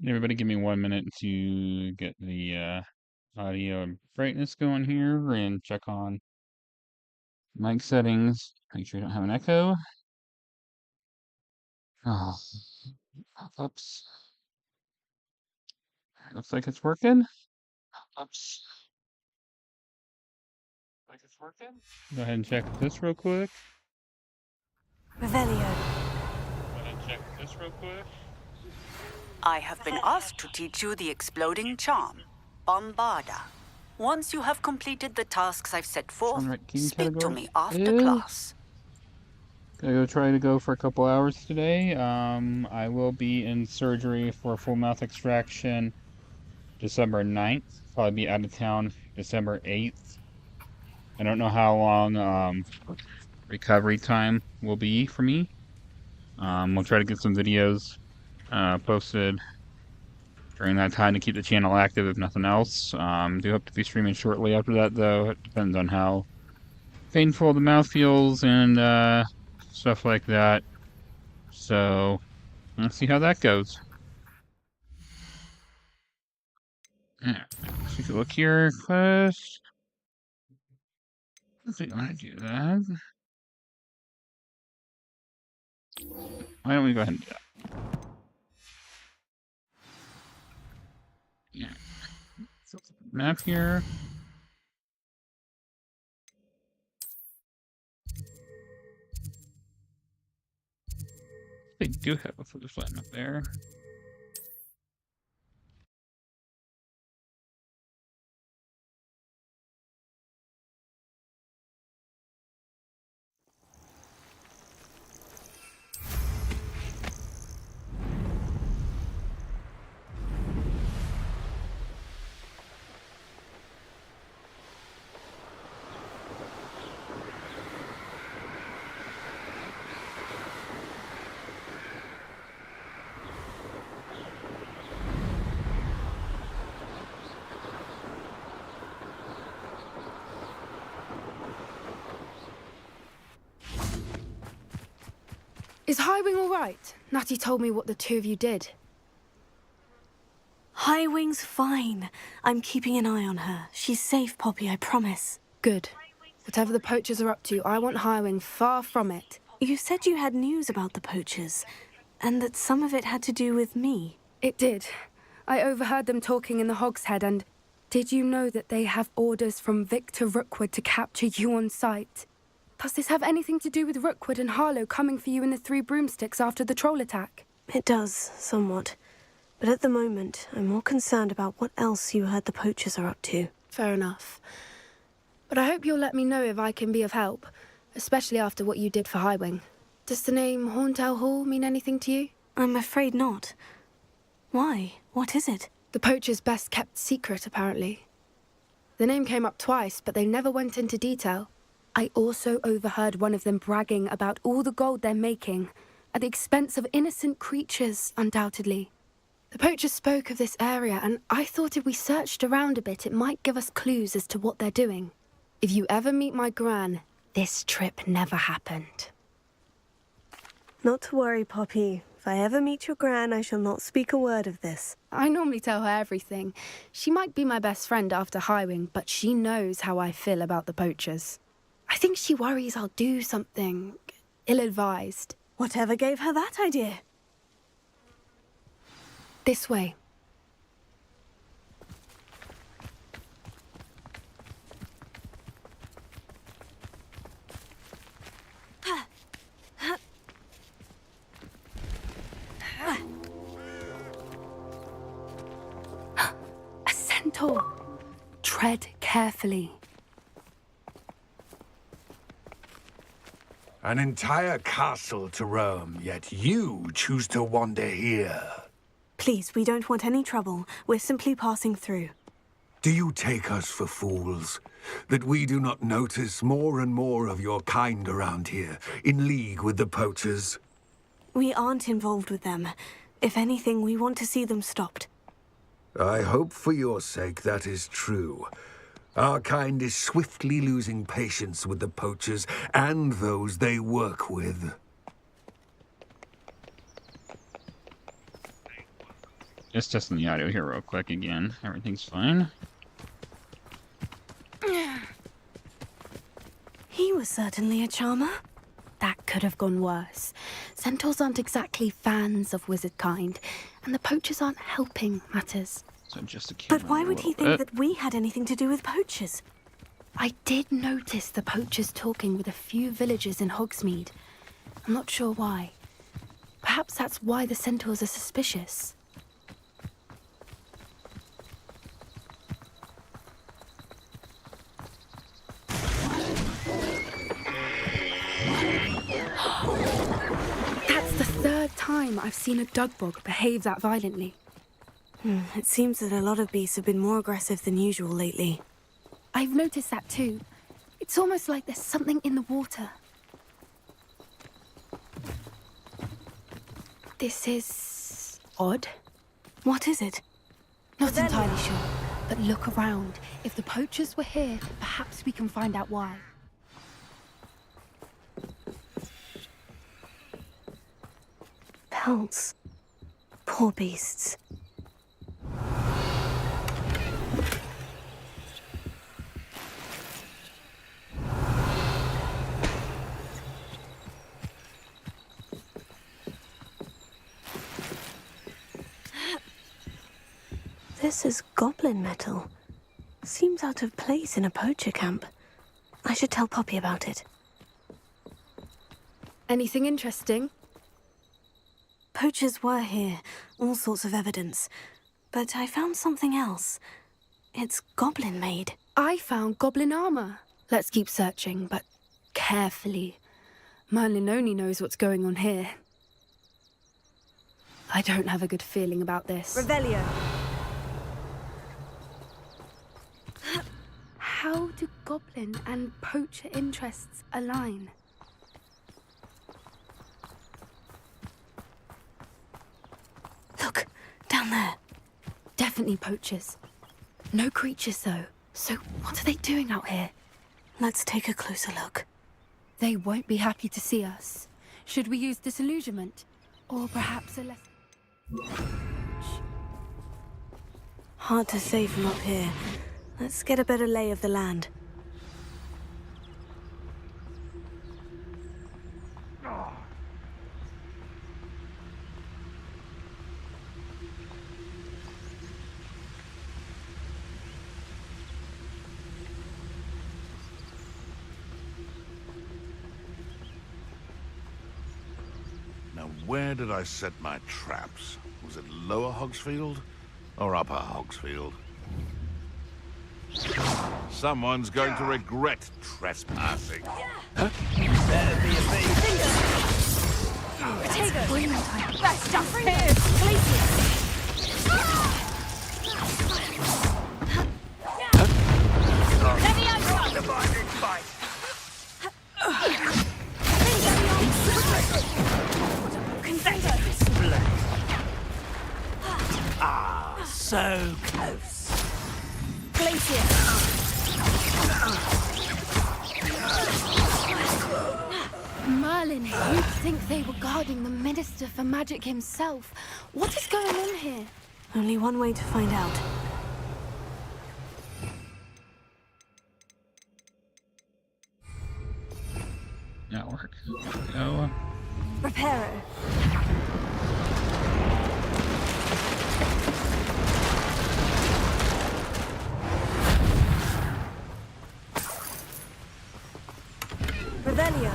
Everybody give me 1 minute to get the audio and brightness going here and check on mic settings. Make sure you don't have an echo. Oh, pop-ups. Looks like it's working. Pop-ups. Like it's working. Go ahead and check this real quick. Revelio. Go ahead and check this real quick. I have been asked to teach you the exploding charm, Bombarda. Once you have completed the tasks I've set forth, speak to me after class. Gonna go try to go for a couple hours today. I will be in surgery for full mouth extraction December 9th. Probably be out of town December 8th. I don't know how long recovery time will be for me. We'll try to get some videos posted during that time to keep the channel active, if nothing else. Do hope to be streaming shortly after that, though. It depends on how painful the mouth feels and stuff like that. So let's see how that goes. Yeah, let's take a look here. Quest. Let's see, I want to do that. Why don't we go ahead and do that? Yeah. Map here. They do have a footage line up there. Is Highwing all right? Natty told me what the two of you did. Highwing's fine. I'm keeping an eye on her. She's safe, Poppy, I promise. Good. Whatever the poachers are up to, I want Highwing far from it. You said you had news about the poachers, and that some of it had to do with me. It did. I overheard them talking in the Hogshead, and did you know that they have orders from Victor Rookwood to capture you on sight? Does this have anything to do with Rookwood and Harlow coming for you in the Three Broomsticks after the troll attack? It does, somewhat. But at the moment, I'm more concerned about what else you heard the poachers are up to. Fair enough. But I hope you'll let me know if I can be of help, especially after what you did for Highwing. Does the name Horntail Hall mean anything to you? I'm afraid not. Why? What is it? The poachers' best-kept secret, apparently. The name came up twice, but they never went into detail. I also overheard one of them bragging about all the gold they're making, at the expense of innocent creatures, undoubtedly. The poachers spoke of this area, and I thought if we searched around a bit, it might give us clues as to what they're doing. If you ever meet my gran, this trip never happened. Not to worry, Poppy. If I ever meet your gran, I shall not speak a word of this. I normally tell her everything. She might be my best friend after Highwing, but she knows how I feel about the poachers. I think she worries I'll do something ill-advised. Whatever gave her that idea? This way. A centaur. Tread carefully. An entire castle to roam, yet you choose to wander here. Please, we don't want any trouble. We're simply passing through. Do you take us for fools? That we do not notice more and more of your kind around here, in league with the poachers? We aren't involved with them. If anything, we want to see them stopped. I hope for your sake that is true. Our kind is swiftly losing patience with the poachers and those they work with. Just testing the audio here real quick again. Everything's fine. He was certainly a charmer. That could have gone worse. Centaurs aren't exactly fans of wizard kind, and the poachers aren't helping matters. So just But why would he think that we had anything to do with poachers? I did notice the poachers talking with a few villagers in Hogsmeade. I'm not sure why. Perhaps that's why the centaurs are suspicious. That's the third time I've seen a dugbog behave that violently. It seems that a lot of beasts have been more aggressive than usual lately. I've noticed that too. It's almost like there's something in the water. This is odd. What is it? Not entirely sure, but look around. If the poachers were here, perhaps we can find out why. Pelts. Poor beasts. This is goblin metal. Seems out of place in a poacher camp. I should tell Poppy about it. Anything interesting? Poachers were here, all sorts of evidence. But I found something else. It's goblin-made. I found goblin armor. Let's keep searching, but carefully. Merlin only knows what's going on here. I don't have a good feeling about this. Revelio. How do goblin and poacher interests align? Look, down there. Definitely poachers. No creatures, though. So what are they doing out here? Let's take a closer look. They won't be happy to see us. Should we use disillusionment? Or perhaps a less... Hard to say from up here. Let's get a better lay of the land. Now, where did I set my traps? Was it Lower Hogsfield or Upper Hogsfield? Someone's going to regret trespassing. Huh? Better be a bee. Best stuff here! Glacier! Let me out the binding fight. Ah, so close. Glacier! Merlin, you'd think they were guarding the Minister for Magic himself. What is going on here? Only one way to find out. That works. Go. Reparo. Revelio.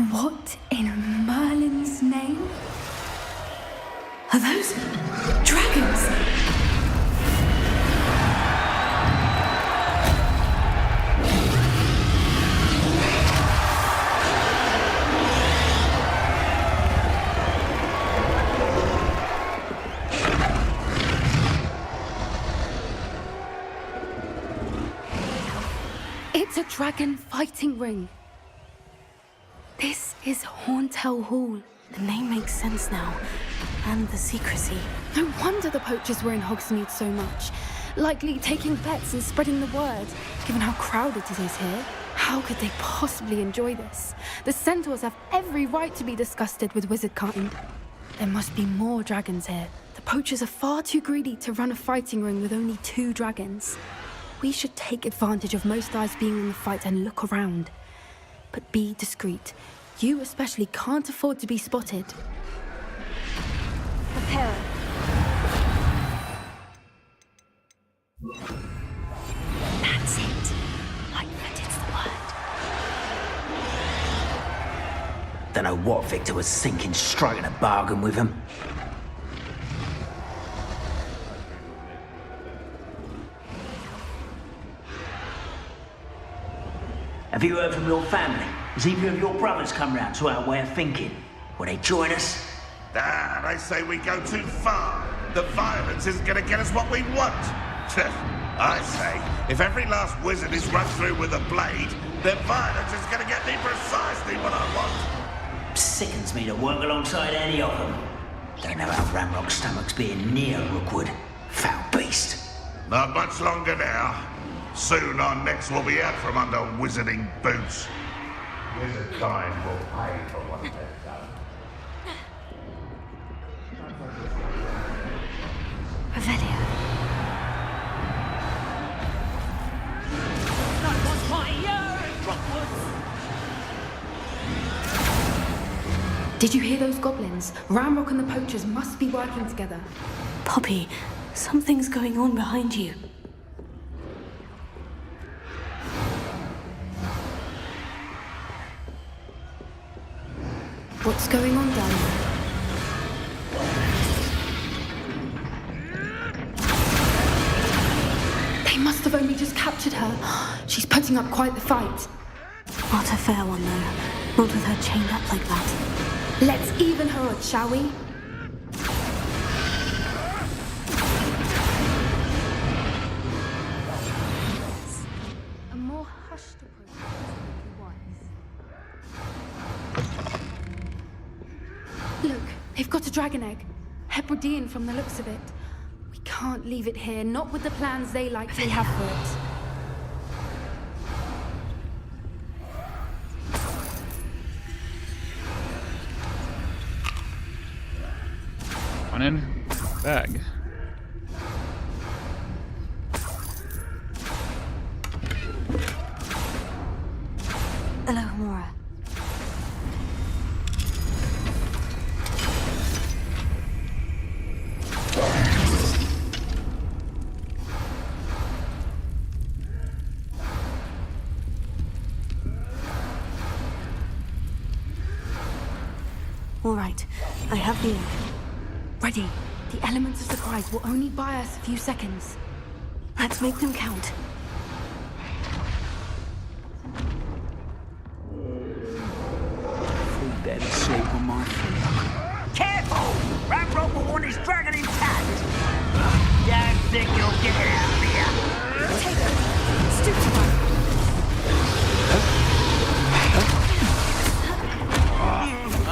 What in Merlin's dragon's name? Are those dragons? It's a dragon fighting ring. This is Horntail Hall. The name makes sense now. And the secrecy. No wonder the poachers were in Hogsmeade so much. Likely taking bets and spreading the word, given how crowded it is here. How could they possibly enjoy this? The centaurs have every right to be disgusted with wizard kind. There must be more dragons here. The poachers are far too greedy to run a fighting ring with only 2 dragons. We should take advantage of most eyes being in the fight and look around. But be discreet. You especially can't afford to be spotted. Prepare. That's it. Like that it's the word. Don't know what Victor was thinking, striking a bargain with him. Have you heard from your family? Has either of your brothers come round to our way of thinking? Will they join us? Ah, they say we go too far. The violence isn't going to get us what we want. I say, if every last wizard is run through with a blade, then violence is going to get me precisely what I want. Sickens me to work alongside any of them. Don't know how Ramrock's stomach's being near Rookwood. Foul beast. Not much longer now. Soon our necks will be out from under wizarding boots. Wizard kind will pay for what they've done. Revelio. Did you hear those goblins? Ramrock and the poachers must be working together. Poppy, something's going on behind you. What's going on down there? They must have only just captured her. She's putting up quite the fight. Not a fair one, though. Not with her chained up like that. Let's even her odds, shall we? A more hushed approach would be wise. Look, they've got a dragon egg. Hebridean from the looks of it. We can't leave it here, not with the plans they likely have for it. On in. Bag. Hello, Mora. All right, I have the egg. Ready. The elements of surprise will only buy us a few seconds. Let's make them count. Fall dead asleep on my feet. Careful! Ramrock will want his dragon intact! Don't think you'll get it out of here! Take it. Stoop to one.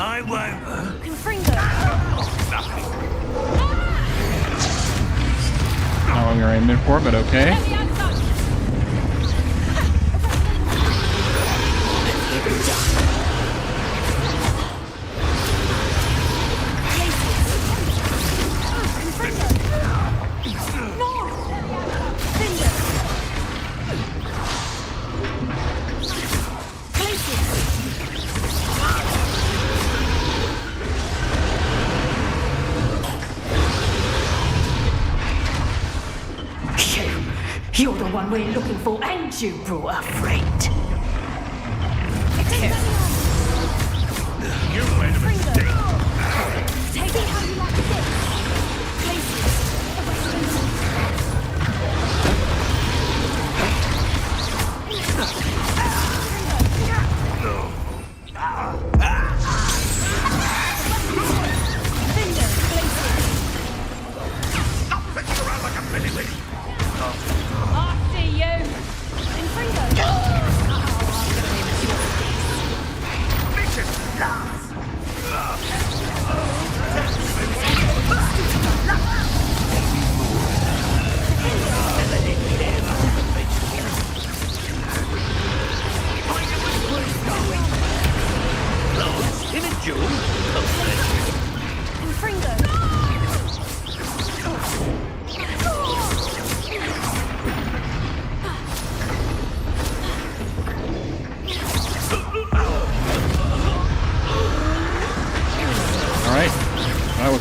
I won't. Confringo! Not what we were aiming for, but okay. You're the one we're looking for, and you brought a friend. You made a mistake.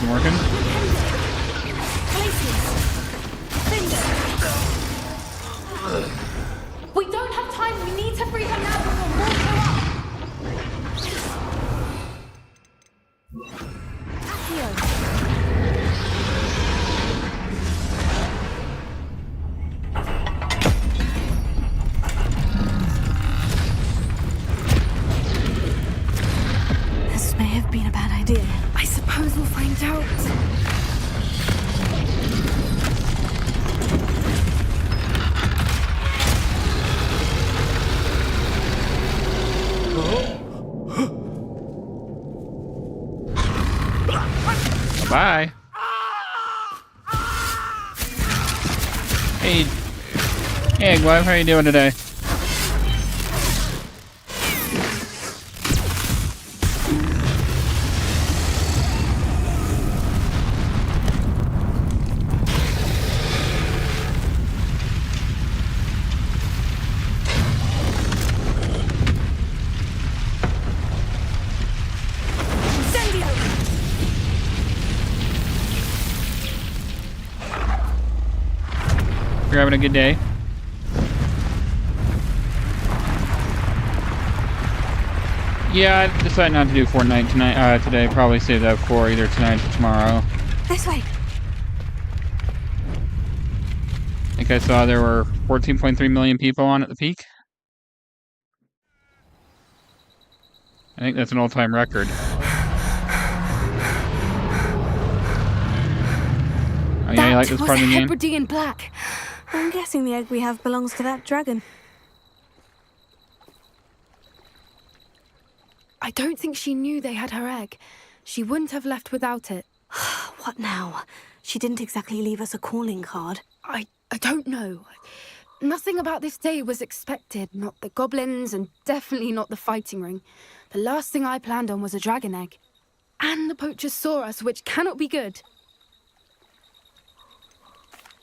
wasn't working. We don't have time. We need to free her now before more show up. This may have been a bad idea. I suppose we'll find out. Bye. Hey, Eggwife, how you doing today? You're having a good day? Yeah, I decided not to do Fortnite tonight. Today, probably save that for either tonight or tomorrow. This way. I think I saw there were 14.3 million people on at the peak. I think that's an all-time record. Oh yeah, you like this part of the game? Hebridean black. I'm guessing the egg we have belongs to that dragon. I don't think she knew they had her egg. She wouldn't have left without it. What now? She didn't exactly leave us a calling card. I don't know. Nothing about this day was expected. Not the goblins, and definitely not the fighting ring. The last thing I planned on was a dragon egg. And the poachers saw us, which cannot be good.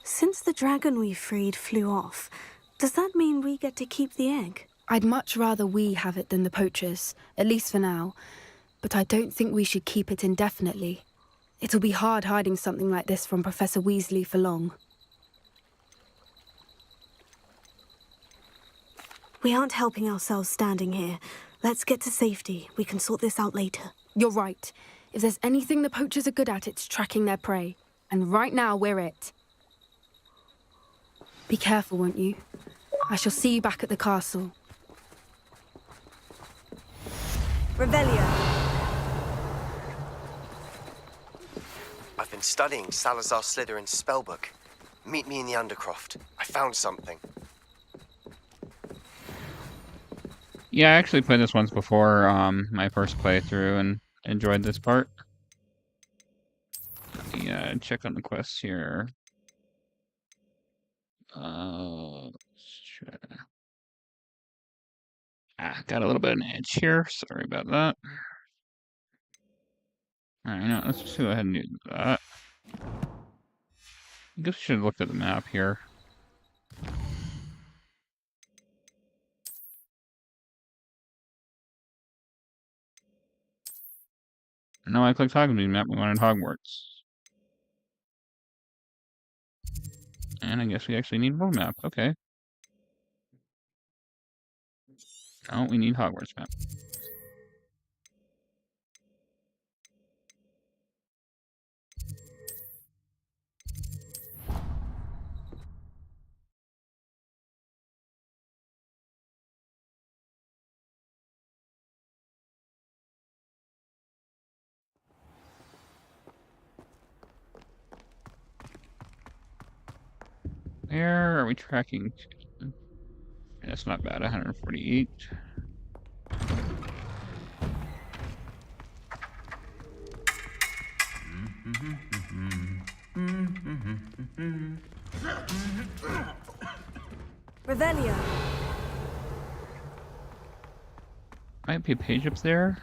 Since the dragon we freed flew off, does that mean we get to keep the egg? I'd much rather we have it than the poachers, at least for now. But I don't think we should keep it indefinitely. It'll be hard hiding something like this from Professor Weasley for long. We aren't helping ourselves standing here. Let's get to safety. We can sort this out later. You're right. If there's anything the poachers are good at, it's tracking their prey. And right now, we're it. Be careful, won't you? I shall see you back at the castle. Revelio. I've been studying Salazar Slytherin's spellbook. Meet me in the Undercroft. I found something. Yeah, I actually played this once before my first playthrough and enjoyed this part. Yeah, check on the quests here. Sure. Got a little bit of an edge here. Sorry about that. Alright, now let's just go ahead and do that. I guess we should have looked at the map here. No, I clicked Hogwarts map. We wanted Hogwarts. And I guess we actually need world map. Okay. No, we need Hogwarts map. Where are we tracking? That's not bad, 148. Revelio. Might be a page up there.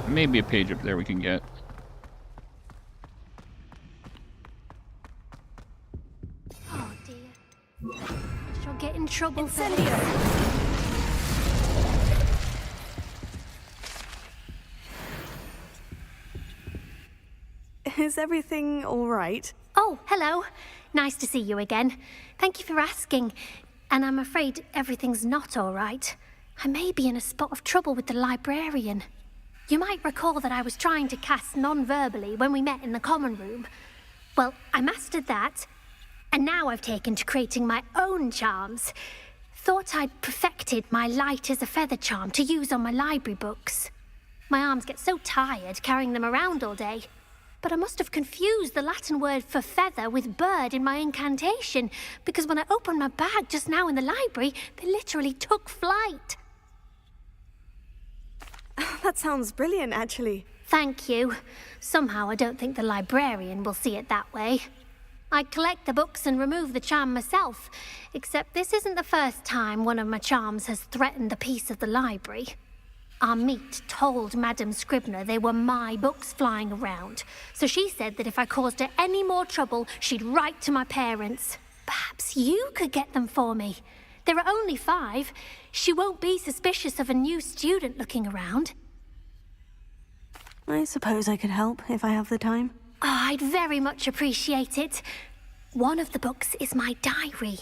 Maybe a page up there we can get. Oh dear. She'll get in trouble for this. Is everything all right? Oh, hello. Nice to see you again. Thank you for asking. And I'm afraid everything's not all right. I may be in a spot of trouble with the librarian. You might recall that I was trying to cast non-verbally when we met in the common room. Well, I mastered that, and now I've taken to creating my own charms. Thought I'd perfected my light as a feather charm to use on my library books. My arms get so tired carrying them around all day. But I must have confused the Latin word for feather with bird in my incantation, because when I opened my bag just now in the library, they literally took flight. That sounds brilliant, actually. Thank you. Somehow I don't think the librarian will see it that way. I'd collect the books and remove the charm myself, except this isn't the first time one of my charms has threatened the peace of the library. Our meet told Madame Scribner they were my books flying around, so she said that if I caused her any more trouble, she'd write to my parents. Perhaps you could get them for me. There are only 5. She won't be suspicious of a new student looking around. I suppose I could help if I have the time. Oh, I'd very much appreciate it. One of the books is my diary.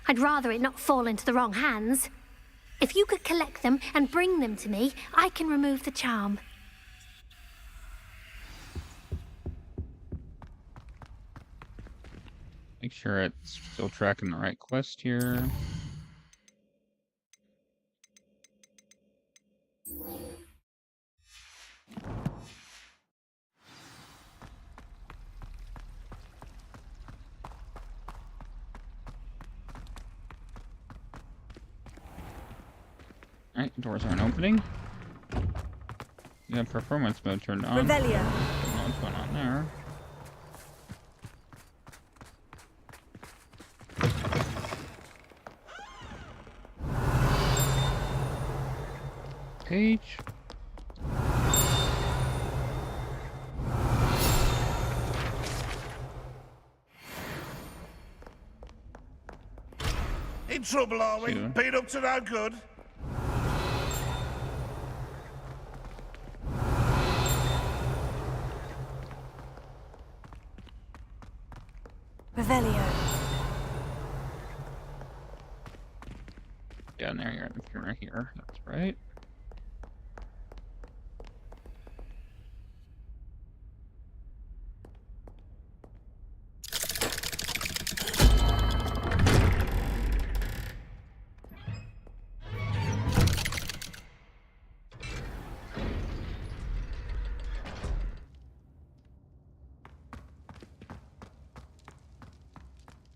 I'd rather it not fall into the wrong hands. If you could collect them and bring them to me, I can remove the charm. Make sure it's still tracking the right quest here. Alright, doors aren't opening. You have performance mode turned on. Revelio. I don't know what's going on there. Page. In trouble, are we? Sure. Been up to no good? Revelio. Down there, you're at the corner here. That's right.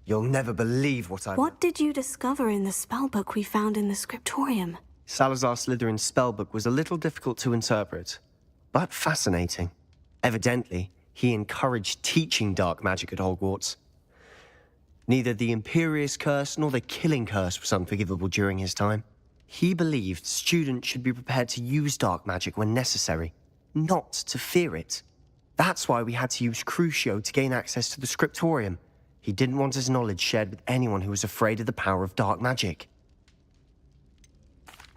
You'll never believe what I... What did you discover in the spellbook we found in the scriptorium? Salazar Slytherin's spellbook was a little difficult to interpret, but fascinating. Evidently, he encouraged teaching dark magic at Hogwarts. Neither the Imperious Curse nor the Killing Curse was unforgivable during his time. He believed students should be prepared to use dark magic when necessary, not to fear it. That's why we had to use Crucio to gain access to the scriptorium. He didn't want his knowledge shared with anyone who was afraid of the power of dark magic.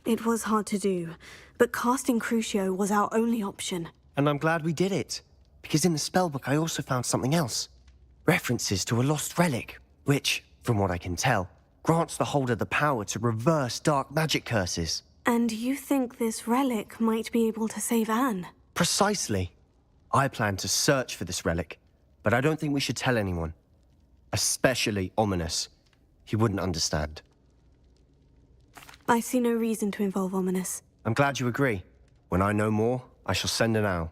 It was hard to do, but casting Crucio was our only option. And I'm glad we did it, because in the spellbook I also found something else. References to a lost relic, which, from what I can tell, grants the holder the power to reverse dark magic curses. And you think this relic might be able to save Anne? Precisely. I plan to search for this relic, but I don't think we should tell anyone. Especially Ominous. He wouldn't understand. I see no reason to involve Ominous. I'm glad you agree. When I know more, I shall send an owl.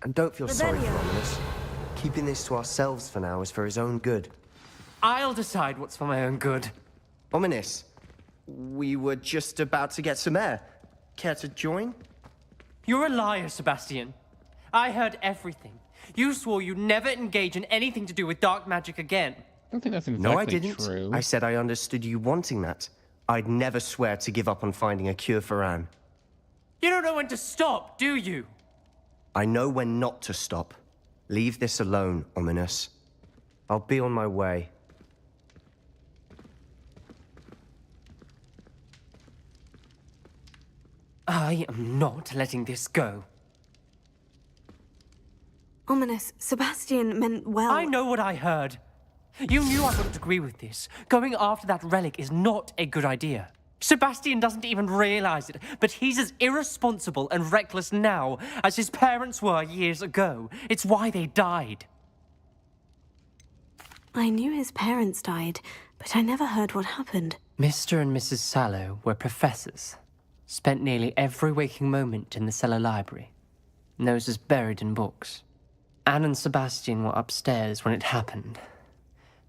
And don't feel sorry for Ominous. Keeping this to ourselves for now is for his own good. I'll decide what's for my own good. Ominous, we were just about to get some air. Care to join? You're a liar, Sebastian. I heard everything. You swore you'd never engage in anything to do with dark magic again. I don't think that's exactly No, I didn't. true. I said I understood you wanting that. I'd never swear to give up on finding a cure for Anne. You don't know when to stop, do you? I know when not to stop. Leave this alone, Ominous. I'll be on my way. I am not letting this go. goodness, Sebastian meant well. I know what I heard. You knew I wouldn't agree with this. Going after that relic is not a good idea. Sebastian doesn't even realize it, but he's as irresponsible and reckless now as his parents were years ago. It's why they died. I knew his parents died, but I never heard what happened. Mr. and Mrs. Sallow were professors. Spent nearly every waking moment in the cellar library. Noses buried in books. Anne and Sebastian were upstairs when it happened.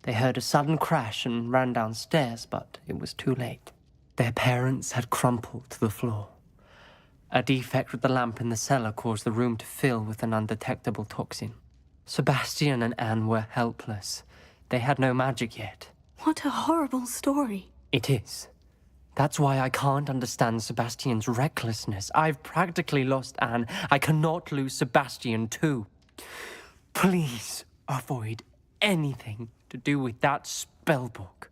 They heard a sudden crash and ran downstairs, but it was too late. Their parents had crumpled to the floor. A defect with the lamp in the cellar caused the room to fill with an undetectable toxin. Sebastian and Anne were helpless. They had no magic yet. What a horrible story. It is. That's why I can't understand Sebastian's recklessness. I've practically lost Anne. I cannot lose Sebastian too. Please avoid anything to do with that spellbook.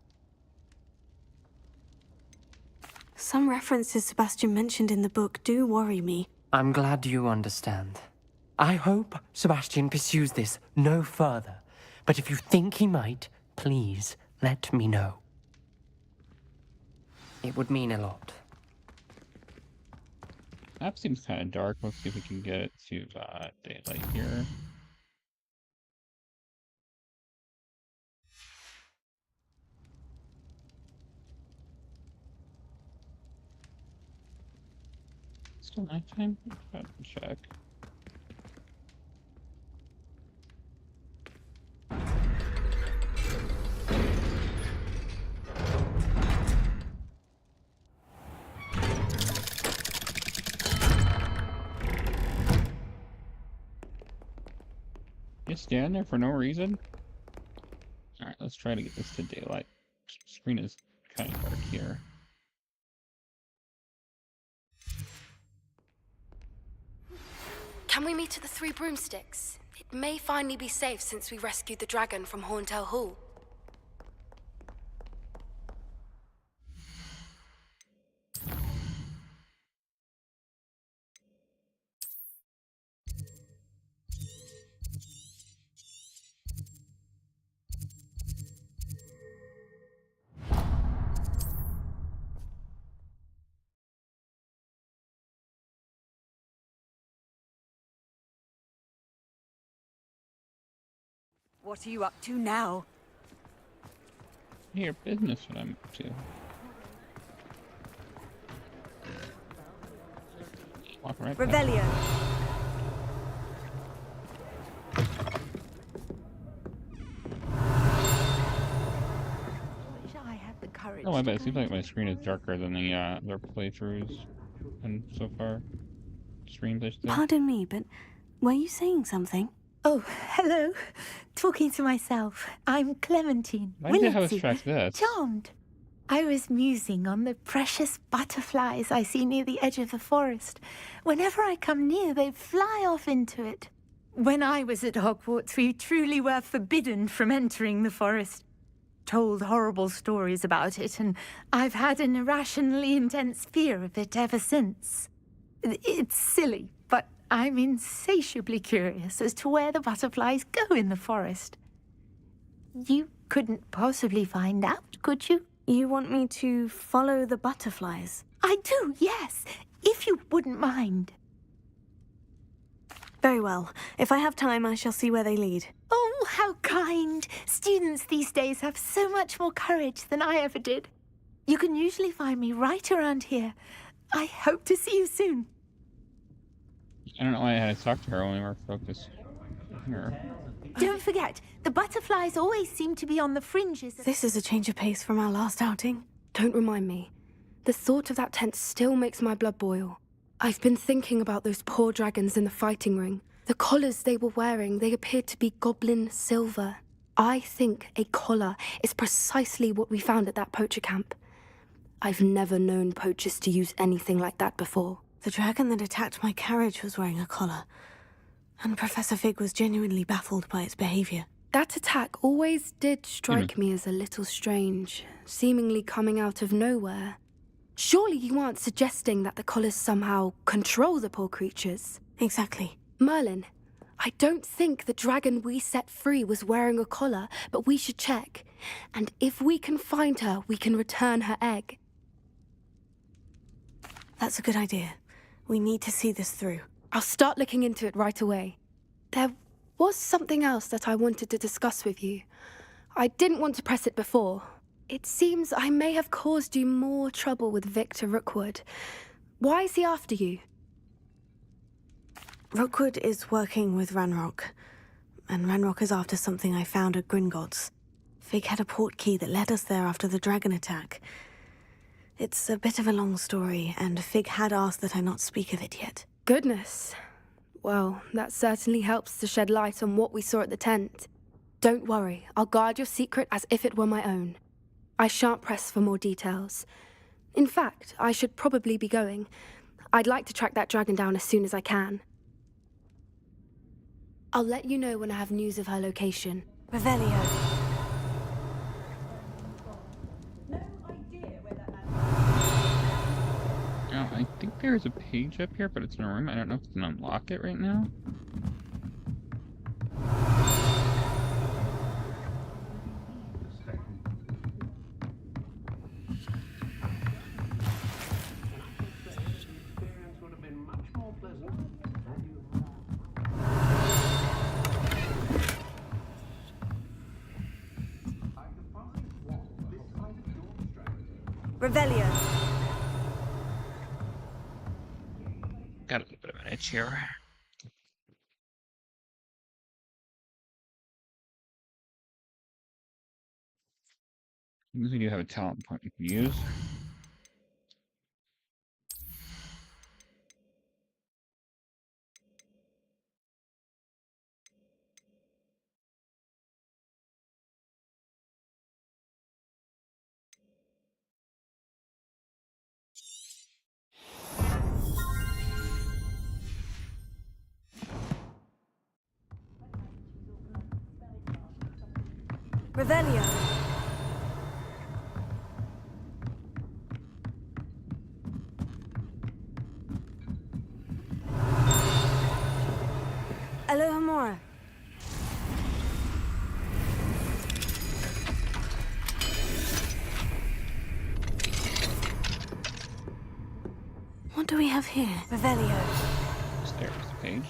Some references Sebastian mentioned in the book do worry me. I'm glad you understand. I hope Sebastian pursues this no further. But if you think he might, please let me know. It would mean a lot. Map seems kind of dark. Let's see if we can get it to daylight here. Still nighttime? Gotta check. Just stand there for no reason? Alright, let's try to get this to daylight. Screen is kind of dark here. Can we meet at the Three Broomsticks? It may finally be safe since we rescued the dragon from Horntail Hall. What are you up to now? Your business, what I'm up to. Walk right Revelio. Oh, I bet it seems like my screen is darker than the other playthroughs and so far. Streams, I should say. Pardon me, but were you saying something? Oh, hello. Talking to myself. I'm Clementine. Why did I track this? Charmed. I was musing on the precious butterflies I see near the edge of the forest. Whenever I come near, they fly off into it. When I was at Hogwarts, we truly were forbidden from entering the forest. Told horrible stories about it, and I've had an irrationally intense fear of it ever since. It's silly, but I'm insatiably curious as to where the butterflies go in the forest. You couldn't possibly find out, could you? You want me to follow the butterflies? I do, yes, if you wouldn't mind. Very well. If I have time, I shall see where they lead. Oh, how kind. Students these days have so much more courage than I ever did. You can usually find me right around here. I hope to see you soon. I don't know why I had to talk to her when we were focused here. Don't forget, the butterflies always seem to be on the fringes. This is a change of pace from our last outing. Don't remind me. The thought of that tent still makes my blood boil. I've been thinking about those poor dragons in the fighting ring. The collars they were wearing, they appeared to be goblin silver. I think a collar is precisely what we found at that poacher camp. I've never known poachers to use anything like that before. The dragon that attacked my carriage was wearing a collar, and Professor Fig was genuinely baffled by its behavior. That attack always did strike me as a little strange, seemingly coming out of nowhere. Surely you aren't suggesting that the collars somehow control the poor creatures? Exactly. Merlin, I don't think the dragon we set free was wearing a collar, but we should check. And if we can find her, we can return her egg. That's a good idea. We need to see this through. I'll start looking into it right away. There was something else that I wanted to discuss with you. I didn't want to press it before. It seems I may have caused you more trouble with Victor Rookwood. Why is he after you? Rookwood is working with Ranrock, and Ranrock is after something I found at Gringotts. Fig had a port key that led us there after the dragon attack. It's a bit of a long story, and Fig had asked that I not speak of it yet. Goodness. Well, that certainly helps to shed light on what we saw at the tent. Don't worry, I'll guard your secret as if it were my own. I shan't press for more details. In fact, I should probably be going. I'd like to track that dragon down as soon as I can. I'll let you know when I have news of her location. Revelio. Oh, I think there's a page up here, but it's in a room. I don't know if I can unlock it right now. Revelio. Got a little bit of an itch here. We do have a talent point we can use. Revelio. Alohomora. What do we have here? Revelio. There's the page.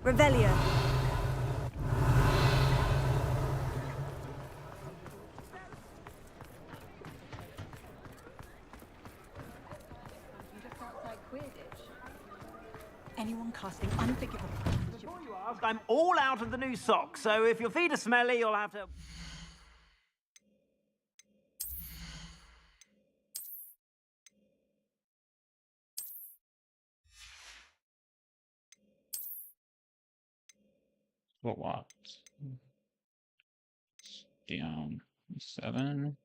Revelio. Anyone casting unforgivable. Before you ask, I'm all out of the new socks, so if your feet are smelly, you'll have to... What? Down 7.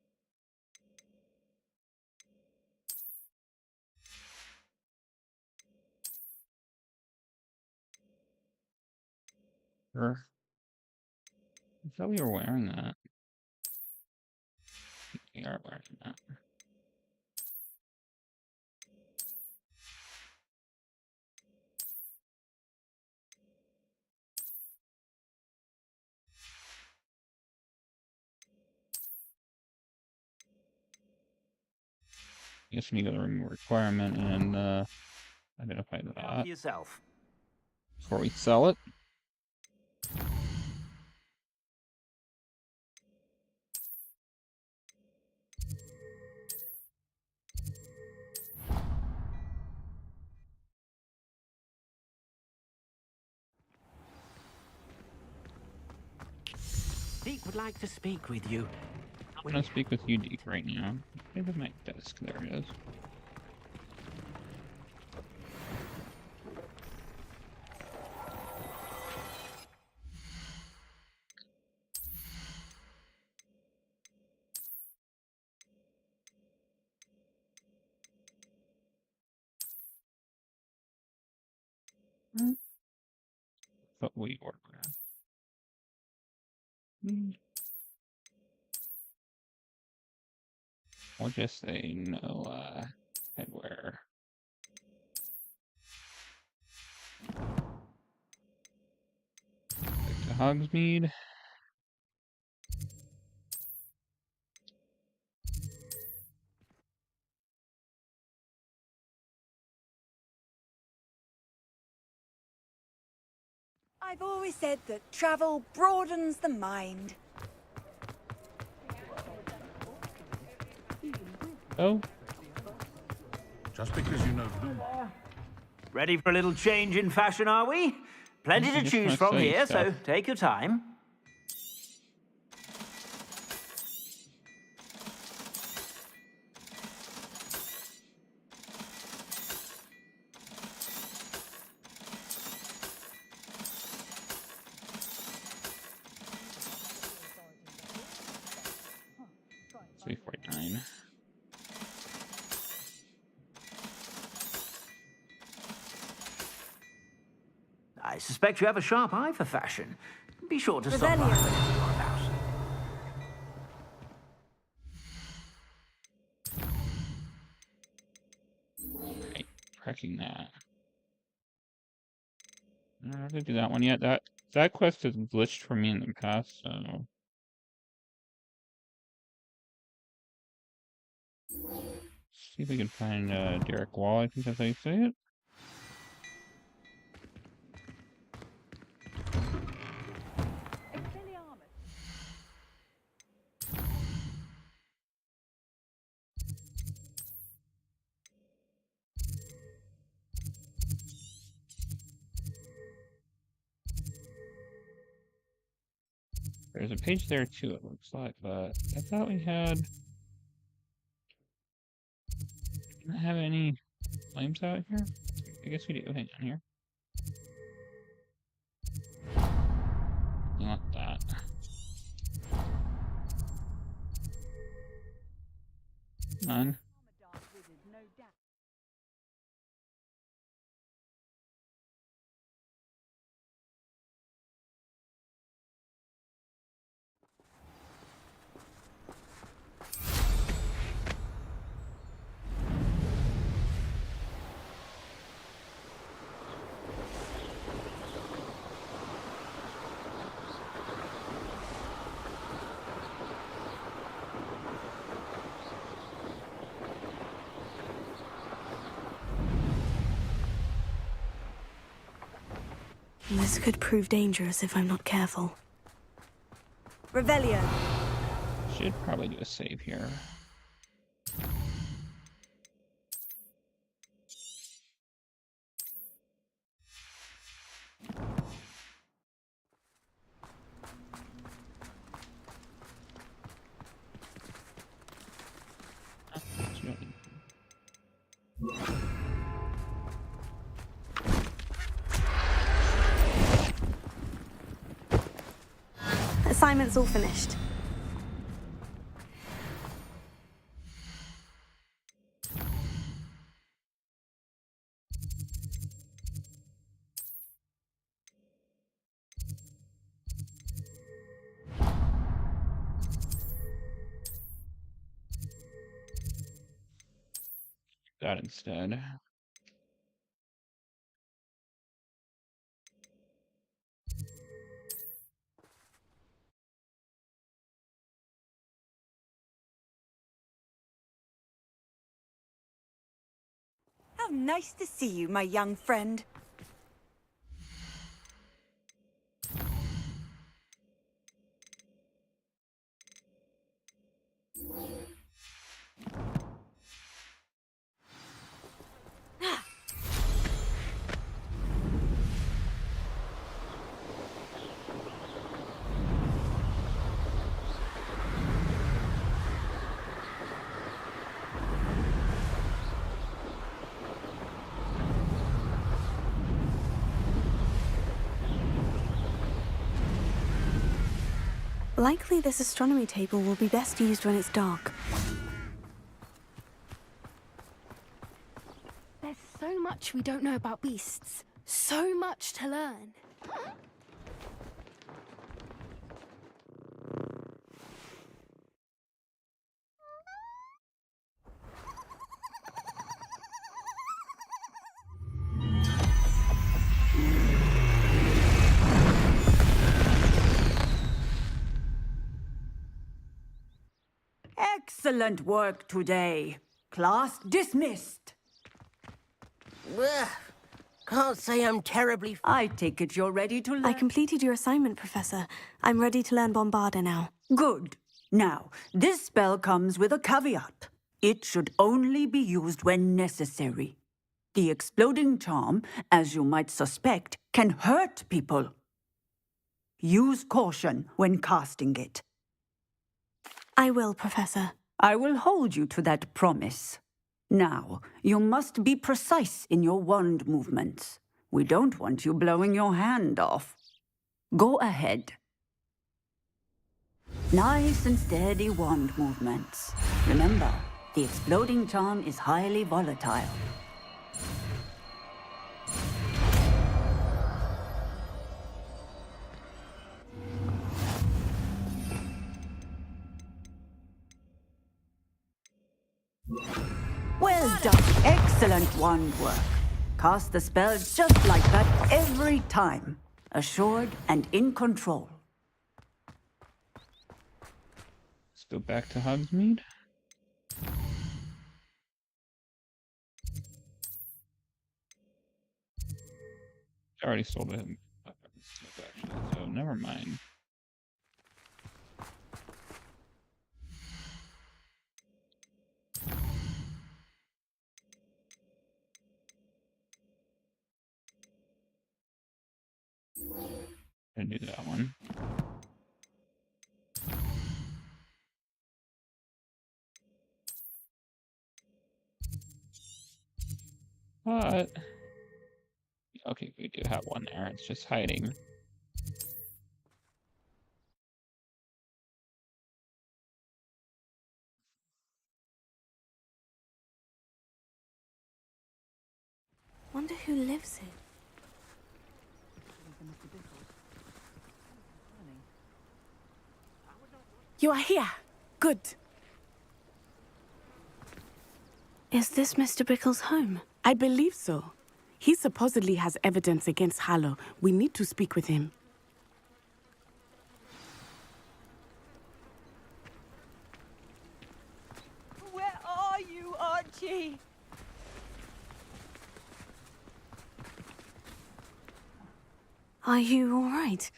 Sure. I thought we were wearing that. We are wearing that. I guess we need to go to remove requirement and identify that yourself. before we sell it. like to speak with you. I want to speak with you, Deke, right now. Maybe my desk. There it is. But we order. I'll just say no headwear. Back to Hogsmeade. I've always said that travel broadens the mind. Oh. Just because you know blue. Ready for a little change in fashion, are we? Plenty to choose from here, so take your time. I suspect you have a sharp eye for fashion. Be sure to stop by whenever you're about. Right, cracking that. I don't have to do that one yet. That quest has glitched for me in the past, so see if we can find Derek Wall. I think that's how you say it. There's a page there too, it looks like, but I thought we had... Didn't have any flames out here? I guess we do. Hang on here. Not that. None. This could prove dangerous if I'm not careful. Revelio. Should probably do a save here. Assignment's all finished. That instead. How nice to see you, my young friend. Likely this astronomy table will be best used when it's dark. There's so much we don't know about beasts. So much to learn. Excellent work today. Class dismissed. Ugh. Can't say I'm terribly... I take it you're ready to learn. I completed your assignment, Professor. I'm ready to learn Bombarda now. Good. Now, this spell comes with a caveat. It should only be used when necessary. The exploding charm, as you might suspect, can hurt people. Use caution when casting it. I will, Professor. I will hold you to that promise. Now, you must be precise in your wand movements. We don't want you blowing your hand off. Go ahead. Nice and steady wand movements. Remember, the exploding charm is highly volatile. Well done. Excellent wand work. Cast the spell just like that every time. Assured and in control. Let's go back to Hogsmeade. I already sold it, actually, so never mind. I do that one. But okay, we do have one there. It's just hiding. Wonder who lives here. You are here. Good. Is this Mr. Bickle's home? I believe so. He supposedly has evidence against Harlow. We need to speak with him. Where are you, Archie? Are you all right?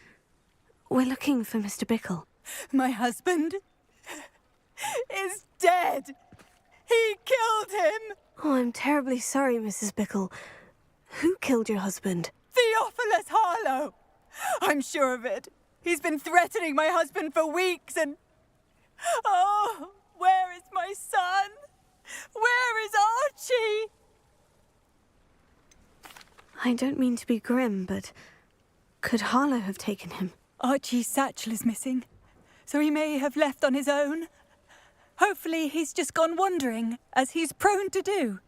We're looking for Mr. Bickle. My husband is dead. He killed him. Oh, I'm terribly sorry, Mrs. Bickle. Who killed your husband? Theophilus Harlow. I'm sure of it. He's been threatening my husband for weeks and... Oh, where is my son? Where is Archie? I don't mean to be grim, but could Harlow have taken him? Archie's satchel is missing, so he may have left on his own. Hopefully he's just gone wandering, as he's prone to do.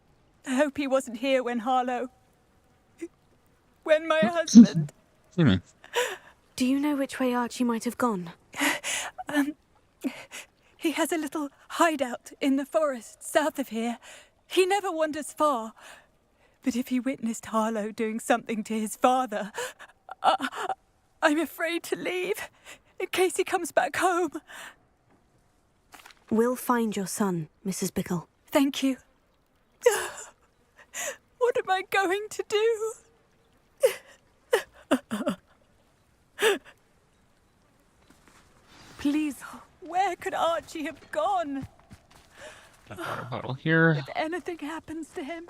I hope he wasn't here when Harlow... when my husband... Do you know which way Archie might have gone? He has a little hideout in the forest south of here. He never wanders far. But if he witnessed Harlow doing something to his father, I'm afraid to leave, in case he comes back home. We'll find your son, Mrs. Bickle. Thank you. What am I going to do? Please, where could Archie have gone? That water bottle here. If anything happens to him.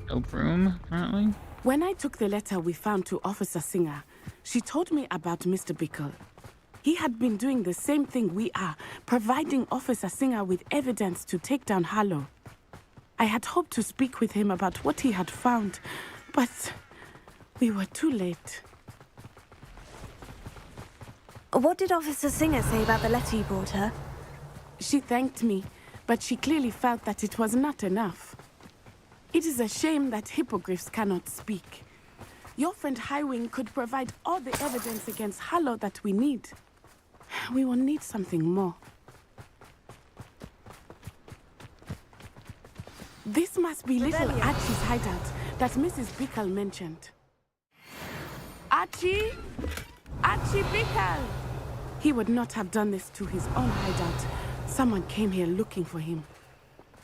No broom, apparently. When I took the letter we found to Officer Singer, she told me about Mr. Bickle. He had been doing the same thing we are, providing Officer Singer with evidence to take down Harlow. I had hoped to speak with him about what he had found, but we were too late. What did Officer Singer say about the letter you brought her? She thanked me, but she clearly felt that it was not enough. It is a shame that hippogriffs cannot speak. Your friend Highwing could provide all the evidence against Harlow that we need. We will need something more. This must be little Archie's hideout that Mrs. Bickle mentioned. Archie? Archie Bickle! He would not have done this to his own hideout. Someone came here looking for him.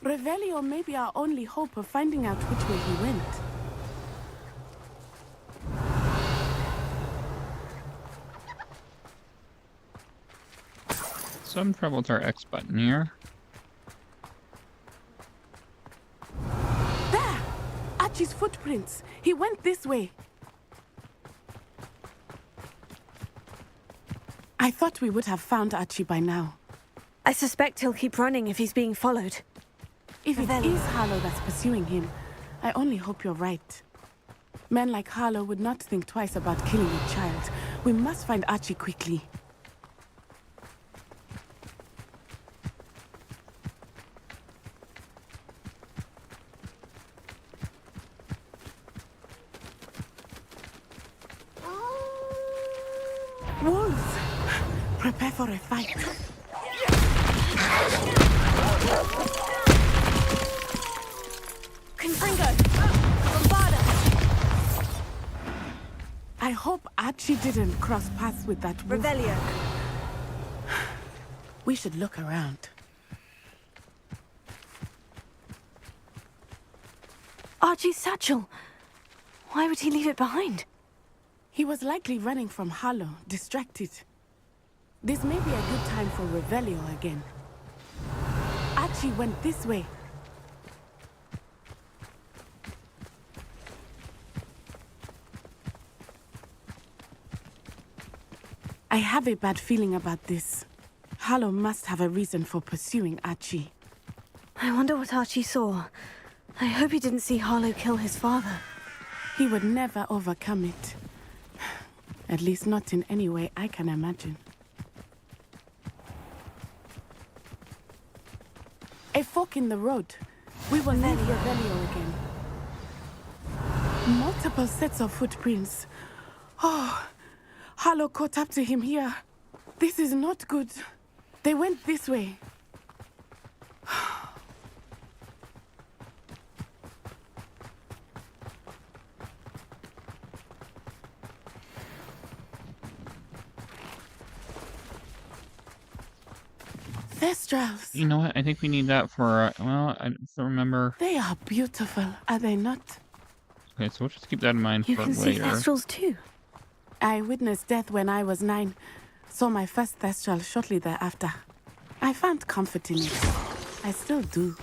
Revelio may be our only hope of finding out which way he went. Some trouble with our X button here. There! Archie's footprints. He went this way. I thought we would have found Archie by now. I suspect he'll keep running if he's being followed. If it is Harlow that's pursuing him, I only hope you're right. Men like Harlow would not think twice about killing a child. We must find Archie quickly. Wolves! Prepare for a fight. Confringo! Bombarda! I hope Archie didn't cross paths with that wolf. Revelio. We should look around. Archie's satchel. Why would he leave it behind? He was likely running from Harlow, distracted. This may be a good time for Revelio again. Archie went this way. I have a bad feeling about this. Harlow must have a reason for pursuing Archie. I wonder what Archie saw. I hope he didn't see Harlow kill his father. He would never overcome it. At least not in any way I can imagine. A fork in the road. We will need Revelio again. Multiple sets of footprints. Oh, Harlow caught up to him here. This is not good. They went this way. Thestrals. You know what? I think we need that for, well, I don't remember. They are beautiful, are they not? Okay, so we'll just keep that in mind You for can later. see Thestrals too. I witnessed death when I was 9. Saw my first Thestral shortly thereafter. I found comfort in it. I still do.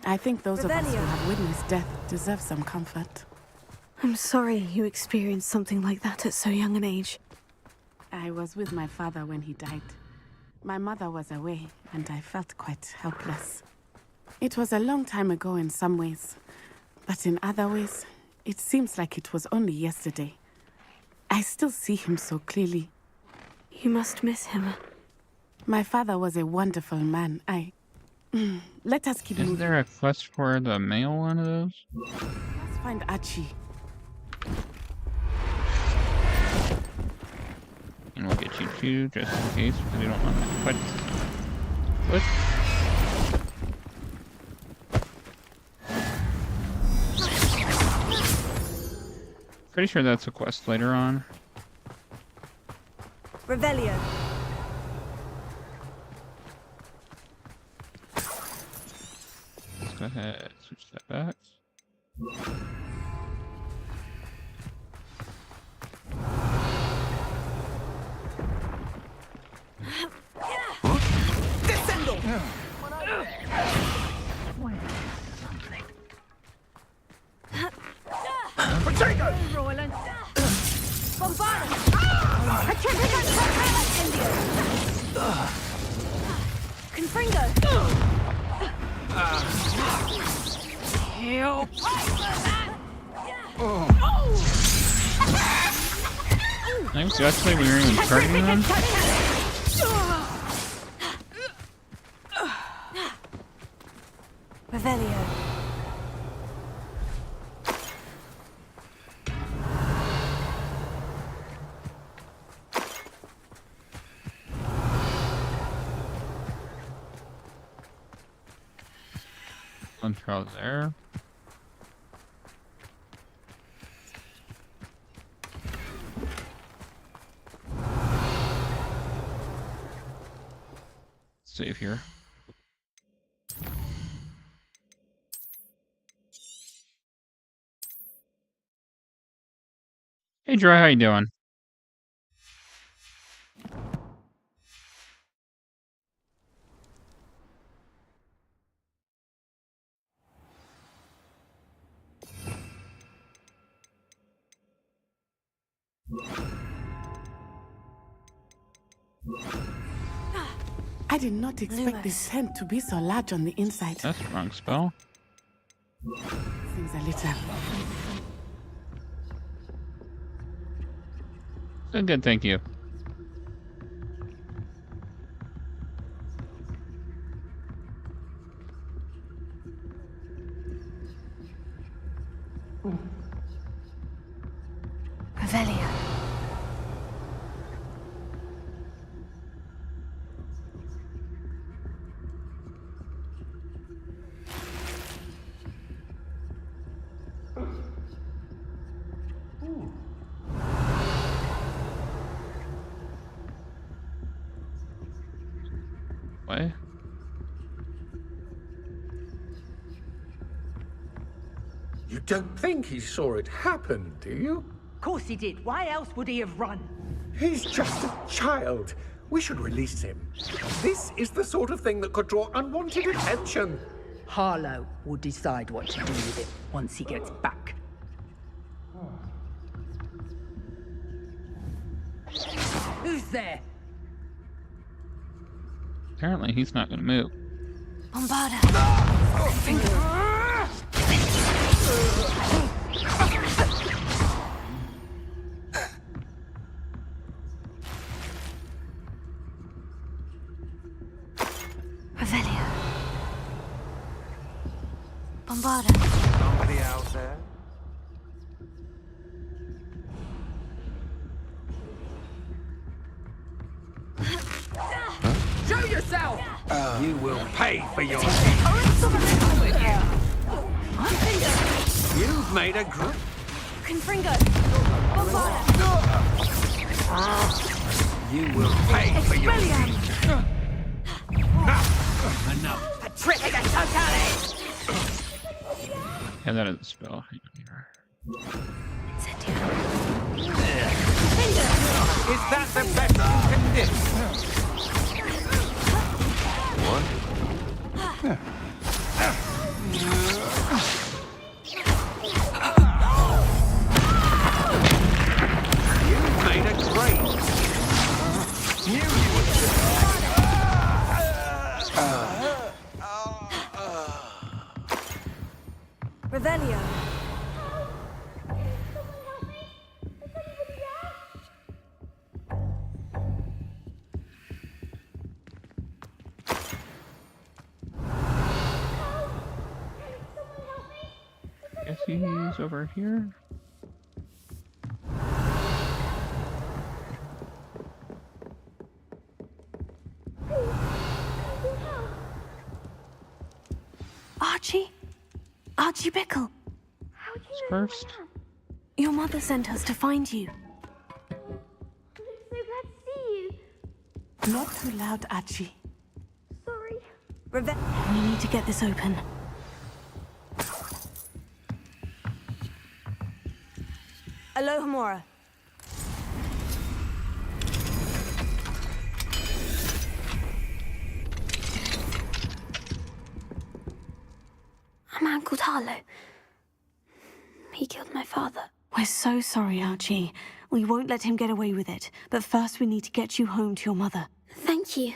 I think those of us who have witnessed death deserve some comfort. I'm sorry you experienced something like that at so young an age. I was with my father when he died. My mother was away, and I felt quite helpless. It was a long time ago in some ways, but in other ways, it seems like it was only yesterday. I still see him so clearly. You must miss him. My father was a wonderful man. Let us keep moving. Is there a quest for the male one of those? Let's find Archie. And we'll get you two just in case, because we don't want that quest. Pretty sure that's a quest later on. Revelio. Let's go ahead, switch that back. Descendo! Potato! Roland! Bombarda! Confringo! Help! I was yesterday we were even targeting them. Revelio. One throw there. Save here. Hey Dry, how you doing? I did not expect this tent to be so large on the inside. That's the wrong spell. Seems a little. So good, thank you. Revelio. Way. You don't think he saw it happen, do you? Of course he did. Why else would he have run? He's just a child. We should release him. This is the sort of thing that could draw unwanted attention. Harlow will decide what to do with it once he gets back. Who's there? Apparently he's not gonna move. Bombarda. Revelio. Bombarda. Somebody out there? Show yourself! You will pay for your You've made a group. Confringo. Bombarda. You will pay for your Enough. A trick is a totale! Yeah, that is a spell. Hang on here. Is that the best you can do? What? You've made a great. Knew you would. Revelio. Guess he's over here. Archie? Archie Bickle. First. Your mother sent us to find you. Not too loud, Archie. We need to get this open. Aloha Mora. A man called Harlow. He killed my father. We're so sorry, Archie. We won't let him get away with it. But first we need to get you home to your mother. Thank you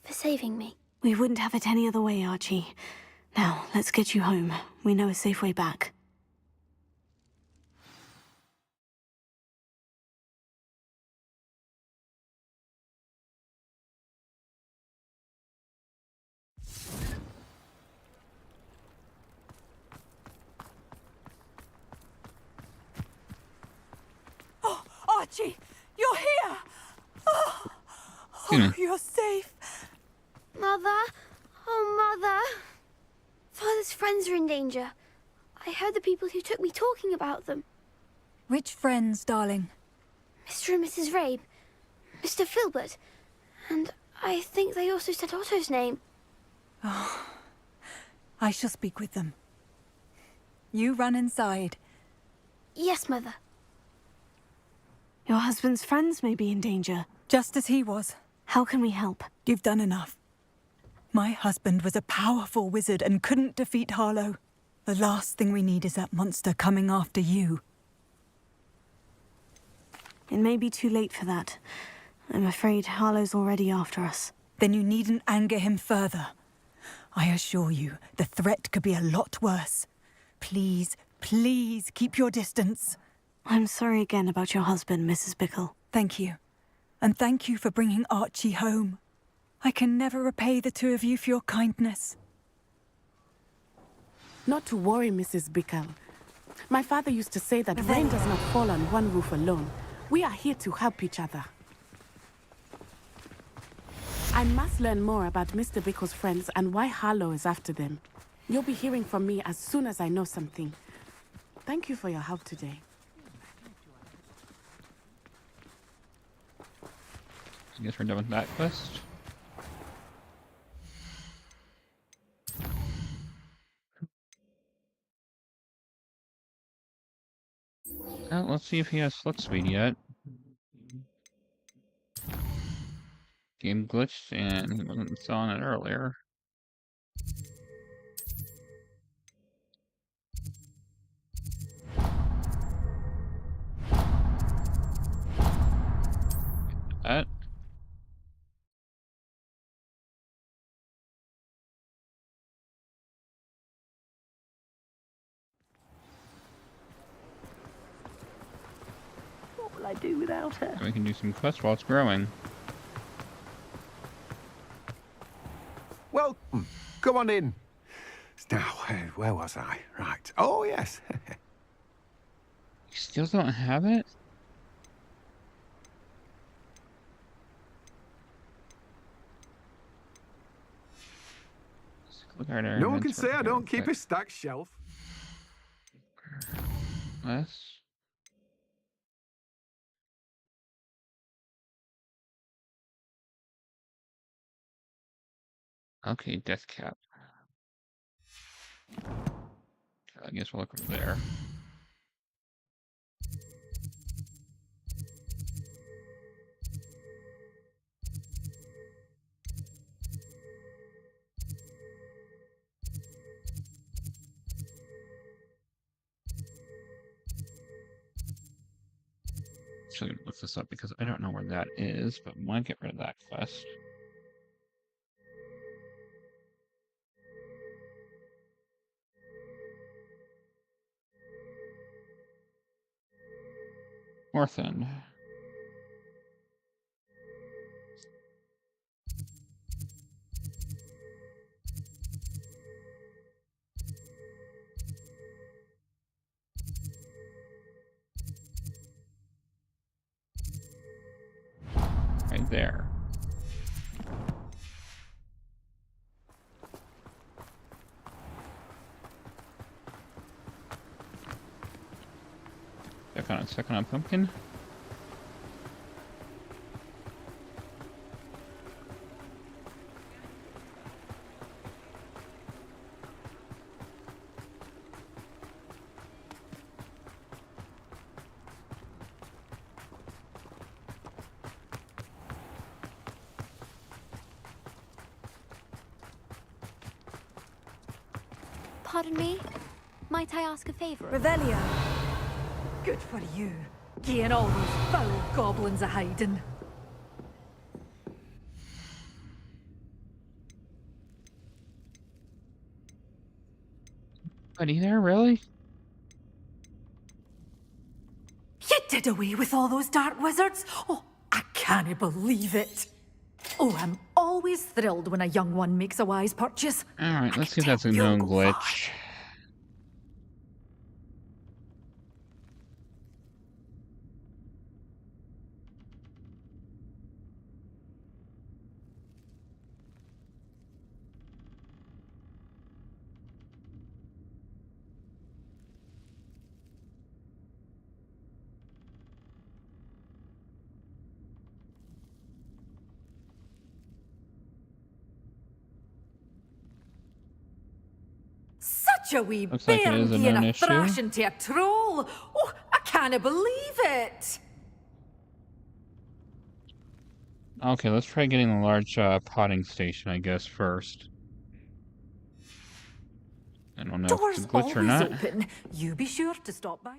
for saving me. We wouldn't have it any other way, Archie. Now, let's get you home. We know a safe way back. Archie, you're here! Oh, you're safe. Mother? Oh, Mother. Father's friends are in danger. I heard the people who took me talking about them. Which friends, darling? Mr. and Mrs. Rabe, Mr. Filbert, and I think they also said Otto's name. Oh, I shall speak with them. You run inside. Yes, Mother. Your husband's friends may be in danger. Just as he was. How can we help? You've done enough. My husband was a powerful wizard and couldn't defeat Harlow. The last thing we need is that monster coming after you. It may be too late for that. I'm afraid Harlow's already after us. Then you needn't anger him further. I assure you, the threat could be a lot worse. Please, please keep your distance. I'm sorry again about your husband, Mrs. Bickle. Thank you. And thank you for bringing Archie home. I can never repay the two of you for your kindness. Not to worry, Mrs. Bickle. My father used to say that rain does not fall on one roof alone. We are here to help each other. I must learn more about Mr. Bickle's friends and why Harlow is after them. You'll be hearing from me as soon as I know something. Thank you for your help today. I guess we're done with that quest. Let's see if he has Slug Speed yet. Game glitched and he wasn't selling it earlier. That. What will I do without her? So we can do some quests while it's growing. Welcome. Come on in. Now, where was I? Right. Oh, yes. You still don't have it? No one can say I don't keep a stacked shelf. Less. Okay, death cap. I guess we'll look over there. Actually, I'm gonna look this up because I don't know where that is, but I want to get rid of that quest. Orphan. Right there. Second on pumpkin. Pardon me? Might I ask a favor? Revelio. Good for you. Getting all those foul goblins a hiding. Buddy there, really? You did away with all those dark wizards? Oh, I can't believe it. Oh, I'm always thrilled when a young one makes a wise purchase. Alright, let's see if that's a known glitch. Such a wee Looks like it bairn is a being a non-issue. thrashing to a troll. Oh, I can't believe it. Okay, let's try getting the large potting station, I guess, first. I don't know if it's a Doors glitch or always not. open. You be sure to stop by.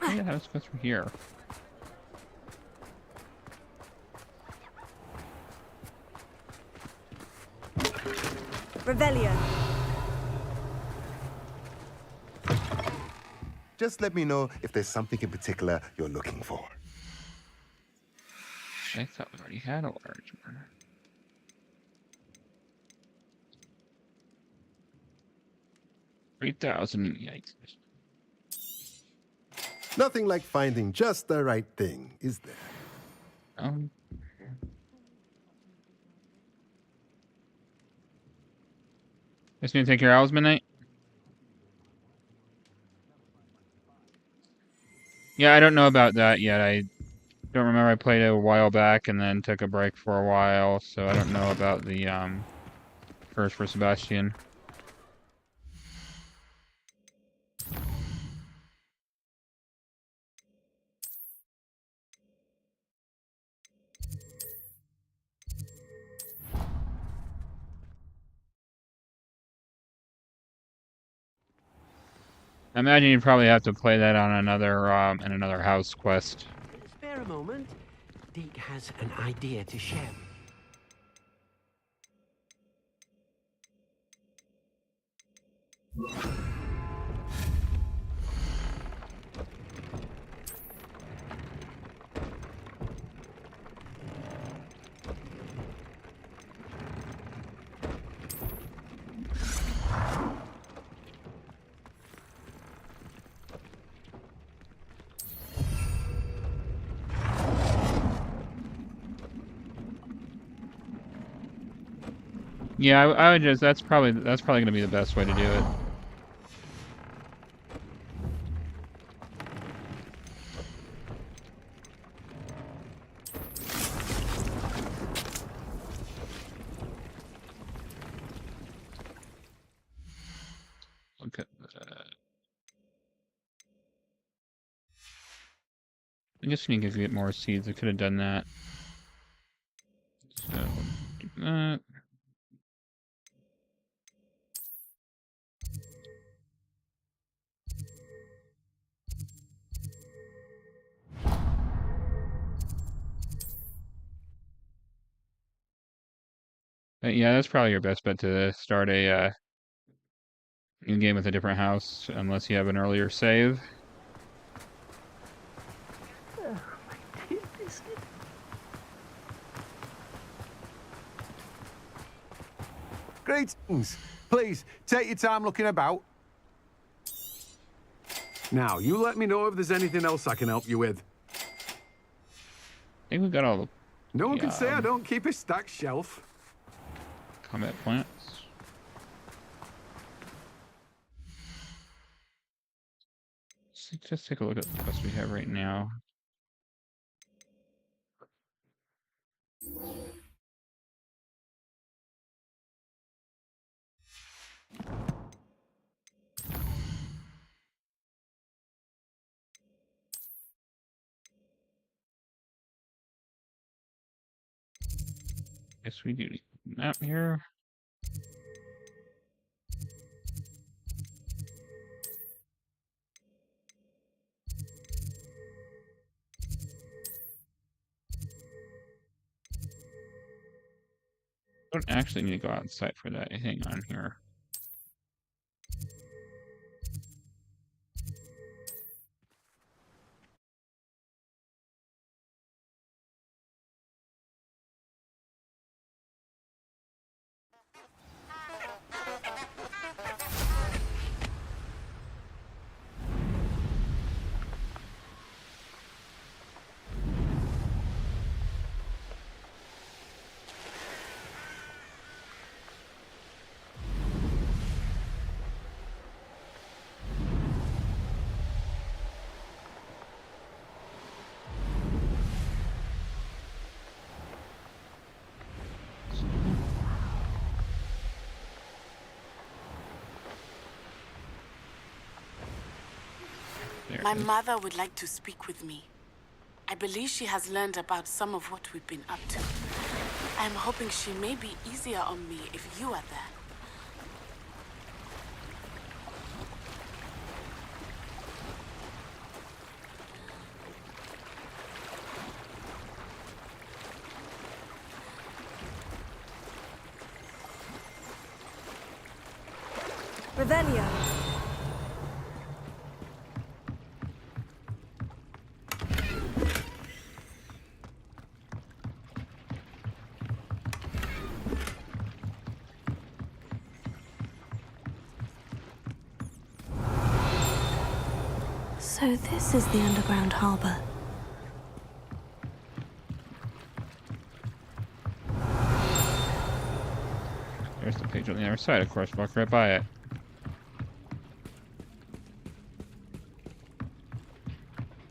Yeah, let's go through here. Revelio. Just let me know if there's something in particular you're looking for. I thought we already had a large one. $3,000, yikes. Nothing like finding just the right thing, is there? Just gonna take your owls midnight? Yeah, I don't know about that yet. I don't remember. I played it a while back and then took a break for a while, so I don't know about the first for Sebastian. I imagine you'd probably have to play that on another in another house quest. Spare a moment. Deke has an idea to share. Yeah, I would just that's probably gonna be the best way to do it. Look at that. I guess we need to get more seeds. I could have done that. So do that. Yeah, that's probably your best bet to start a new game with a different house, unless you have an earlier save. Oh, my dear biscuit. Greetings. Please, take your time looking about. Now, you let me know if there's anything else I can help you with. I think we got all the... No one can say I don't keep a stacked shelf. Combat plants. Let's just take a look at the quest we have right now. Guess we do need a map here. I don't actually need to go outside for that. Hang on here. My mother would like to speak with me. I believe she has learned about some of what we've been up to. I'm hoping she may be easier on me if you are there. Revelio. So this is the underground harbor. There's the page on the other side, of course. Walk right by it.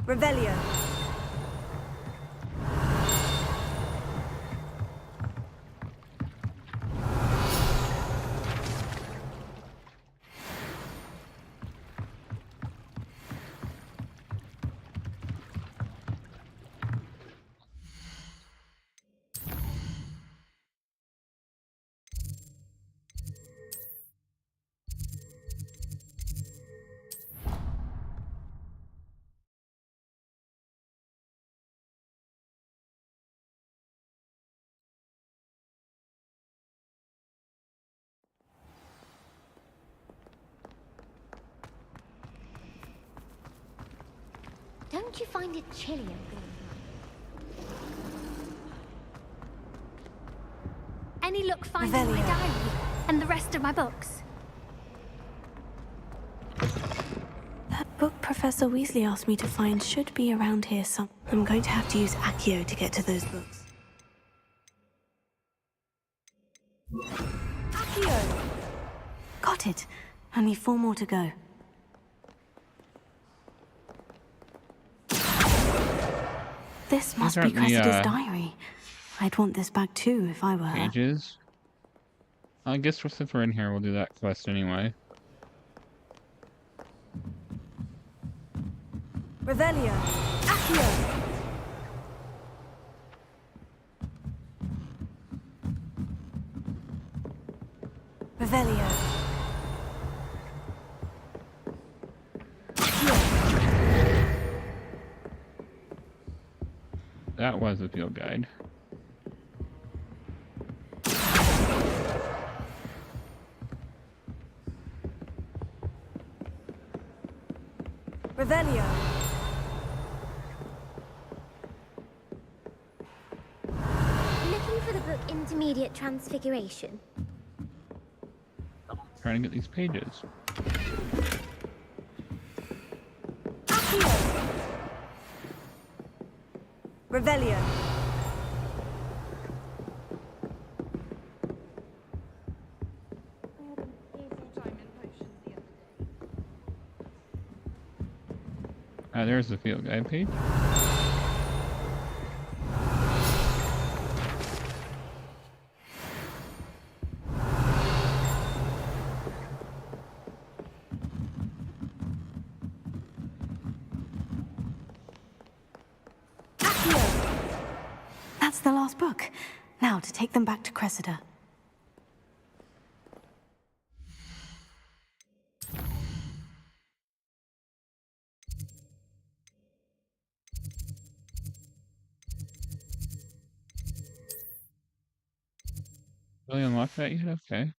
Revelio. Don't you find it chilly and Any luck finding my diary and the rest of my books? That book Professor Weasley asked me to find should be around here some. I'm going to have to use Accio to get to those books. Accio! Got it. Only 4 more to go. This must be Cressida's diary. I'd want this back too if I were her. Pages. I guess since we're in here, we'll do that quest anyway. Revelio. Accio! Revelio. That was a field guide. Revelio. Looking for the book Intermediate Transfiguration. Trying to get these pages. Revelio. There's the field guide page. That's the last book. Now to take them back to Cressida. Really unlocked that yet? Okay.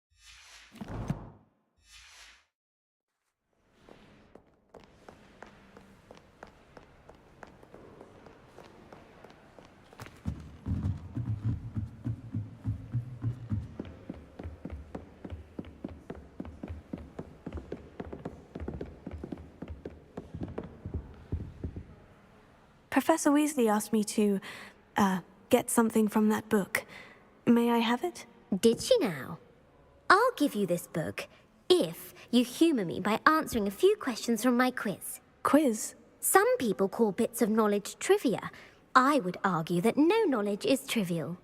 Professor Weasley asked me to, get something from that book. May I have it? Did she now? I'll give you this book if you humour me by answering a few questions from my quiz. Quiz? Some people call bits of knowledge trivia. I would argue that no knowledge is trivial.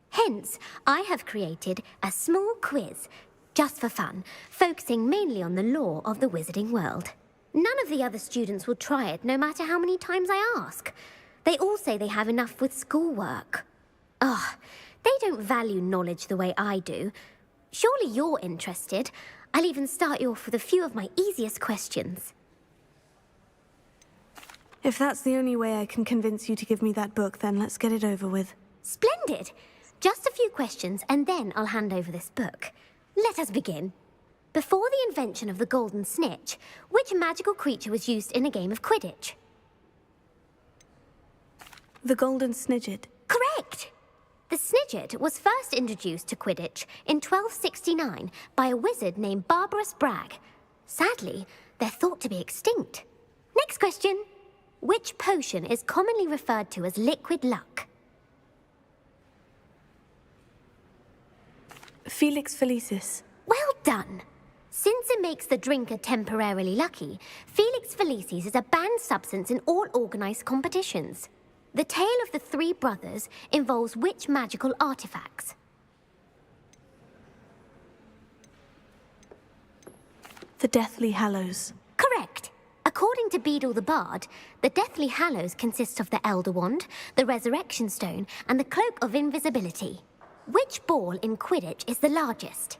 Hence, I have created a small quiz, just for fun, focusing mainly on the lore of the wizarding world. None of the other students will try it, no matter how many times I ask. They all say they have enough with schoolwork. Ugh, they don't value knowledge the way I do. Surely you're interested. I'll even start you off with a few of my easiest questions. If that's the only way I can convince you to give me that book, then let's get it over with. Splendid! Just a few questions, and then I'll hand over this book. Let us begin. Before the invention of the golden snitch, which magical creature was used in a game of Quidditch? The golden snidget. Correct! The snidget was first introduced to Quidditch in 1269 by a wizard named Barbarous Bragg. Sadly, they're thought to be extinct. Next question. Which potion is commonly referred to as liquid luck? Felix Felicis. Well done! Since it makes the drinker temporarily lucky, Felix Felicis is a banned substance in all organized competitions. The tale of the three brothers involves which magical artifacts? The Deathly Hallows. Correct. According to Beadle the Bard, the Deathly Hallows consists of the Elder Wand, the Resurrection Stone, and the Cloak of Invisibility. Which ball in Quidditch is the largest?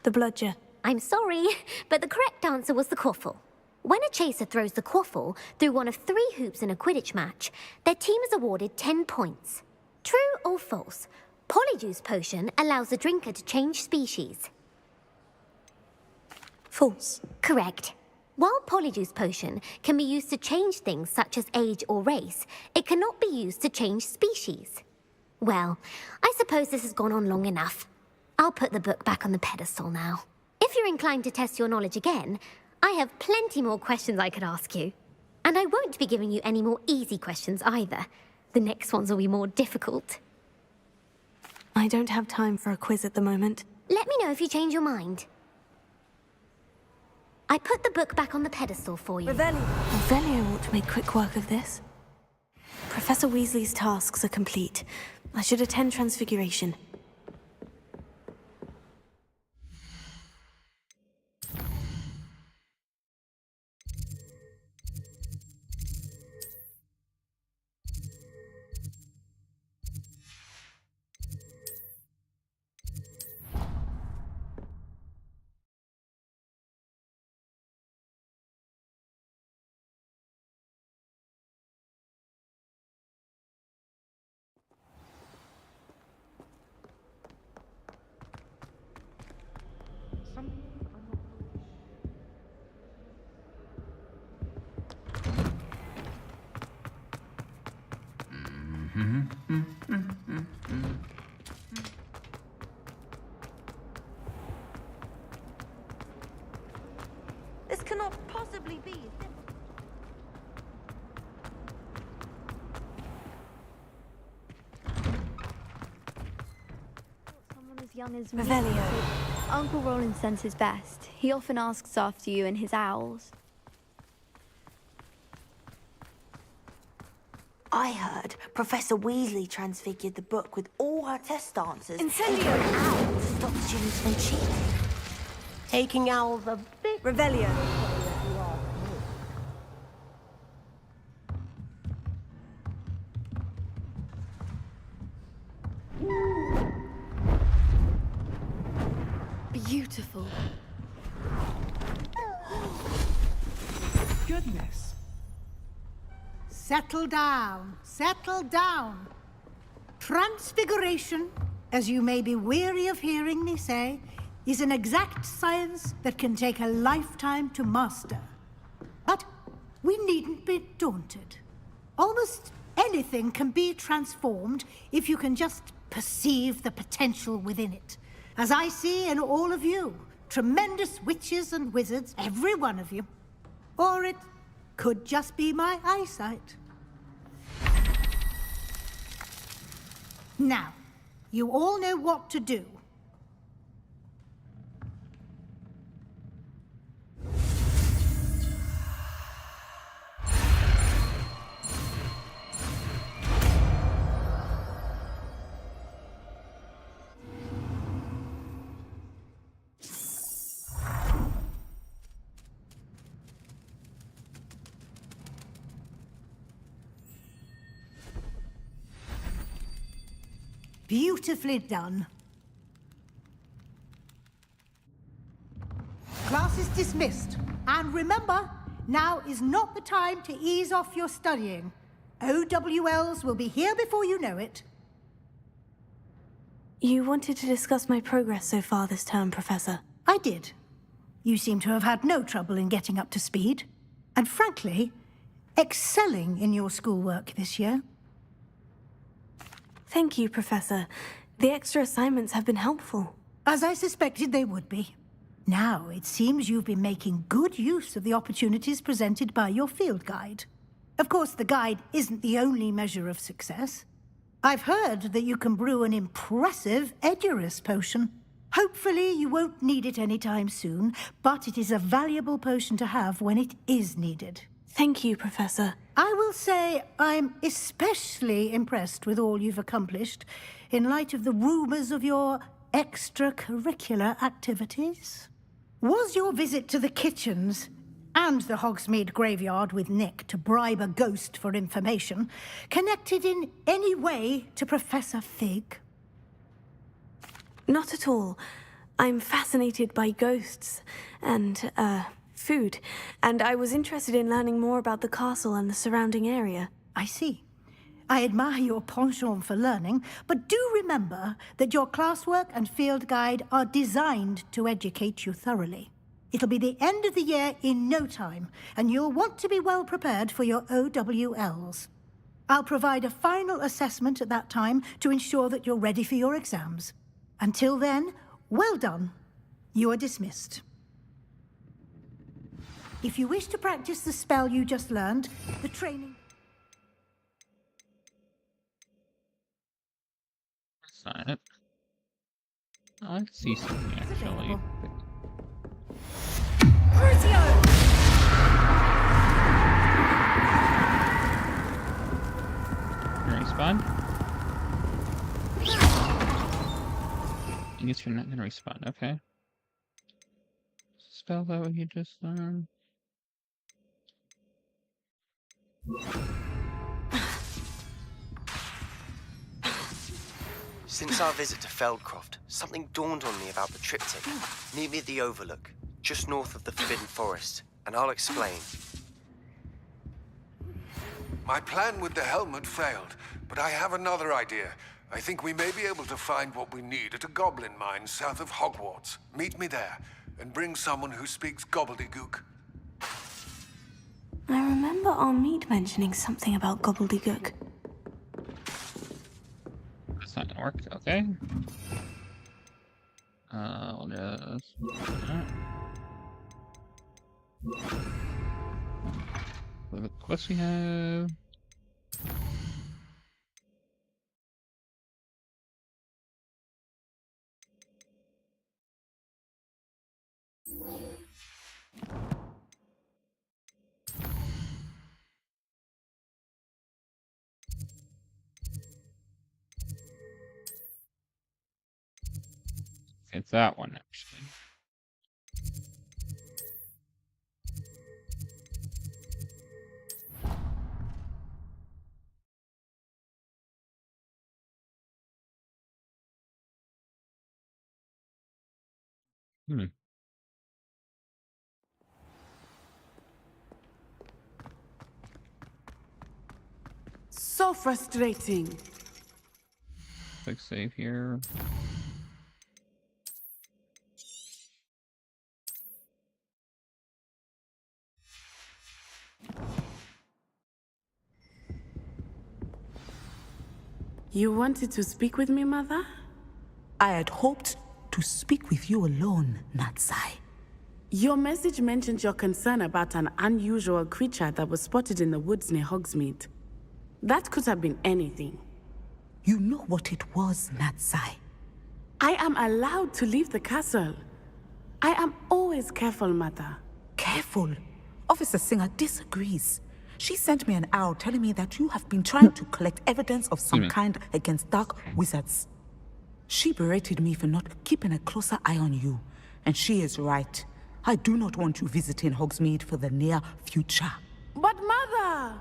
The Bludger. I'm sorry, but the correct answer was the quaffle. When a chaser throws the quaffle through one of 3 hoops in a Quidditch match, their team is awarded 10 points. True or false? Polyjuice Potion allows the drinker to change species. False. Correct. While Polyjuice Potion can be used to change things such as age or race, it cannot be used to change species. Well, I suppose this has gone on long enough. I'll put the book back on the pedestal now. If you're inclined to test your knowledge again, I have plenty more questions I could ask you. And I won't be giving you any more easy questions either. The next ones will be more difficult. I don't have time for a quiz at the moment. Let me know if you change your mind. I put the book back on the pedestal for you. Revelio ought to make quick work of this. Professor Weasley's tasks are complete. I should attend Transfiguration. This cannot possibly be. Someone as young as me. Revelio. Uncle Roland sends his best. He often asks after you and his owls. I heard Professor Weasley transfigured the book with all her test answers. Incendio! Owl to stop students from cheating. Taking owls a bit... Revelio. Beautiful. Goodness. Settle down. Settle down. Transfiguration, as you may be weary of hearing me say, is an exact science that can take a lifetime to master. But we needn't be daunted. Almost anything can be transformed if you can just perceive the potential within it. As I see in all of you, tremendous witches and wizards, every one of you. Or it could just be my eyesight. Now, you all know what to do. Beautifully done. Class is dismissed. And remember, now is not the time to ease off your studying. OWLs will be here before you know it. You wanted to discuss my progress so far this term, Professor. I did. You seem to have had no trouble in getting up to speed. And frankly, excelling in your schoolwork this year. Thank you, Professor. The extra assignments have been helpful. As I suspected they would be. Now, it seems you've been making good use of the opportunities presented by your field guide. Of course, the guide isn't the only measure of success. I've heard that you can brew an impressive Edurus potion. Hopefully, you won't need it anytime soon, but it is a valuable potion to have when it is needed. Thank you, Professor. I will say I'm especially impressed with all you've accomplished in light of the rumors of your extracurricular activities. Was your visit to the kitchens and the Hogsmeade graveyard with Nick to bribe a ghost for information connected in any way to Professor Fig? Not at all. I'm fascinated by ghosts and, food, and I was interested in learning more about the castle and the surrounding area. I see. I admire your penchant for learning, but do remember that your classwork and field guide are designed to educate you thoroughly. It'll be the end of the year in no time, and you'll want to be well prepared for your OWLs. I'll provide a final assessment at that time to ensure that you're ready for your exams. Until then, well done. You are dismissed. If you wish to practice the spell you just learned, the training... That's not it. Oh, I see something actually. Respawn? I guess you're not gonna respawn, okay. Spell that what you just learned. Since our visit to Feldcroft, something dawned on me about the triptych. Meet me at the Overlook, just north of the Forbidden Forest, and I'll explain. My plan with the helmet failed, but I have another idea. I think we may be able to find what we need at a goblin mine south of Hogwarts. Meet me there, and bring someone who speaks gobbledygook. I remember Armid mentioning something about gobbledygook. That's not gonna work, okay. We'll just... What quests we have? It's that one, actually. So frustrating. Click save here. You wanted to speak with me, Mother? I had hoped to speak with you alone, Natsai. Your message mentioned your concern about an unusual creature that was spotted in the woods near Hogsmeade. That could have been anything. You know what it was, Natsai. I am allowed to leave the castle. I am always careful, Mother. Careful? Officer Singer disagrees. She sent me an owl telling me that you have been trying to collect evidence of some kind against dark wizards. She berated me for not keeping a closer eye on you. And she is right. I do not want you visiting Hogsmeade for the near future. But Mother!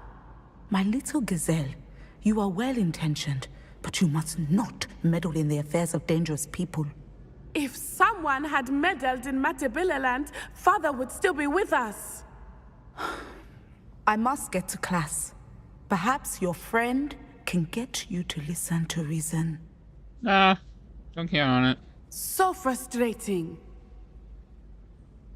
My little gazelle, you are well-intentioned, but you must not meddle in the affairs of dangerous people. If someone had meddled in Matabeleland, Father would still be with us. I must get to class. Perhaps your friend can get you to listen to reason. Nah, don't count on it. So frustrating.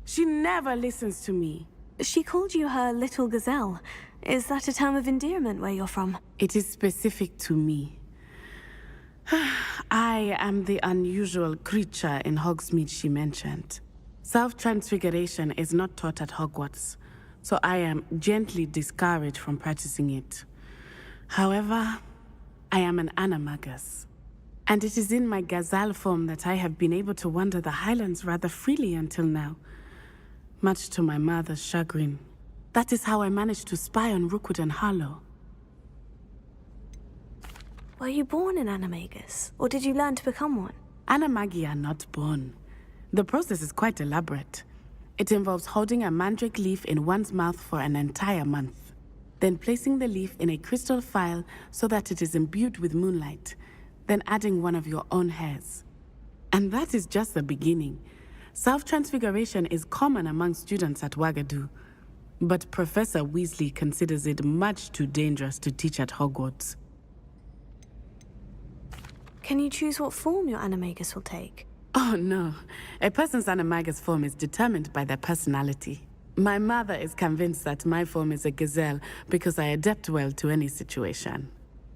She never listens to me. She called you her little gazelle. Is that a term of endearment where you're from? It is specific to me. I am the unusual creature in Hogsmeade she mentioned. Self-transfiguration is not taught at Hogwarts, so I am gently discouraged from practicing it. However, I am an animagus, and it is in my gazelle form that I have been able to wander the Highlands rather freely until now, much to my mother's chagrin. That is how I managed to spy on Rookwood and Harlow. Were you born an animagus, or did you learn to become one? Animagi are not born. The process is quite elaborate. It involves holding a mandrake leaf in one's mouth for an entire month, then placing the leaf in a crystal phial so that it is imbued with moonlight, then adding one of your own hairs. And that is just the beginning. Self-transfiguration is common among students at Wagadu, but Professor Weasley considers it much too dangerous to teach at Hogwarts. Can you choose what form your animagus will take? Oh no, a person's animagus form is determined by their personality. My mother is convinced that my form is a gazelle because I adapt well to any situation.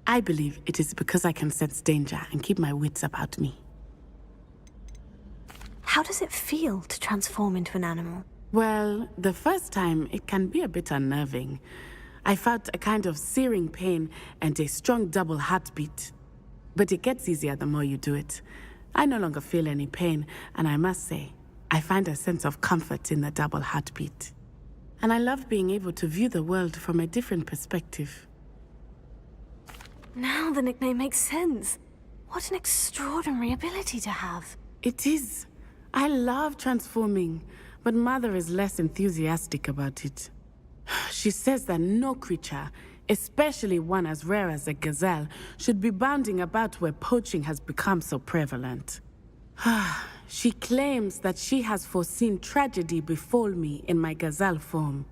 I believe it is because I can sense danger and keep my wits about me. How does it feel to transform into an animal? Well, the first time it can be a bit unnerving. I felt a kind of searing pain and a strong double heartbeat. But it gets easier the more you do it. I no longer feel any pain, and I must say, I find a sense of comfort in the double heartbeat. And I love being able to view the world from a different perspective. Now the nickname makes sense. What an extraordinary ability to have. It is. I love transforming, but Mother is less enthusiastic about it. She says that no creature, especially one as rare as a gazelle, should be bounding about where poaching has become so prevalent. She claims that she has foreseen tragedy befall me in my gazelle form.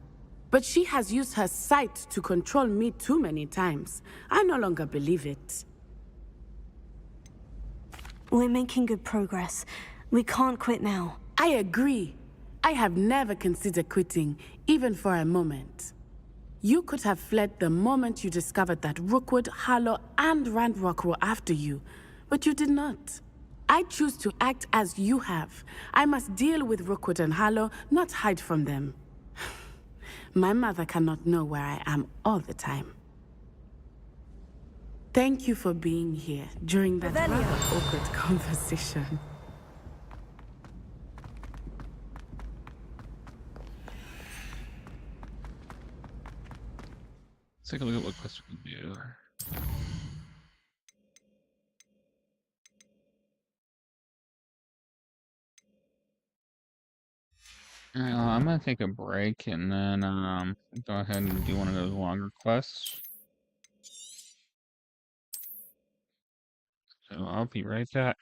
But she has used her sight to control me too many times. I no longer believe it. We're making good progress. We can't quit now. I agree. I have never considered quitting, even for a moment. You could have fled the moment you discovered that Rookwood, Harlow, and Ranrock were after you, but you did not. I choose to act as you have. I must deal with Rookwood and Harlow, not hide from them. My mother cannot know where I am all the time. Thank you for being here during that rather awkward conversation. Let's take a look at what quests we can do. Alright, I'm gonna take a break and then go ahead and do one of those longer quests. So I'll be right back.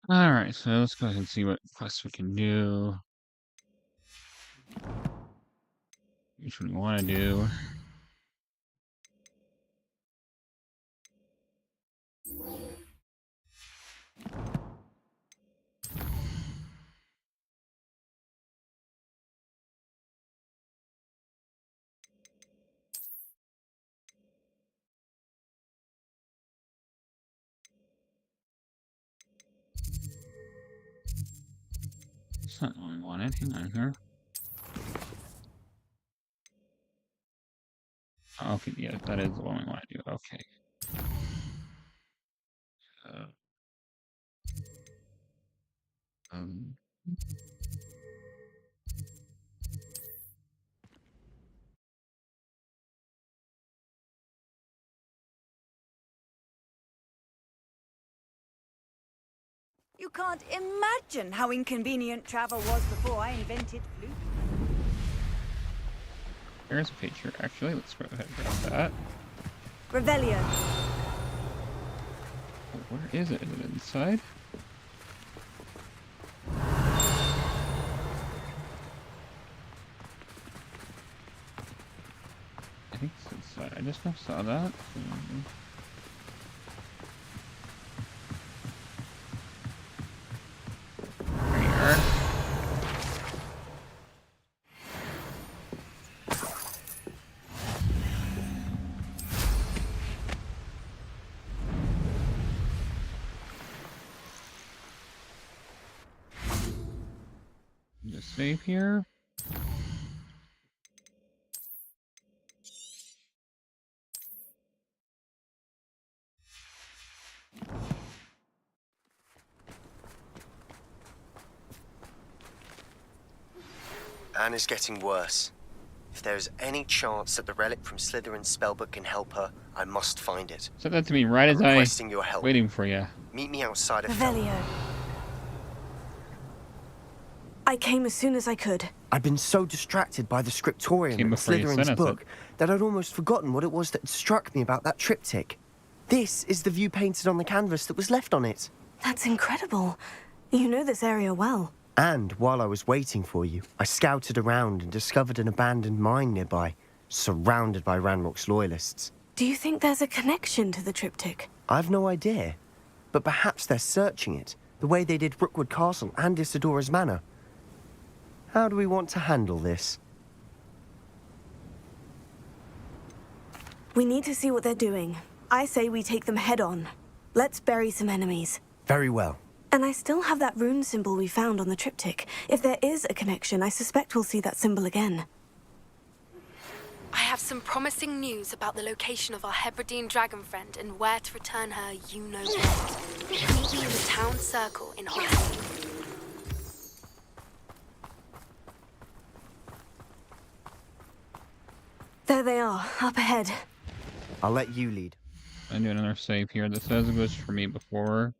Alright, so let's go ahead and see what quests we can do. Which one we want to do. That's not what we wanted. Hang on here. Okay, yeah, that is the one we want to do. Okay. Uh, um, You can't imagine how inconvenient travel was before I invented flute. there's a page here, actually. Let's go ahead and grab that. Revelio. Oh, where is it? Is it inside? I think it's inside. I just now saw that. There you are. Just save here. Anne is getting worse. If there is any chance that the relic from Slytherin's spellbook can help her, I must find it. Said that to me right as requesting your help. waiting for you. Meet me outside of Revelio. I came as soon as I could. I'd been so distracted by the scriptorium Came in before you Slytherin's sent us book that I'd almost forgotten what it was that struck me about that triptych. This is the view painted on the canvas that was left on it. That's incredible. You know this area well. And while I was waiting for you, I scouted around and discovered an abandoned mine nearby, surrounded by Ranrock's loyalists. Do you think there's a connection to the triptych? I've no idea, but perhaps they're searching it, the way they did Rookwood Castle and Isidora's Manor. How do we want to handle this? We need to see what they're doing. I say we take them head on. Let's bury some enemies. Very well. And I still have that rune symbol we found on the triptych. If there is a connection, I suspect we'll see that symbol again. I have some promising news about the location of our Hebridean dragon friend and where to return her, you know what. Meet me in the town circle in Hogwarts. There they are, up ahead. I'll let you lead. I do another save here. This has glitched for me before.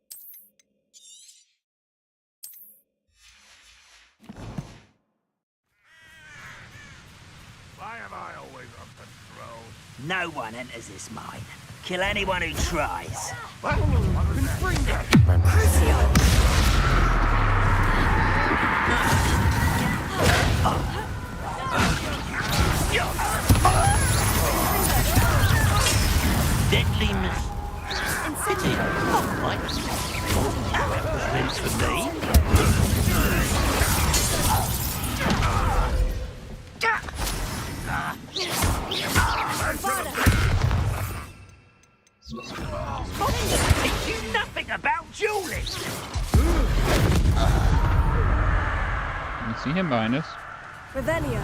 Why am I always on patrol? No one enters this mine. Kill anyone who tries. What? Bring that! Deadly miss. Pity. Oh, my. Meant for me. Teach you nothing about dueling. You see him behind us. Revelio.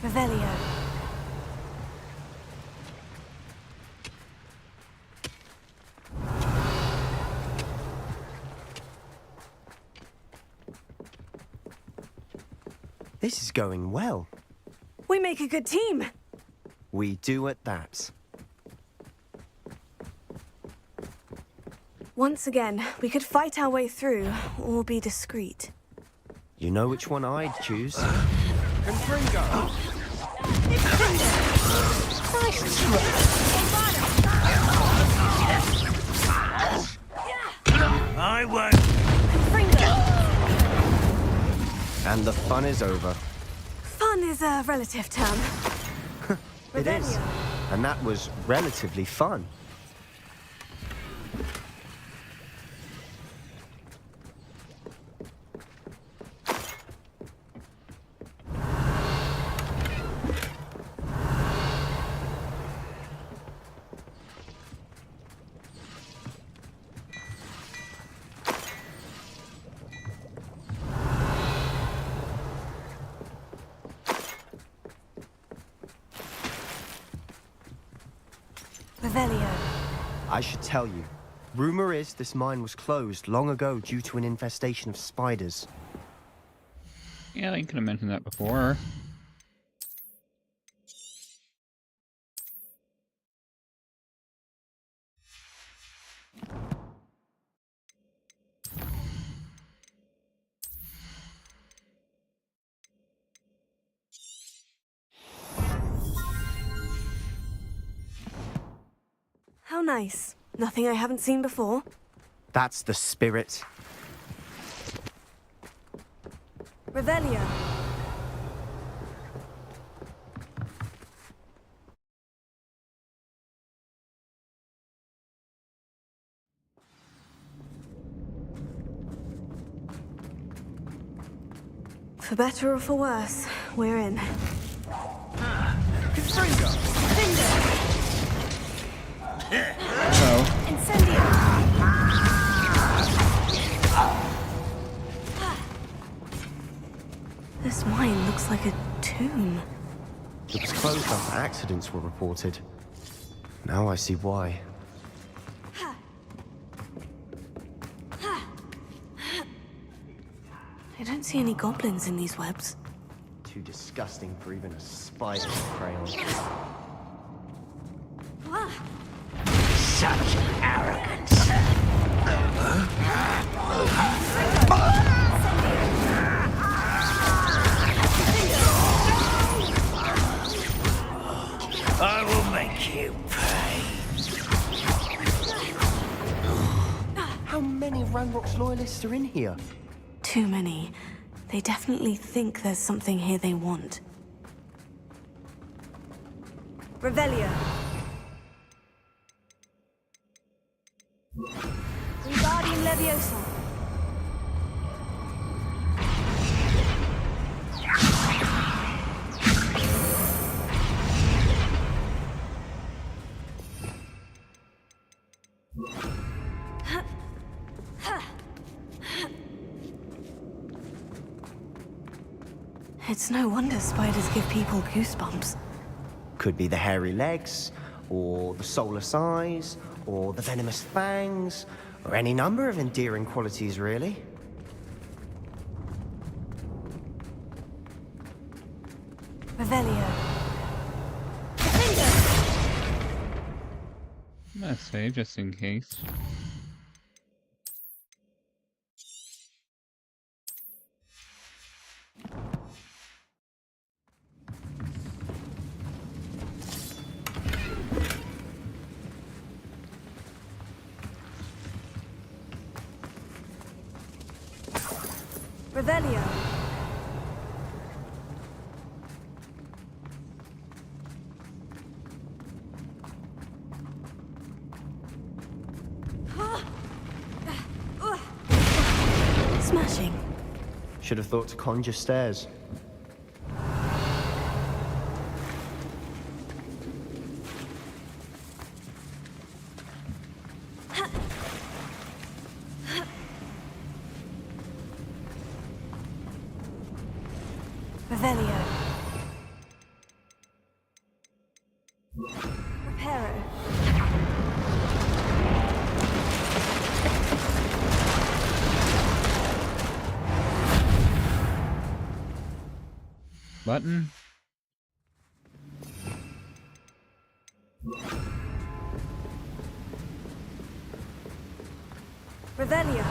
Revelio. This is going well. We make a good team. We do at that. Once again, we could fight our way through, or be discreet. You know which one I'd choose. Confringo! I won't. And the fun is over. Fun is a relative term. It is. And that was relatively fun. Revelio. I should tell you. Rumor is this mine was closed long ago due to an infestation of spiders. Yeah, they could have mentioned that before. How nice. Nothing I haven't seen before. That's the spirit. Revelio. For better or for worse, we're in. Oh. Incendio. This mine looks like a tomb. It was closed after accidents were reported. Now I see why. I don't see any goblins in these webs. Too disgusting for even a spider to prey on. Such arrogance. I will make you pay. How many Ranrock's loyalists are in here? Too many. They definitely think there's something here they want. Revelio. Wingardium Leviosa. It's no wonder spiders give people goosebumps. Could be the hairy legs, or the soulless eyes, or the venomous fangs, or any number of endearing qualities, really. Revelio. I'm gonna save just in case. Revelio. Smashing. Should have thought to conjure stairs. Revelio. Reparo. button. Revelia.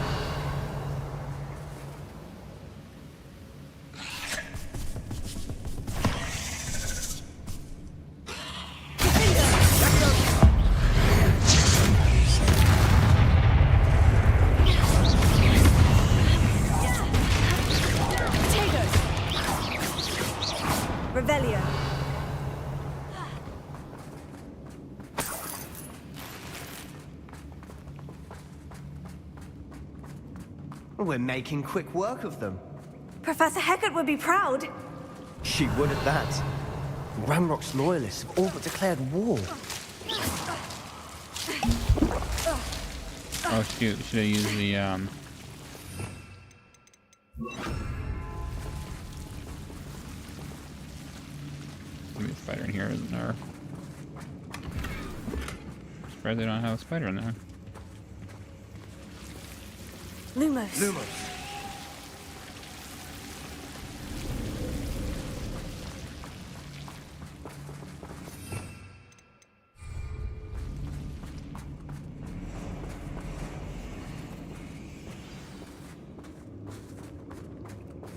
Revelia. We're making quick work of them. Professor Hecat would be proud. She would at that. Ranrock's loyalists have all but declared war. Oh shoot, should I use the There's a spider in here, isn't there? Surprised they don't have a spider in there. Lumos. Lumos.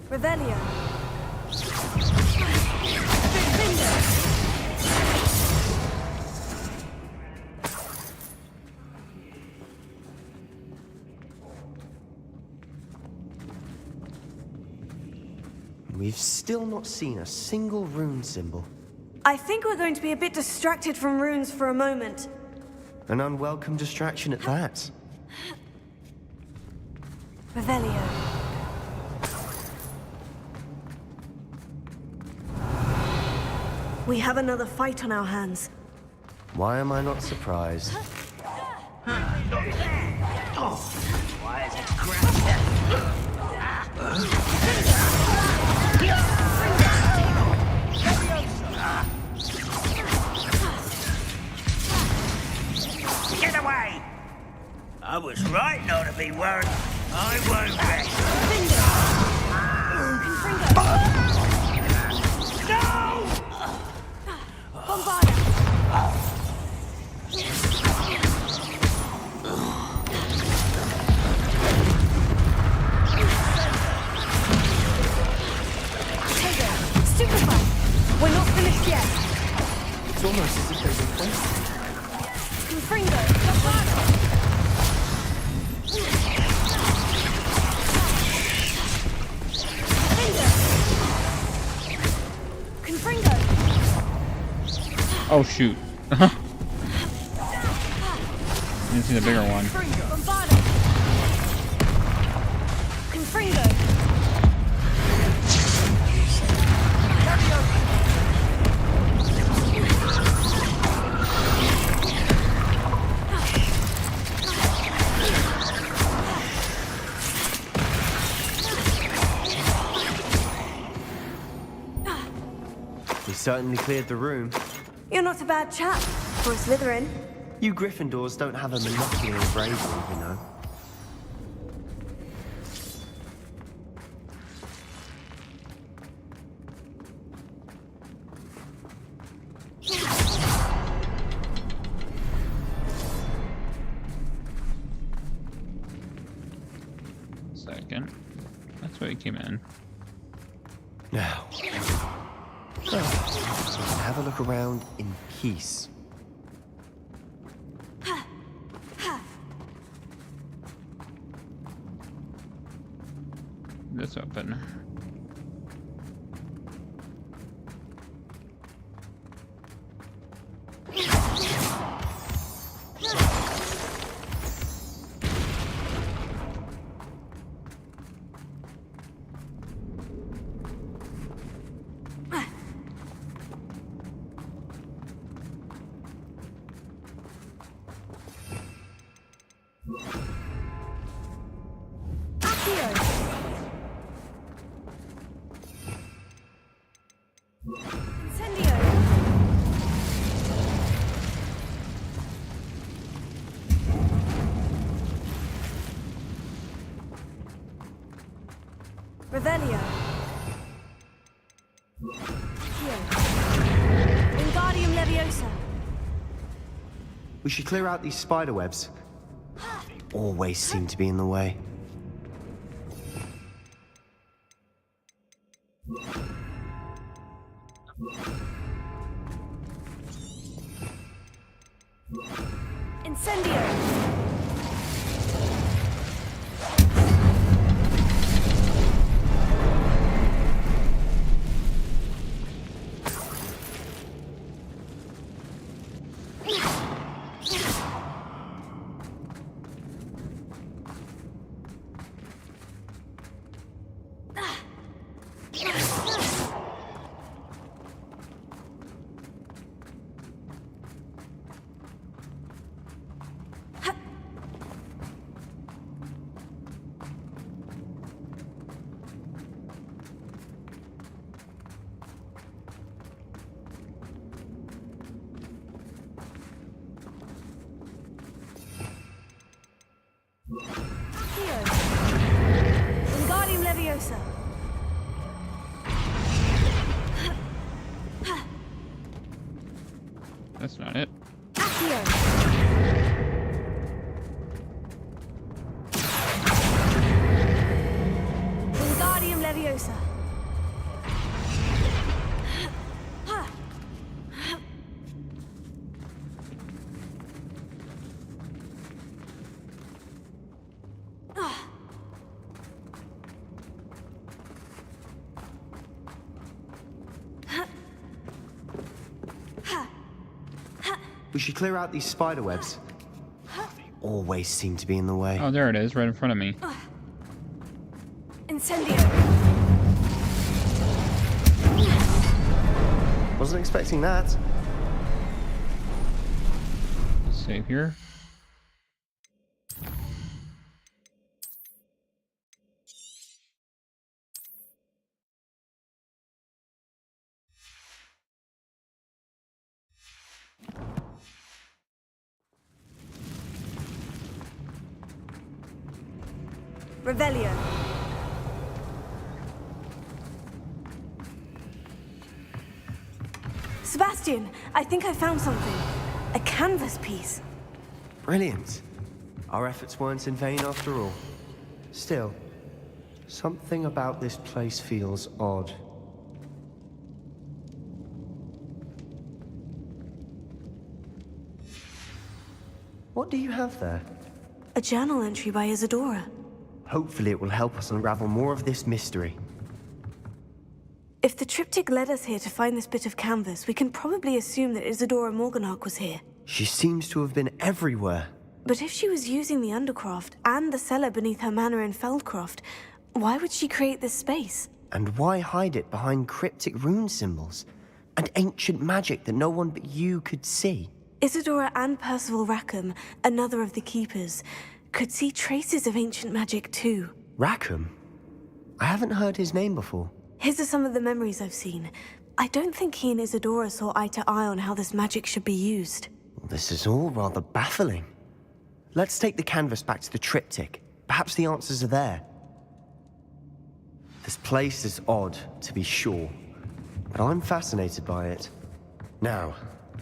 Revelia. We've still not seen a single rune symbol. I think we're going to be a bit distracted from runes for a moment. An unwelcome distraction at that. Revelio. We have another fight on our hands. Why am I not surprised? Oh, why is it Get away! I was right not to be worried. I won't rest. No! Bombarda! Stupefy! We're not finished yet. It's almost as if they've replaced it. Confringo! Bombarda! Confringo! Oh shoot. Didn't see the bigger one. Bombarda! Confringo! We certainly cleared the room. You're not a bad chap for a Slytherin. You Gryffindors don't have a monopoly on bravery, you know. Second. That's why he came in. Now, so we can have a look around in peace. This open. Revelio. Leviosa. We should clear out these spider webs. They always seem to be in the way. Incendio. Wingardium Leviosa. That's not it. Wingardium Leviosa. We should clear out these spider webs. They always seem to be in the way. Oh, there it is, right in front of me. Incendio. Wasn't expecting that. Save here. Revelio. Sebastian, I think I found something. A canvas piece. Brilliant. Our efforts weren't in vain after all. Still, something about this place feels odd. What do you have there? A journal entry by Isadora. Hopefully it will help us unravel more of this mystery. If the triptych led us here to find this bit of canvas, we can probably assume that Isadora Morganach was here. She seems to have been everywhere. But if she was using the Undercroft and the cellar beneath her manor in Feldcroft, why would she create this space? And why hide it behind cryptic rune symbols? And ancient magic that no one but you could see? Isadora and Percival Rackham, another of the Keepers, could see traces of ancient magic too. Rackham? I haven't heard his name before. His are some of the memories I've seen. I don't think he and Isadora saw eye to eye on how this magic should be used. This is all rather baffling. Let's take the canvas back to the triptych. Perhaps the answers are there. This place is odd, to be sure, but I'm fascinated by it. Now,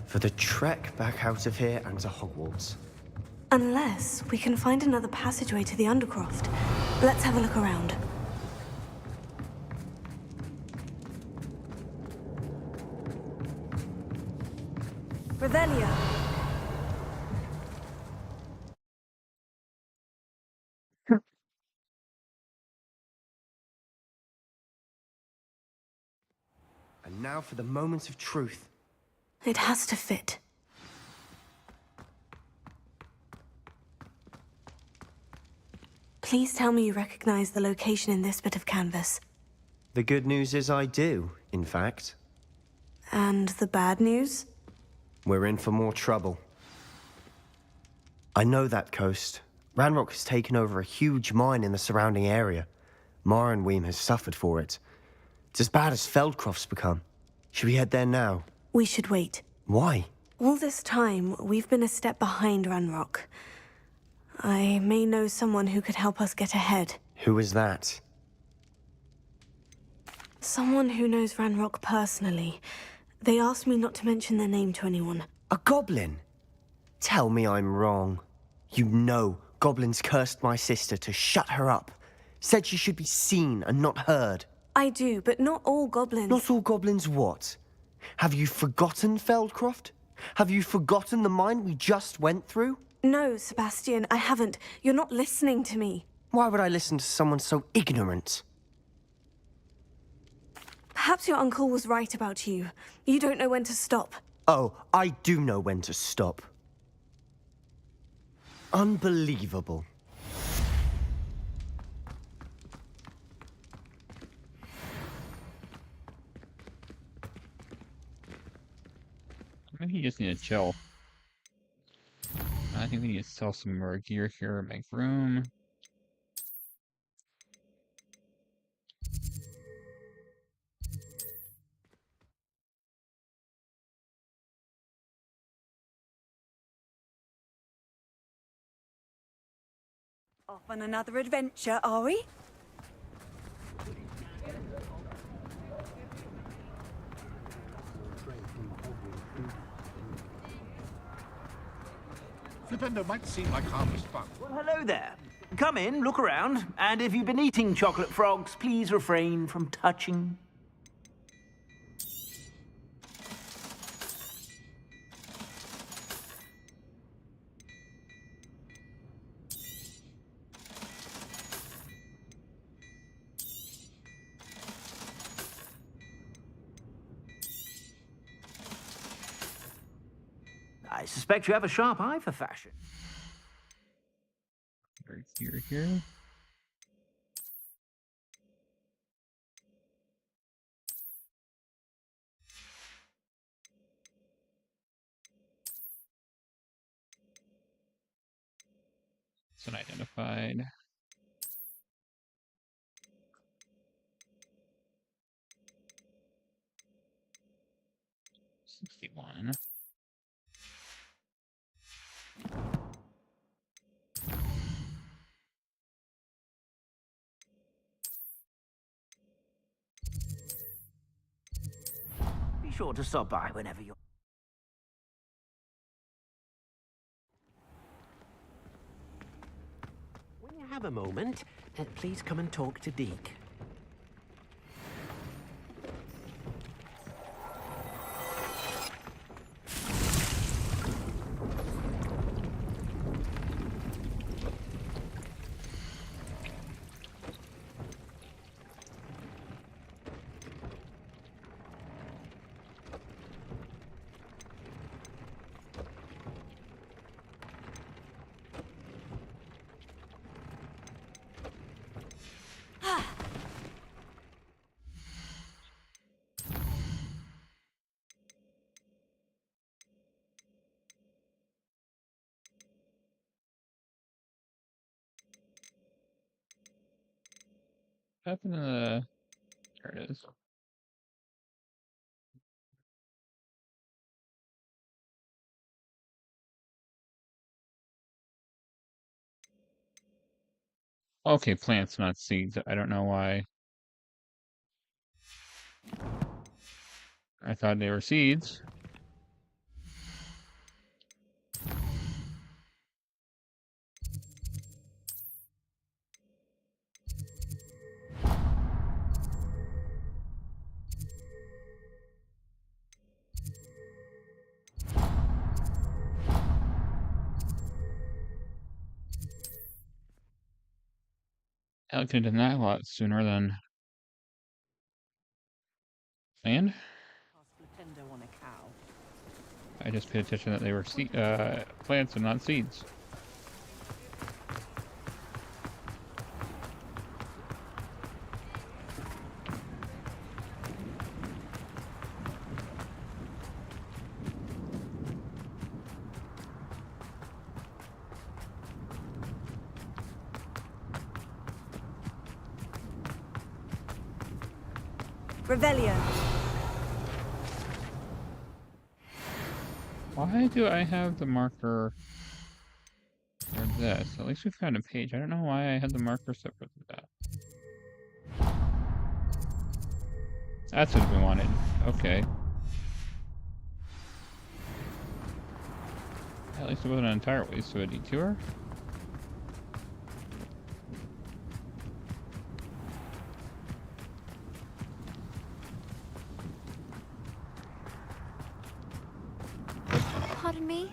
for the trek back out of here and to Hogwarts. Unless we can find another passageway to the Undercroft. Let's have a look around. Revelio. And now for the moment of truth. It has to fit. Please tell me you recognize the location in this bit of canvas. The good news is I do, in fact. And the bad news? We're in for more trouble. I know that coast. Ranrock has taken over a huge mine in the surrounding area. Marrenweem has suffered for it. It's as bad as Feldcroft's become. Should we head there now? We should wait. Why? All this time, we've been a step behind Ranrock. I may know someone who could help us get ahead. Who is that? Someone who knows Ranrock personally. They asked me not to mention their name to anyone. A goblin? Tell me I'm wrong. You know goblins cursed my sister to shut her up. Said she should be seen and not heard. I do, but not all goblins. Not all goblins what? Have you forgotten Feldcroft? Have you forgotten the mine we just went through? No, Sebastian, I haven't. You're not listening to me. Why would I listen to someone so ignorant? Perhaps your uncle was right about you. You don't know when to stop. Oh, I do know when to stop. Unbelievable. Maybe you just need to chill. I think we need to sell some more gear here and make room. Off on another adventure, are we? Flipendo might seem like harmless fun. Well, hello there. Come in, look around, and if you've been eating chocolate frogs, please refrain from touching. I suspect you have a sharp eye for fashion. Right here. It's unidentified. $61. Be sure to stop by whenever you're... When you have a moment, please come and talk to Deke. What happened to the... There it is. Okay, plants, not seeds. I don't know why. I thought they were seeds. I could have done that a lot sooner than planned. I just paid attention that they were plants and not seeds. Revelio. Why do I have the marker for this? At least we found a page. I don't know why I had the marker separate from that. That's what we wanted. Okay. At least it wasn't an entire waste of a detour. Pardon me?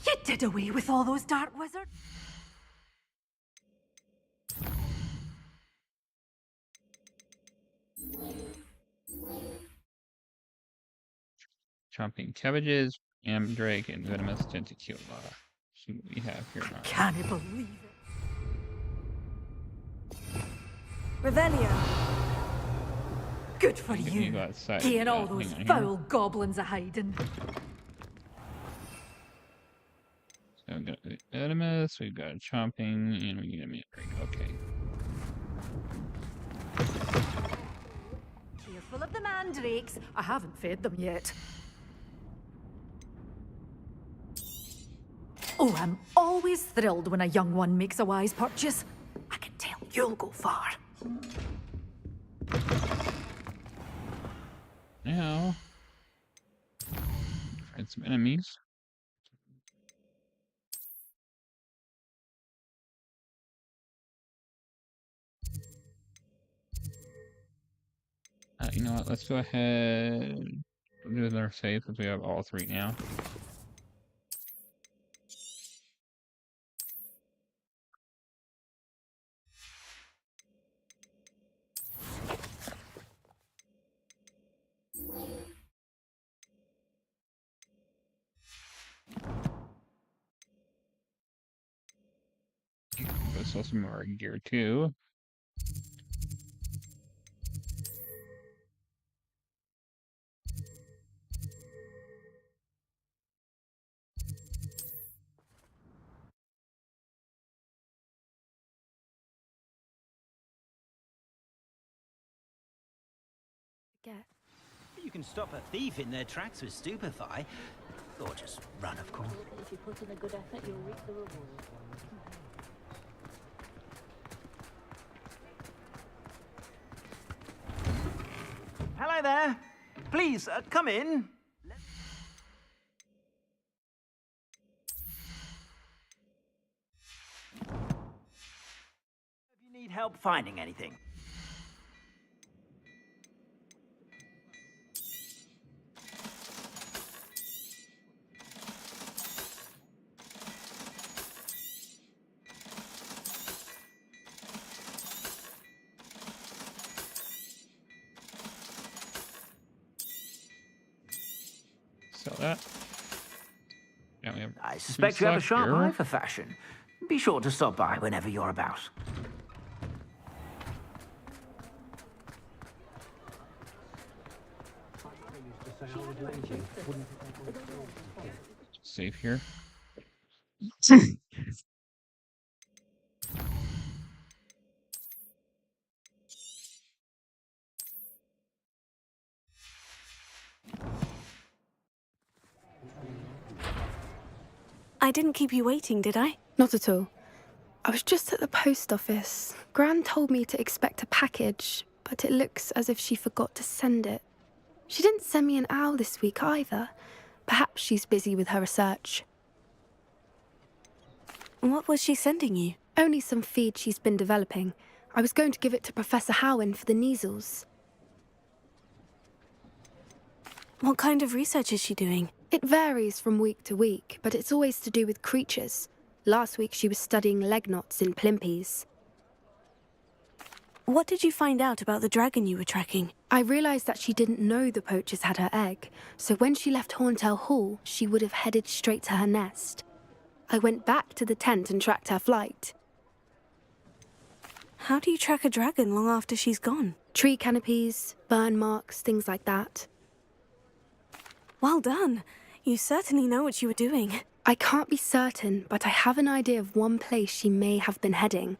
You did away with all those dark wizards? Chomping cabbages, mandrake, and venomous tentacula. See what we have here now. Can't believe it. Revelio. Good for Get you. me go outside. Getting all Hang those on here. foul goblins a hiding. So we've got venomous, we've got chomping, and we get a mandrake. Okay. Careful of the mandrakes. I haven't fed them yet. Oh, I'm always thrilled when a young one makes a wise purchase. I can tell you'll go far. Now, find some enemies. You know what? Let's go ahead. We'll do another save because we have all three now. Go sell some more gear too. You can stop a thief in their tracks with stupefy, or just run, of course. If you put in a good effort, you'll reap the reward. Hello there. Please, come in. If you need help finding anything. Sell that. Yeah, we have I suspect you have a stock sharp here. eye for fashion. Be sure to stop by whenever you're about. Save here. I didn't keep you waiting, did I? Not at all. I was just at the post office. Gran told me to expect a package, but it looks as if she forgot to send it. She didn't send me an owl this week either. Perhaps she's busy with her research. What was she sending you? Only some feed she's been developing. I was going to give it to Professor Howen for the measles. What kind of research is she doing? It varies from week to week, but it's always to do with creatures. Last week she was studying leg knots in plimpies. What did you find out about the dragon you were tracking? I realised that she didn't know the poachers had her egg, so when she left Horntail Hall, she would have headed straight to her nest. I went back to the tent and tracked her flight. How do you track a dragon long after she's gone? Tree canopies, burn marks, things like that. Well done. You certainly know what you were doing. I can't be certain, but I have an idea of one place she may have been heading.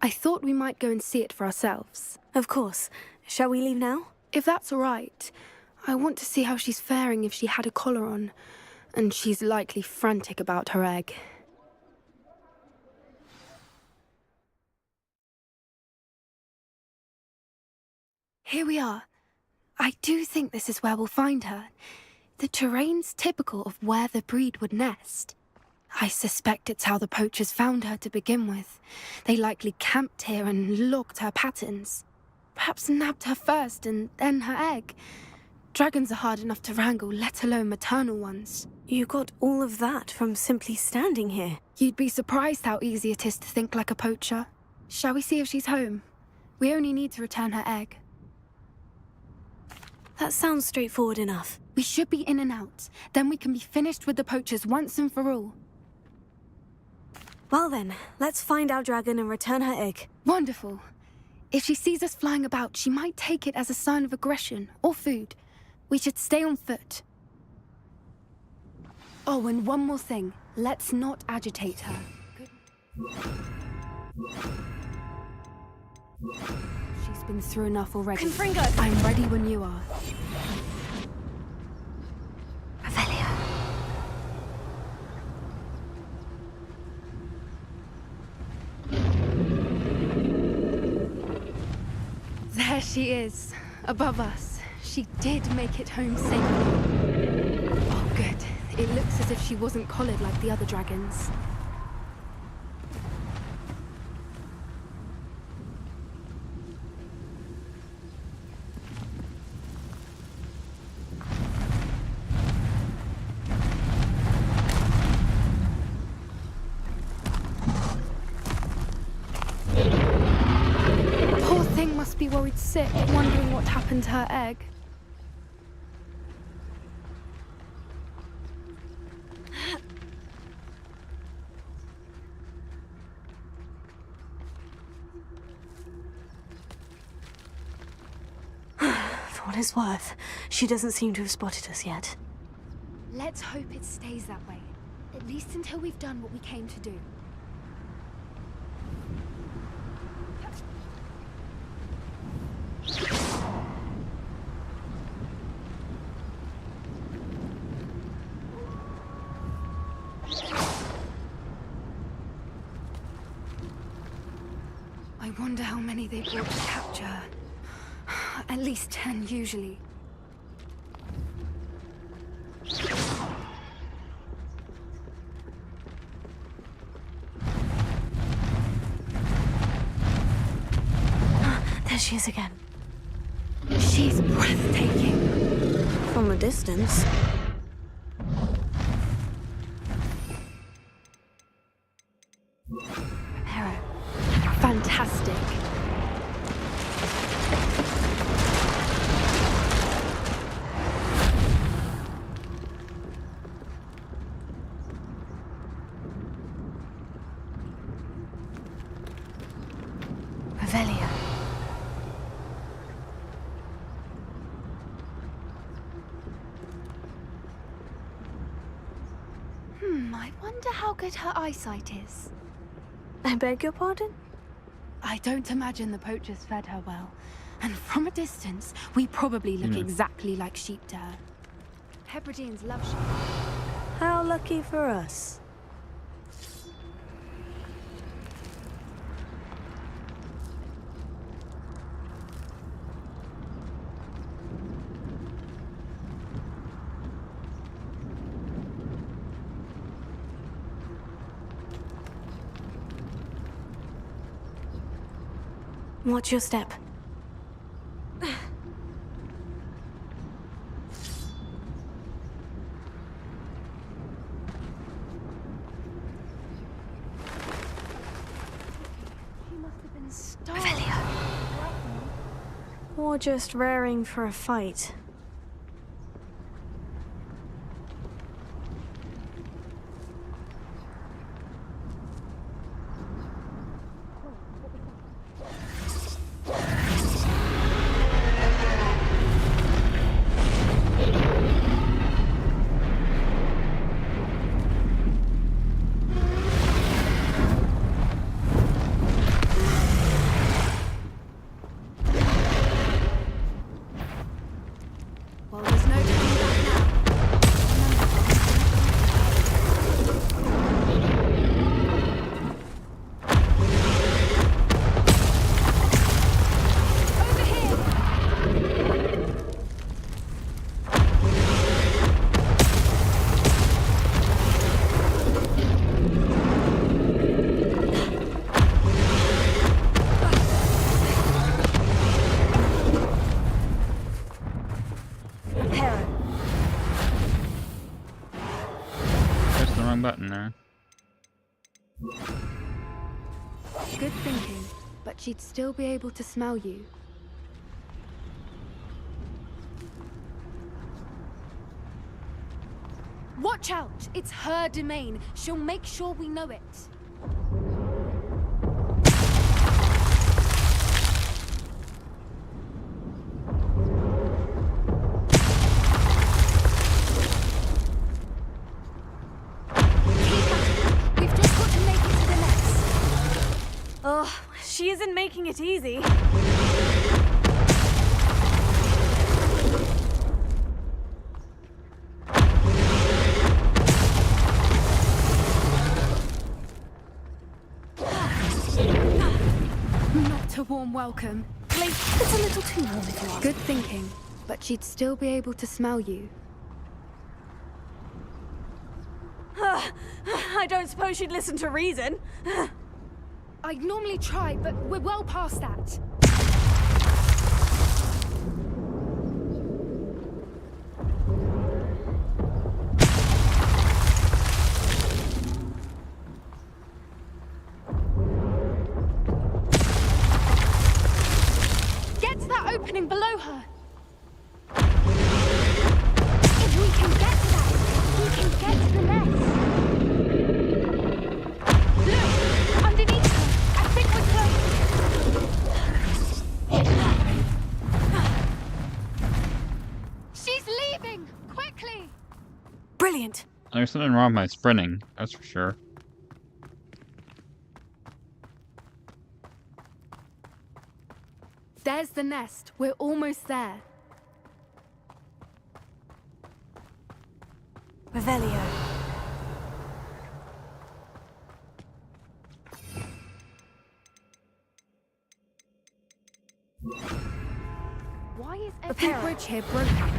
I thought we might go and see it for ourselves. Of course. Shall we leave now? If that's all right. I want to see how she's faring if she had a collar on. and she's likely frantic about her egg. Here we are. I do think this is where we'll find her. The terrain's typical of where the breed would nest. I suspect it's how the poachers found her to begin with. They likely camped here and logged her patterns. Perhaps nabbed her first and then her egg. Dragons are hard enough to wrangle, let alone maternal ones. You got all of that from simply standing here. You'd be surprised how easy it is to think like a poacher. Shall we see if she's home? We only need to return her egg. That sounds straightforward enough. We should be in and out. Then we can be finished with the poachers once and for all. Well then, let's find our dragon and return her egg. Wonderful. If she sees us flying about, she might take it as a sign of aggression or food. We should stay on foot. Oh, and one more thing. Let's not agitate her. She's been through enough already. Confringo! I'm ready when you are. Revelio. There she is, above us. She did make it home safely. Oh, good. It looks as if she wasn't collared like the other dragons. Poor thing must be worried sick, wondering what happened to her egg. For what it's worth, she doesn't seem to have spotted us yet. Let's hope it stays that way. At least until we've done what we came to do. I wonder how many they brought to capture. At least 10 usually. There she is again. She's breathtaking. From a distance. Hera. Fantastic. Revelio. I wonder how good her eyesight is. I beg your pardon? I don't imagine the poachers fed her well. And from a distance, we probably look exactly like sheep to her. Hebrideans love sheep. How lucky for us. Watch your step. Revelio. Or just raring for a fight. wrong button there. Good thinking, but she'd still be able to smell you. Watch out! It's her domain. She'll make sure we know it. We've just got to make it to the nest. Oh, she isn't making it easy. Not a warm welcome. It's a little too warm if you ask. Good thinking, but she'd still be able to smell you. I don't suppose she'd listen to reason. I'd normally try, but we're well past that. Get to that opening below her. If we can get to that, we can get to the nest. Look, underneath her. I think we're close. She's leaving! Quickly! Brilliant. There's something wrong with my sprinting, that's for sure. There's the nest. We're almost there. Revelio. Why is every bridge here broken?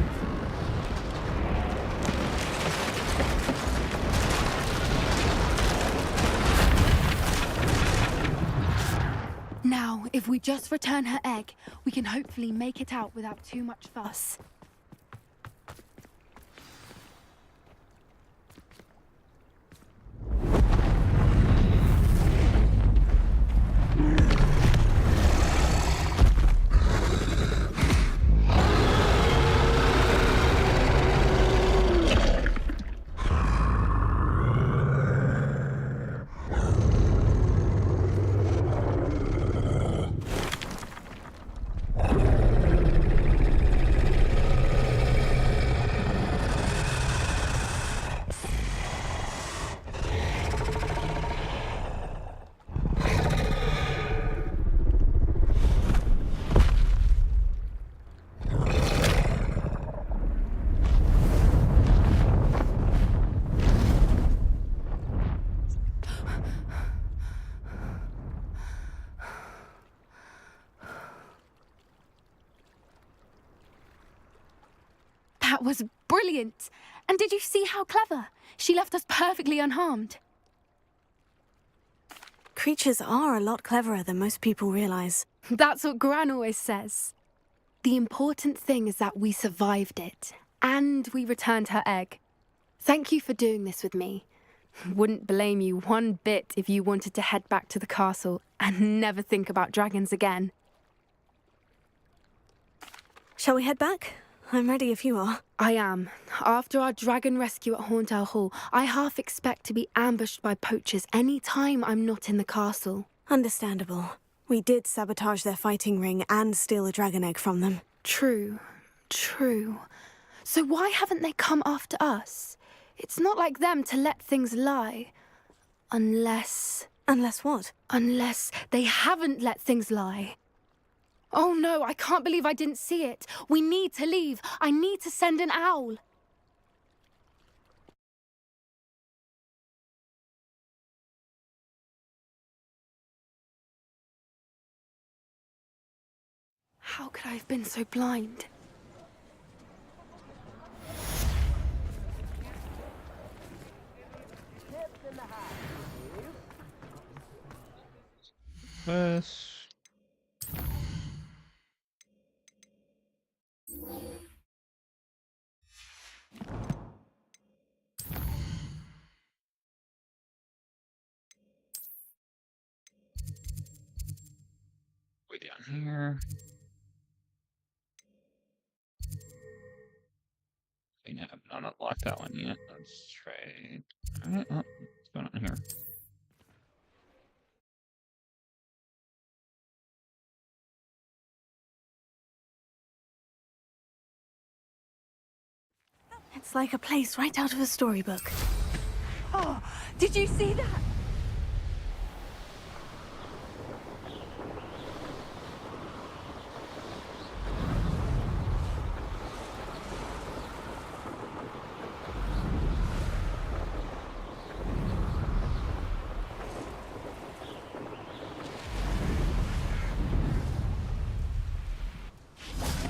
Now, if we just return her egg, we can hopefully make it out without too much fuss. That was brilliant! And did you see how clever? She left us perfectly unharmed. Creatures are a lot cleverer than most people realize. That's what Gran always says. The important thing is that we survived it, and we returned her egg. Thank you for doing this with me. Wouldn't blame you one bit if you wanted to head back to the castle and never think about dragons again. Shall we head back? I'm ready if you are. I am. After our dragon rescue at Hauntel Hall, I half expect to be ambushed by poachers any time I'm not in the castle. Understandable. We did sabotage their fighting ring and steal a dragon egg from them. True. So why haven't they come after us? It's not like them to let things lie. Unless... Unless what? Unless they haven't let things lie. Oh no, I can't believe I didn't see it. We need to leave. I need to send an owl. How could I have been so blind? Yes. here. I have not unlocked that one yet. Let's trade. Alright, oh, what's going on here? It's like a place right out of a storybook. Oh, did you see that?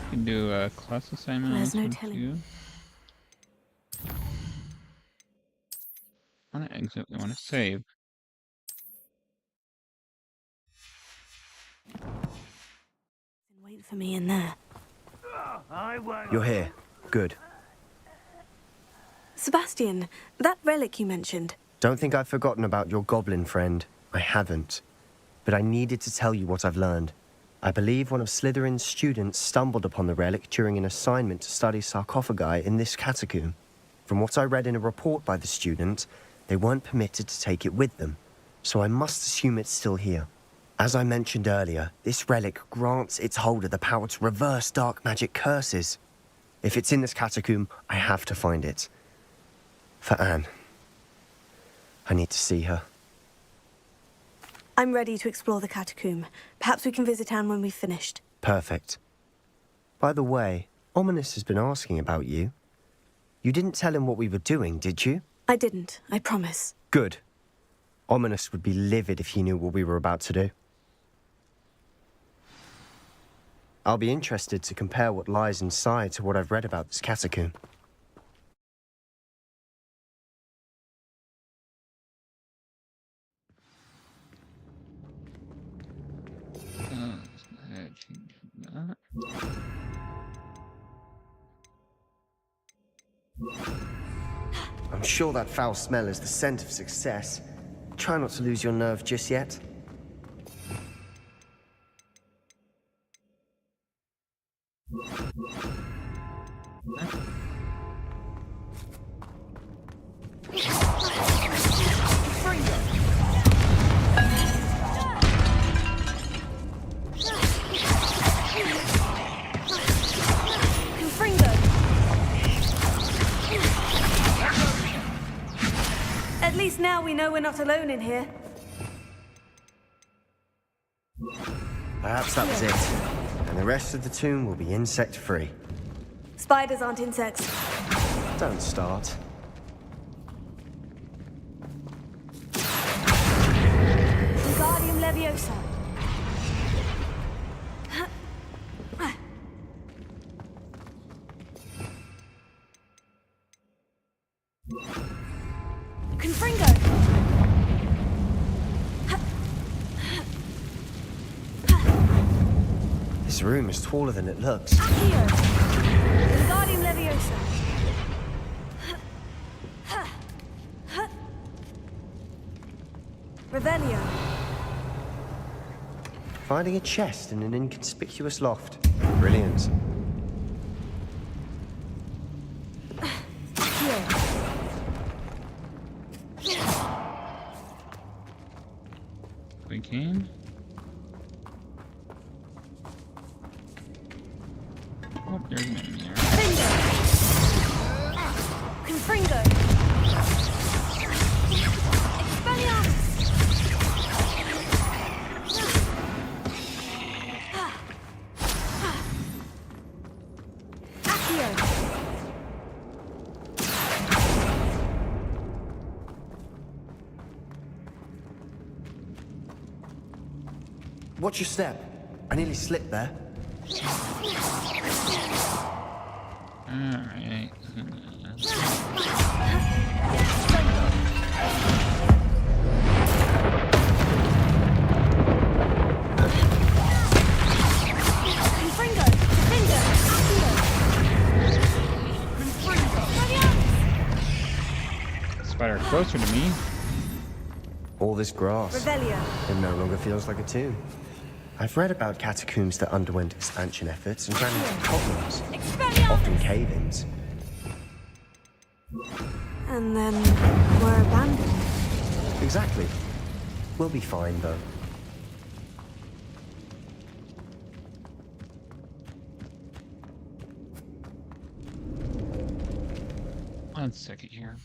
You can do a class assignment. There's no one, telling. two. I want to exit. We want to save. Wait for me in there. You're here. Good. Sebastian, that relic you mentioned. Don't think I've forgotten about your goblin friend. I haven't. But I needed to tell you what I've learned. I believe one of Slytherin's students stumbled upon the relic during an assignment to study sarcophagi in this catacomb. From what I read in a report by the student, they weren't permitted to take it with them, so I must assume it's still here. As I mentioned earlier, this relic grants its holder the power to reverse dark magic curses. If it's in this catacomb, I have to find it. For Anne. I need to see her. I'm ready to explore the catacomb. Perhaps we can visit Anne when we've finished. Perfect. By the way, Ominous has been asking about you. You didn't tell him what we were doing, did you? I didn't, I promise. Good. Ominous would be livid if he knew what we were about to do. I'll be interested to compare what lies inside to what I've read about this catacomb. I'm sure that foul smell is the scent of success. Try not to lose your nerve just yet. At least now we know we're not alone in here. Perhaps that was it. And the rest of the tomb will be insect-free. Spiders aren't insects. Don't start. Wingardium Leviosa. Confringo. This room is taller than it looks. Accio. Wingardium Leviosa. Revelio. Finding a chest in an inconspicuous loft. Brilliant. We can. Oh, there's an enemy there. Confringo. Expelliarmus. Accio. Watch your step. I nearly slipped there. Alright. Confringo. Defender. Accio. Spider closer to me. All this grass. Revelio. It no longer feels like a tomb. I've read about catacombs that underwent expansion efforts and ran into problems, often cave-ins. And then were abandoned. Exactly. We'll be fine, though. One second here.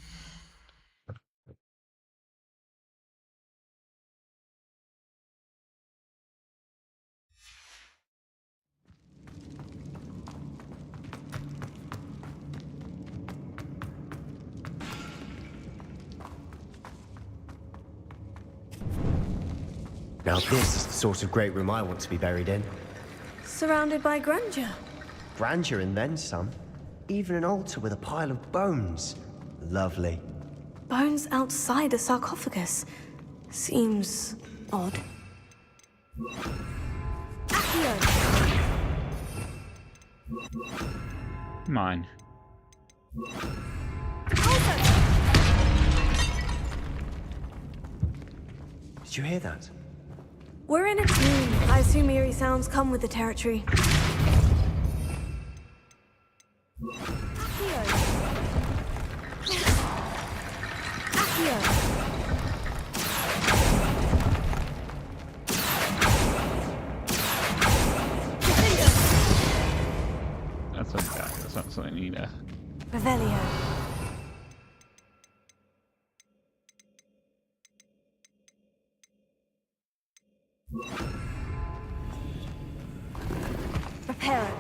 Now this is the sort of great room I want to be buried in. Surrounded by grandeur. Grandeur and then some. Even an altar with a pile of bones. Lovely. Bones outside a sarcophagus. Seems odd. Mine. Did you hear that? We're in a tomb. I assume eerie sounds come with the territory. That's okay. That's not something I need to. Revelio. Prepare.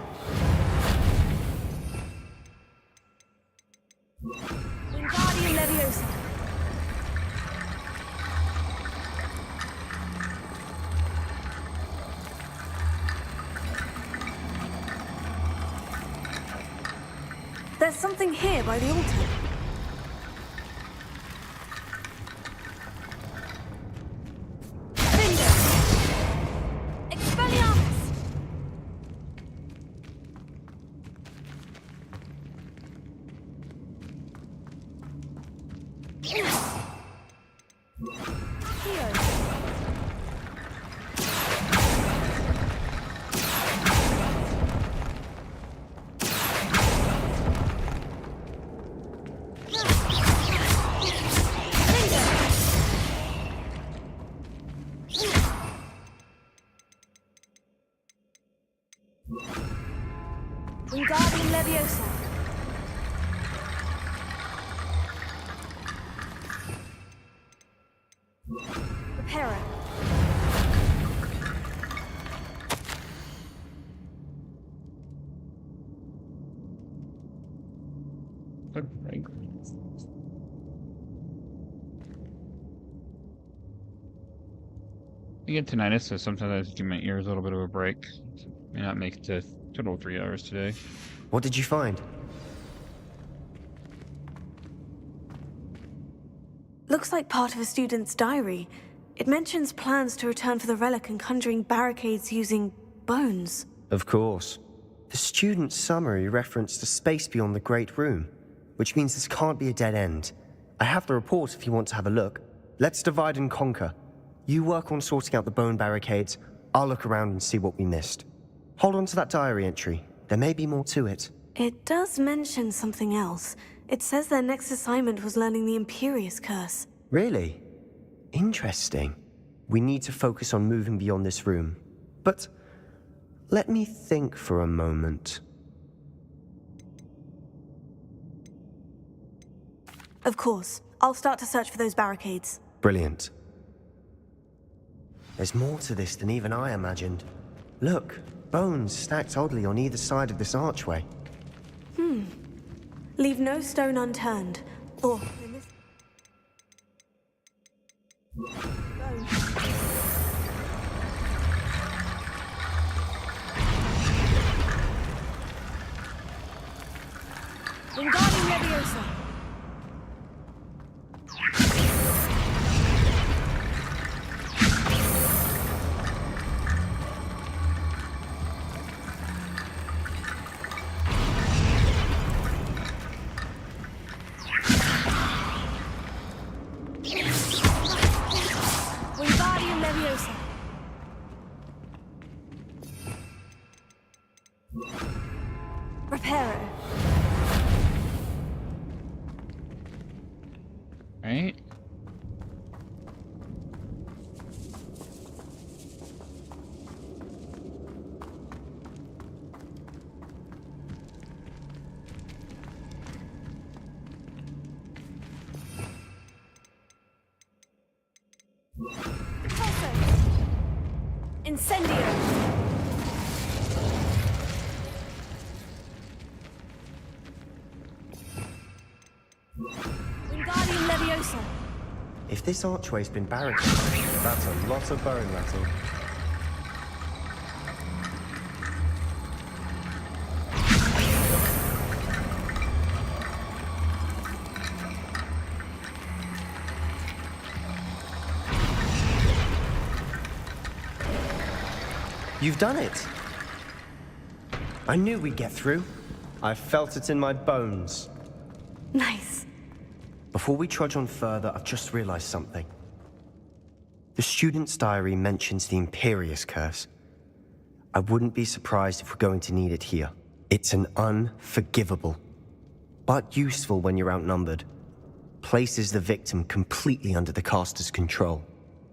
Wingardium Leviosa. There's something here by the altar. Wingardium Leviosa. Prepare. Right. I get tinnitus, so sometimes I have to give my ears a little bit of a break. May not make it to total 3 hours today. What did you find? Looks like part of a student's diary. It mentions plans to return for the relic and conjuring barricades using bones. Of course. The student's summary referenced a space beyond the Great Room, which means this can't be a dead end. I have the report if you want to have a look. Let's divide and conquer. You work on sorting out the bone barricades. I'll look around and see what we missed. Hold on to that diary entry. There may be more to it. It does mention something else. It says their next assignment was learning the Imperious Curse. Really? Interesting. We need to focus on moving beyond this room. But let me think for a moment. Of course. I'll start to search for those barricades. Brilliant. There's more to this than even I imagined. Look, bones stacked oddly on either side of this archway. Leave no stone unturned. Or... Wingardium Leviosa. Wingardium Leviosa. Incendio! Wingardium Leviosa! If this archway's been barricaded, that's a lot of bone rattle. You've done it! I knew we'd get through. I felt it in my bones. Nice. Before we trudge on further, I've just realized something. The student's diary mentions the Imperius Curse. I wouldn't be surprised if we're going to need it here. It's an unforgivable, but useful when you're outnumbered. Places the victim completely under the caster's control.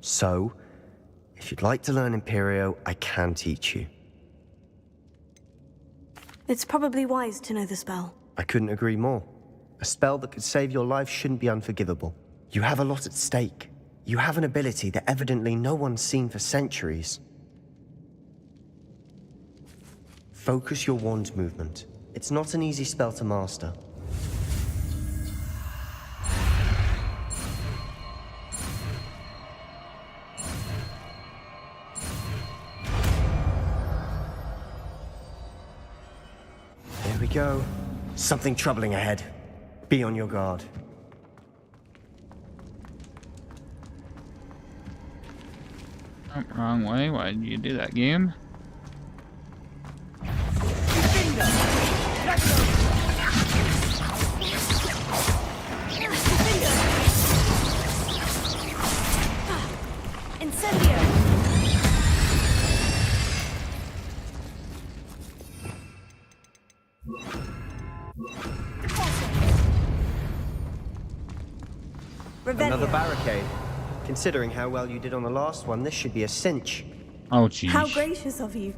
So, if you'd like to learn Imperio, I can teach you. It's probably wise to know the spell. I couldn't agree more. A spell that could save your life shouldn't be unforgivable. You have a lot at stake. You have an ability that evidently no one's seen for centuries. Focus your wand movement. It's not an easy spell to master. There we go. Something troubling ahead. Be on your guard. Oh, wrong way. Why did you do that, game? Incendio! Another barricade. Considering how well you did on the last one, this should be a cinch. Oh, jeez. How gracious of you.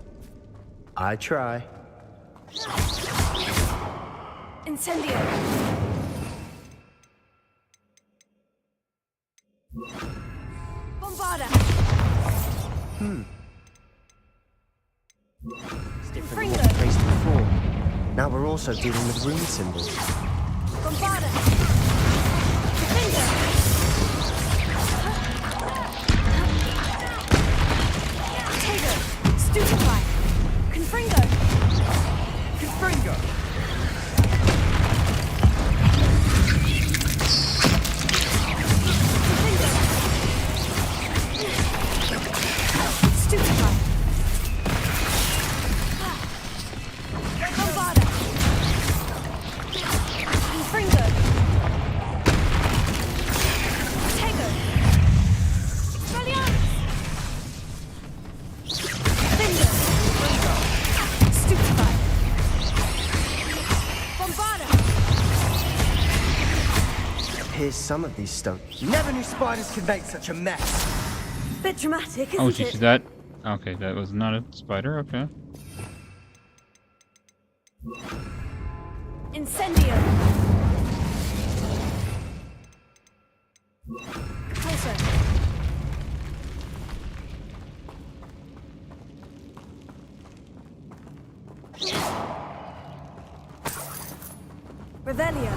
I try. Incendio! Bombarda! It's different from what we faced before. Now we're also dealing with rune symbols. Bombarda! Defender! Potato! Stupefy! Confringo! Confringo! Stupefy! Bombarda! Confringo! Potato! Expelliarmus! Finger! Stupefy! Bombarda! Here's some of these stones. Never knew spiders could make such a mess. Bit dramatic, isn't Oh, it? jeez, that... Okay, that was not a spider, okay. Incendio! Closer! Revelio!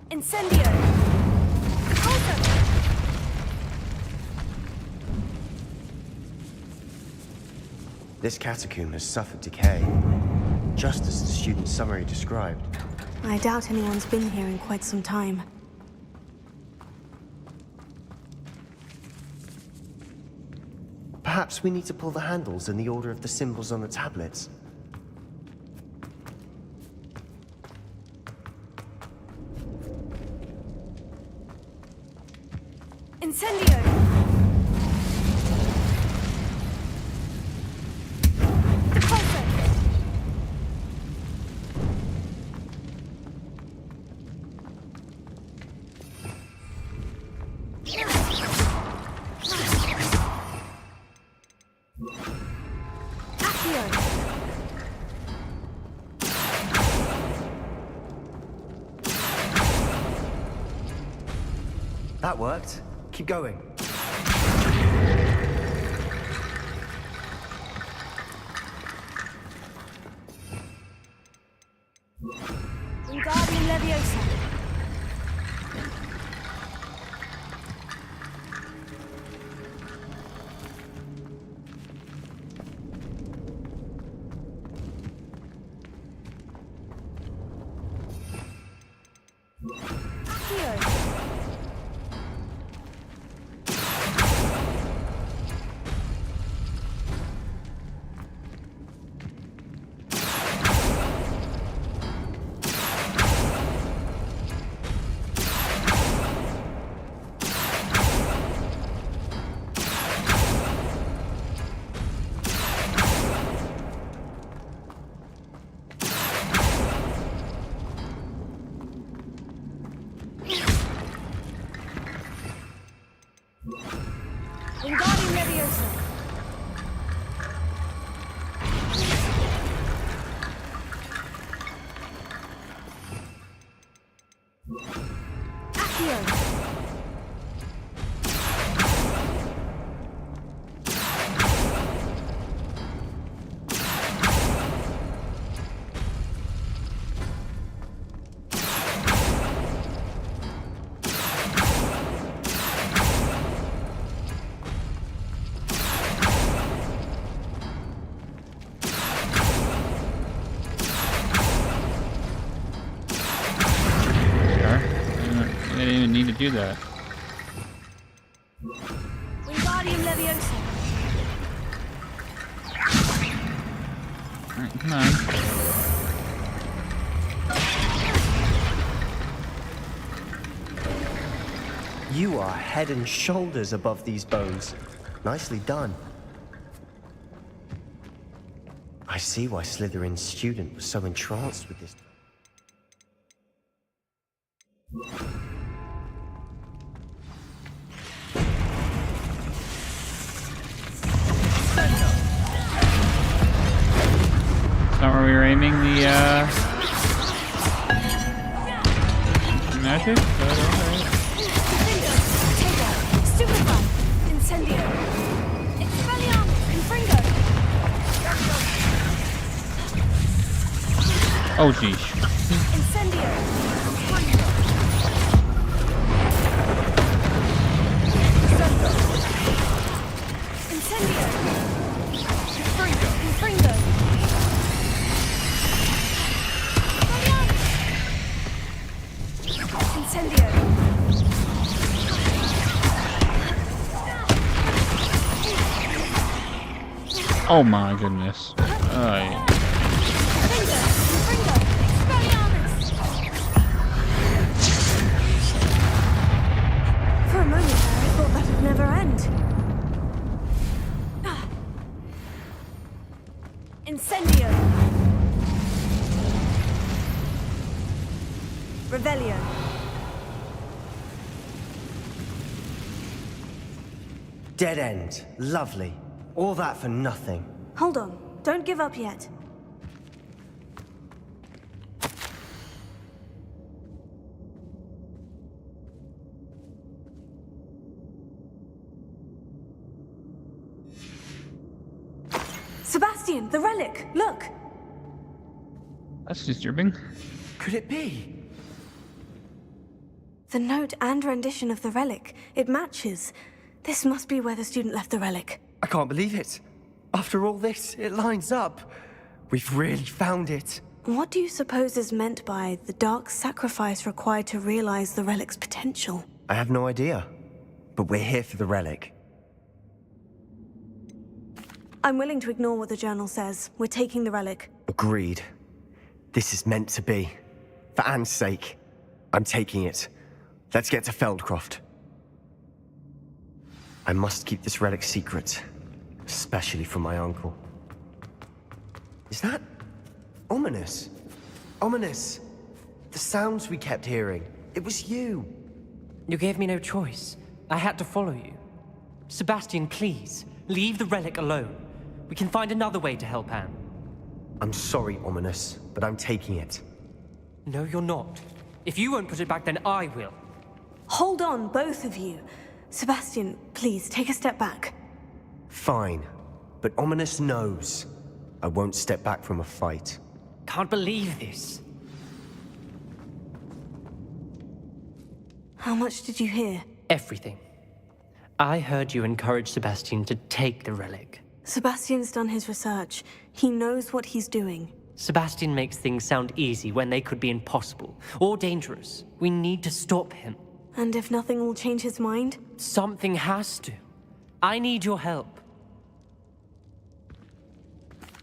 Incendio! Closer! This catacomb has suffered decay, just as the student's summary described. I doubt anyone's been here in quite some time. Perhaps we need to pull the handles in the order of the symbols on the tablets. Incendio! Closer! That worked. Keep going. Wingardium Leviosa. Wingardium Leviosa. Accio. I didn't even need to do that. Wingardium Leviosa. Alright, come on. You are head and shoulders above these bones. Nicely done. I see why Slytherin's student was so entranced with this. It's not where we were aiming the magic, but alright. Stupefy. Incendio. Expelliarmus. Confringo. Oh geez. Incendio. Incendio. Confringo. Incendio. Oh my goodness. Yeah. For a moment there, I thought that'd never end. Incendio. Revelio. Dead end. Lovely. All that for nothing. Hold on. Don't give up yet. Sebastian, the relic! Look! That's disturbing. Could it be? The note and rendition of the relic. It matches. This must be where the student left the relic. I can't believe it. After all this, it lines up. We've really found it. What do you suppose is meant by the dark sacrifice required to realize the relic's potential? I have no idea. But we're here for the relic. I'm willing to ignore what the journal says. We're taking the relic. Agreed. This is meant to be. For Anne's sake, I'm taking it. Let's get to Feldcroft. I must keep this relic secret, especially from my uncle. Is that ominous? Ominous. The sounds we kept hearing. It was you. You gave me no choice. I had to follow you. Sebastian, please, leave the relic alone. We can find another way to help Anne. I'm sorry, Ominous, but I'm taking it. No, you're not. If you won't put it back, then I will. Hold on, both of you. Sebastian, please, take a step back. Fine. But Ominous knows. I won't step back from a fight. Can't believe this. How much did you hear? Everything. I heard you encourage Sebastian to take the relic. Sebastian's done his research. He knows what he's doing. Sebastian makes things sound easy when they could be impossible or dangerous. We need to stop him. And if nothing will change his mind? Something has to. I need your help.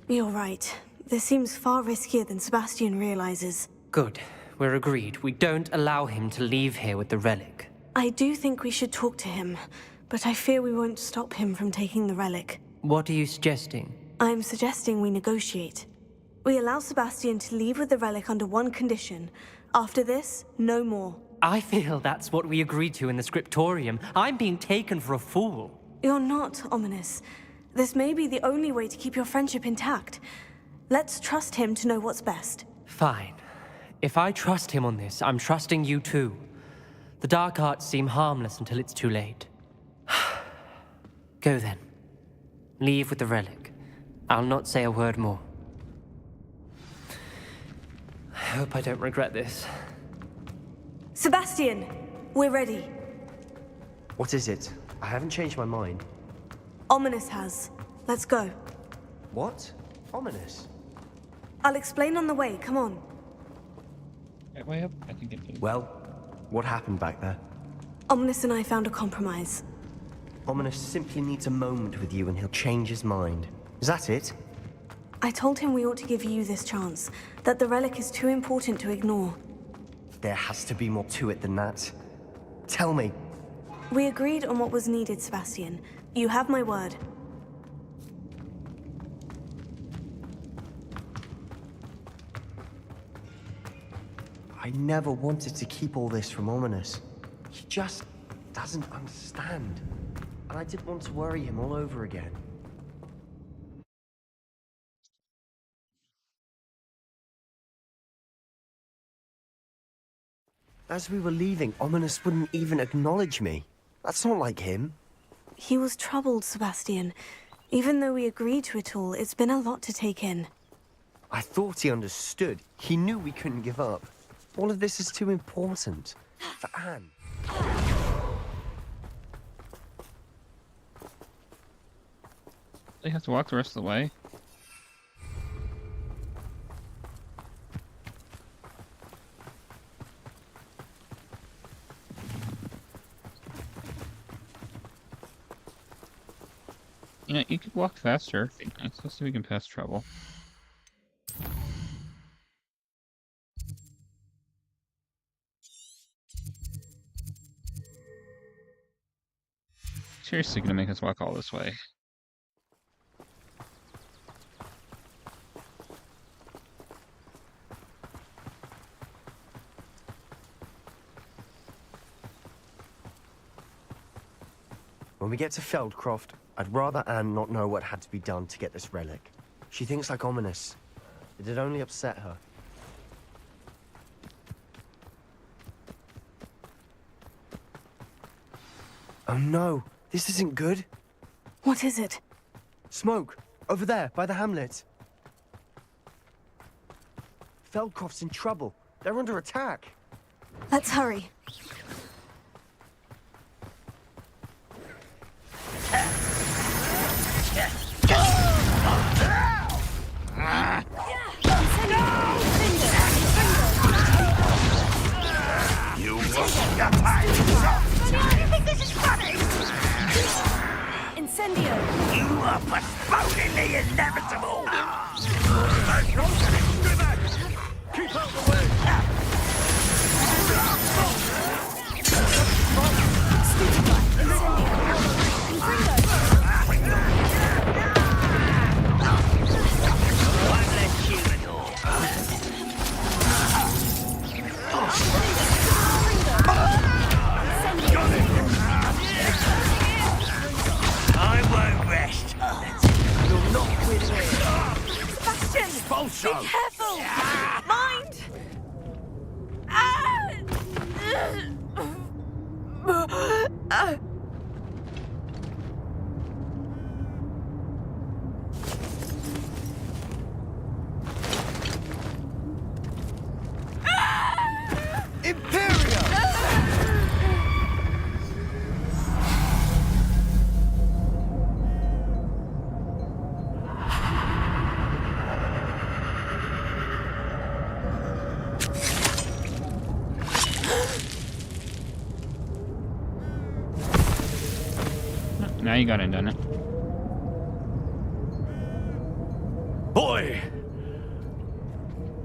You're right. This seems far riskier than Sebastian realizes. Good. We're agreed. We don't allow him to leave here with the relic. I do think we should talk to him, but I fear we won't stop him from taking the relic. What are you suggesting? I'm suggesting we negotiate. We allow Sebastian to leave with the relic under one condition. After this, no more. I feel that's what we agreed to in the scriptorium. I'm being taken for a fool. You're not, Ominous. This may be the only way to keep your friendship intact. Let's trust him to know what's best. Fine. If I trust him on this, I'm trusting you too. The dark arts seem harmless until it's too late. Go then. Leave with the relic. I'll not say a word more. I hope I don't regret this. Sebastian! We're ready. What is it? I haven't changed my mind. Ominous has. Let's go. What? Ominous? I'll explain on the way. Come on. Right way up? I think it is. Well, what happened back there? Ominous and I found a compromise. Ominous simply needs a moment with you and he'll change his mind. Is that it? I told him we ought to give you this chance, that the relic is too important to ignore. There has to be more to it than that. Tell me. We agreed on what was needed, Sebastian. You have my word. I never wanted to keep all this from Ominous. He just doesn't understand. And I didn't want to worry him all over again. As we were leaving, Ominous wouldn't even acknowledge me. That's not like him. He was troubled, Sebastian. Even though we agreed to it all, it's been a lot to take in. I thought he understood. He knew we couldn't give up. All of this is too important. For Anne. They have to walk the rest of the way. You know, you could walk faster. It'd be nice. Let's see if we can pass trouble. Seriously gonna make us walk all this way. When we get to Feldcroft, I'd rather Anne not know what had to be done to get this relic. She thinks like Ominous. It'd only upset her. Oh no, this isn't good. What is it? Smoke, over there, by the hamlet. Feldcroft's in trouble. They're under attack. Let's hurry. You will get I think this is funny! Incendio! You are postponing the inevitable! Keep out the way! I won't rest. You'll not quit here. Sebastian! Expulso! Be careful! Mind! Now you got it, done it. Boy!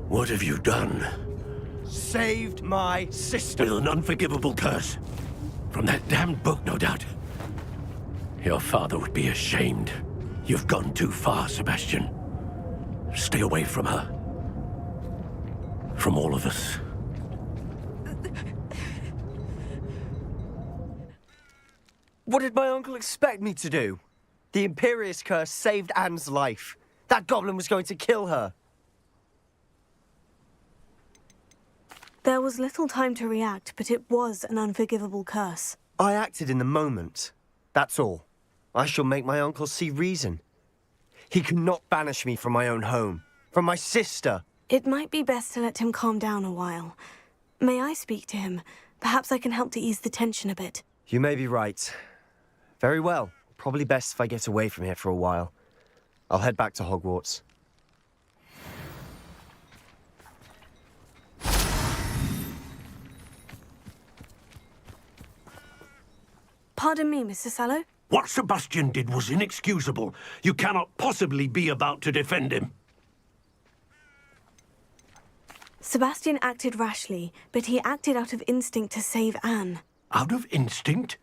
What have you done? Saved my sister. With an unforgivable curse. From that damned book, no doubt. Your father would be ashamed. You've gone too far, Sebastian. Stay away from her. From all of us. What did my uncle expect me to do? The Imperious curse saved Anne's life. That goblin was going to kill her. There was little time to react, but it was an unforgivable curse. I acted in the moment. That's all. I shall make my uncle see reason. He cannot banish me from my own home, from my sister. It might be best to let him calm down a while. May I speak to him? Perhaps I can help to ease the tension a bit. You may be right. Very well. Probably best if I get away from here for a while. I'll head back to Hogwarts. Pardon me, Mr. Sallow? What Sebastian did was inexcusable. You cannot possibly be about to defend him. Sebastian acted rashly, but he acted out of instinct to save Anne. Out of instinct?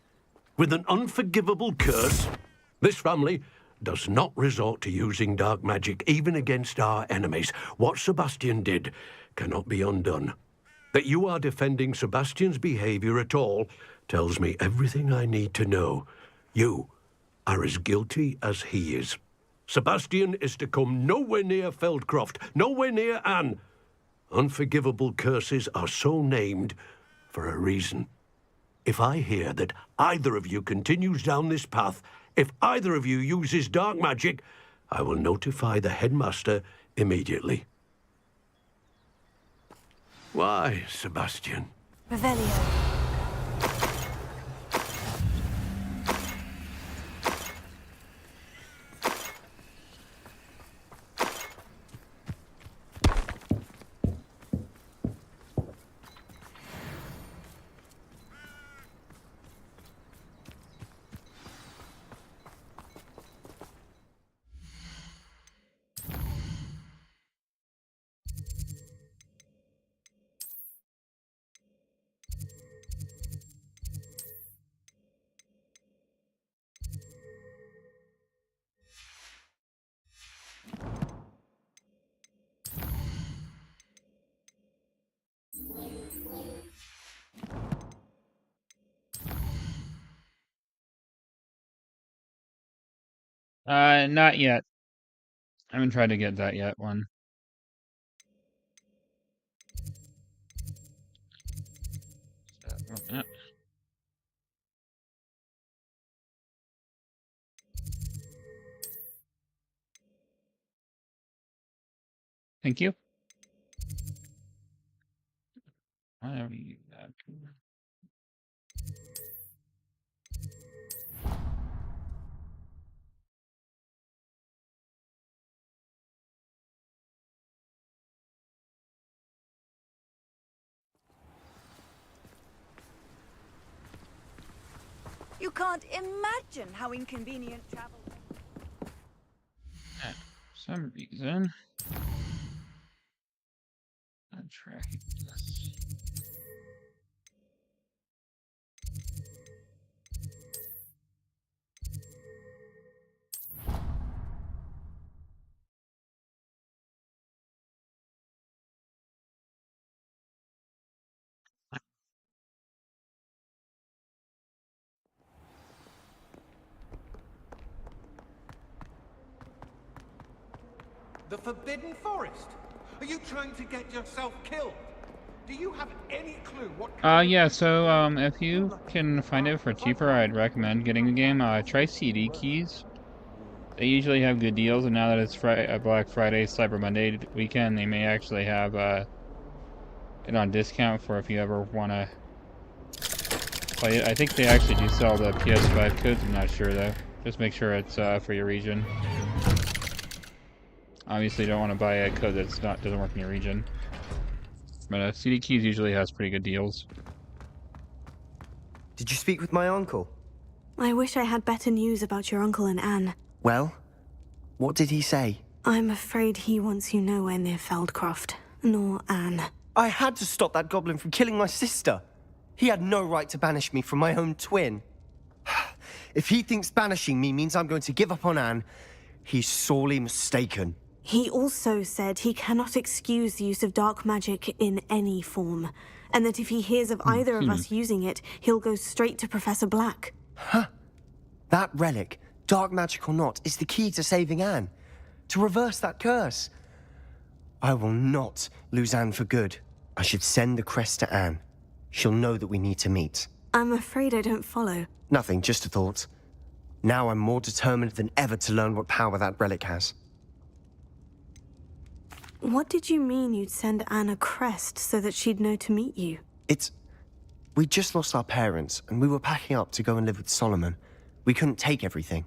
With an unforgivable curse? This family does not resort to using dark magic even against our enemies. What Sebastian did cannot be undone. That you are defending Sebastian's behavior at all tells me everything I need to know. You are as guilty as he is. Sebastian is to come nowhere near Feldcroft, nowhere near Anne. Unforgivable curses are so named for a reason. If I hear that either of you continues down this path, if either of you uses dark magic, I will notify the headmaster immediately. Why, Sebastian? Revelio. Not yet. I haven't tried to get that yet one. Yeah. Thank you. Whatever you got. You can't imagine how inconvenient travel was. For some reason, I'm tracking this. The Forbidden Forest? Are you trying to get yourself killed? Do you have any clue what? Yeah, so, if you can find it for cheaper, I'd recommend getting the game. Try CD keys. They usually have good deals, and now that it's Black Friday, Cyber Monday weekend, they may actually have, it on discount for if you ever want to play it. I think they actually do sell the PS5 codes, I'm not sure, though. Just make sure it's, for your region. Obviously, you don't want to buy a code that's doesn't work in your region. But, CD keys usually has pretty good deals. Did you speak with my uncle? I wish I had better news about your uncle and Anne. Well, what did he say? I'm afraid he wants you nowhere near Feldcroft, nor Anne. I had to stop that goblin from killing my sister. He had no right to banish me from my own twin. If he thinks banishing me means I'm going to give up on Anne, he's sorely mistaken. He also said he cannot excuse the use of dark magic in any form, and that if he hears of either of us using it, he'll go straight to Professor Black. Huh? That relic, dark magic or not, is the key to saving Anne. To reverse that curse. I will not lose Anne for good. I should send the crest to Anne. She'll know that we need to meet. I'm afraid I don't follow. Nothing, just a thought. Now I'm more determined than ever to learn what power that relic has. What did you mean you'd send Anne a crest so that she'd know to meet you? We just lost our parents, and we were packing up to go and live with Solomon. We couldn't take everything.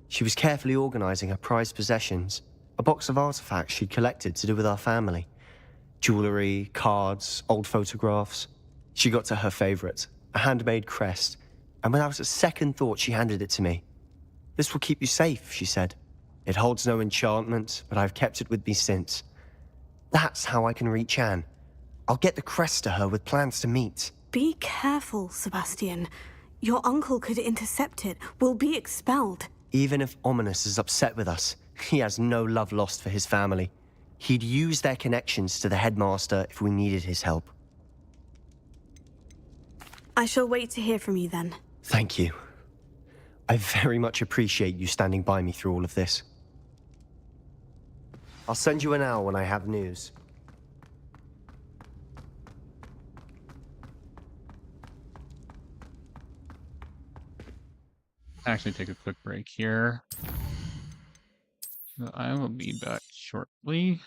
She was carefully organizing her prized possessions, a box of artifacts she'd collected to do with our family. Jewelry, cards, old photographs. She got to her favorite, a handmade crest, and without a second thought she handed it to me. This will keep you safe, she said. It holds no enchantment, but I've kept it with me since. That's how I can reach Anne. I'll get the crest to her with plans to meet. Be careful, Sebastian. Your uncle could intercept it. We'll be expelled. Even if Ominous is upset with us, he has no love lost for his family. He'd use their connections to the headmaster if we needed his help. I shall wait to hear from you then. Thank you. I very much appreciate you standing by me through all of this. I'll send you an hour when I have news. Actually take a quick break here. So I will be back shortly.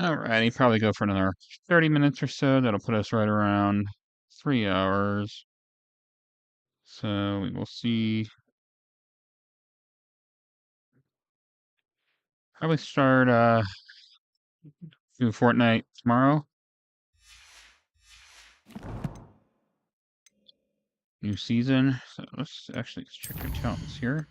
Alrighty, probably go for another 30 minutes or so. That'll put us right around 3 hours. So we will see. Probably start do Fortnite tomorrow. New season. So let's actually check your accounts here.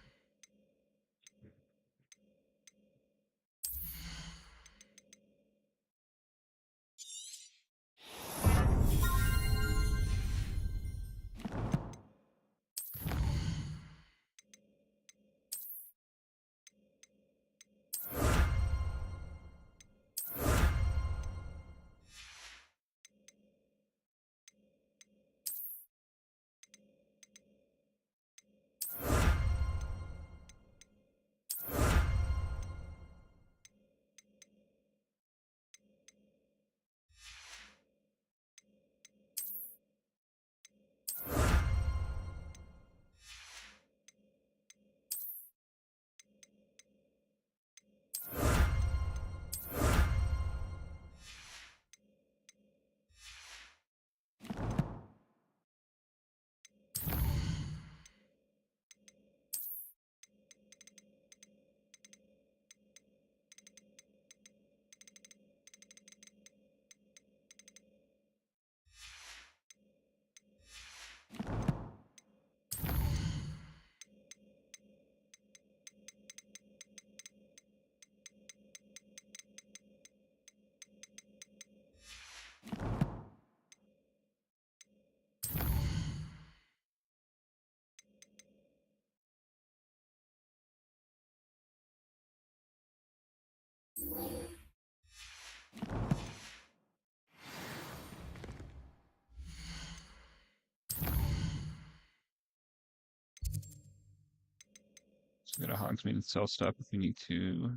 So go to Hogsmeade and sell stuff if we need to.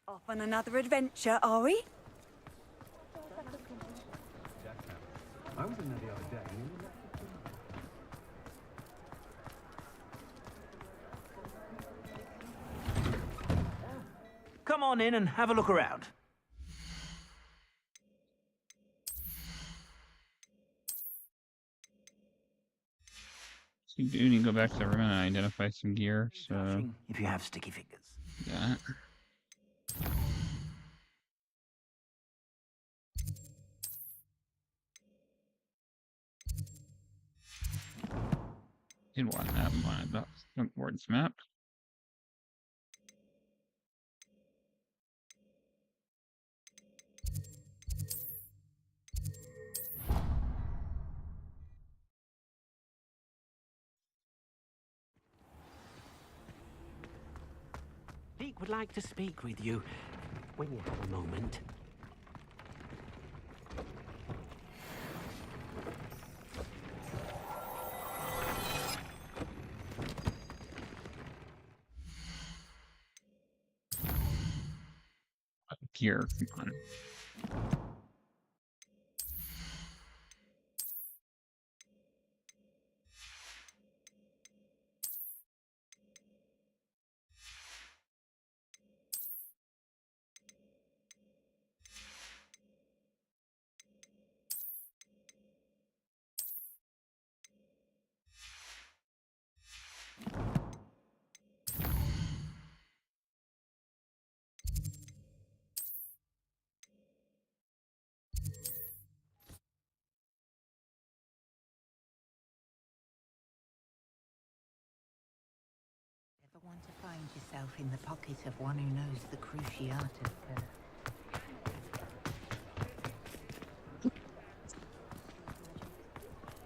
Off on another adventure, are we? I was in there the other day. Come on in and have a look around. So you do need to go back to the room and identify some gear. So if you have sticky fingers. Yeah. Didn't want that one. That's Hogwarts map. Deek would like to speak with you when you have a moment. Gear, come on. Ever want to find yourself in the pocket of one who knows the cruciate of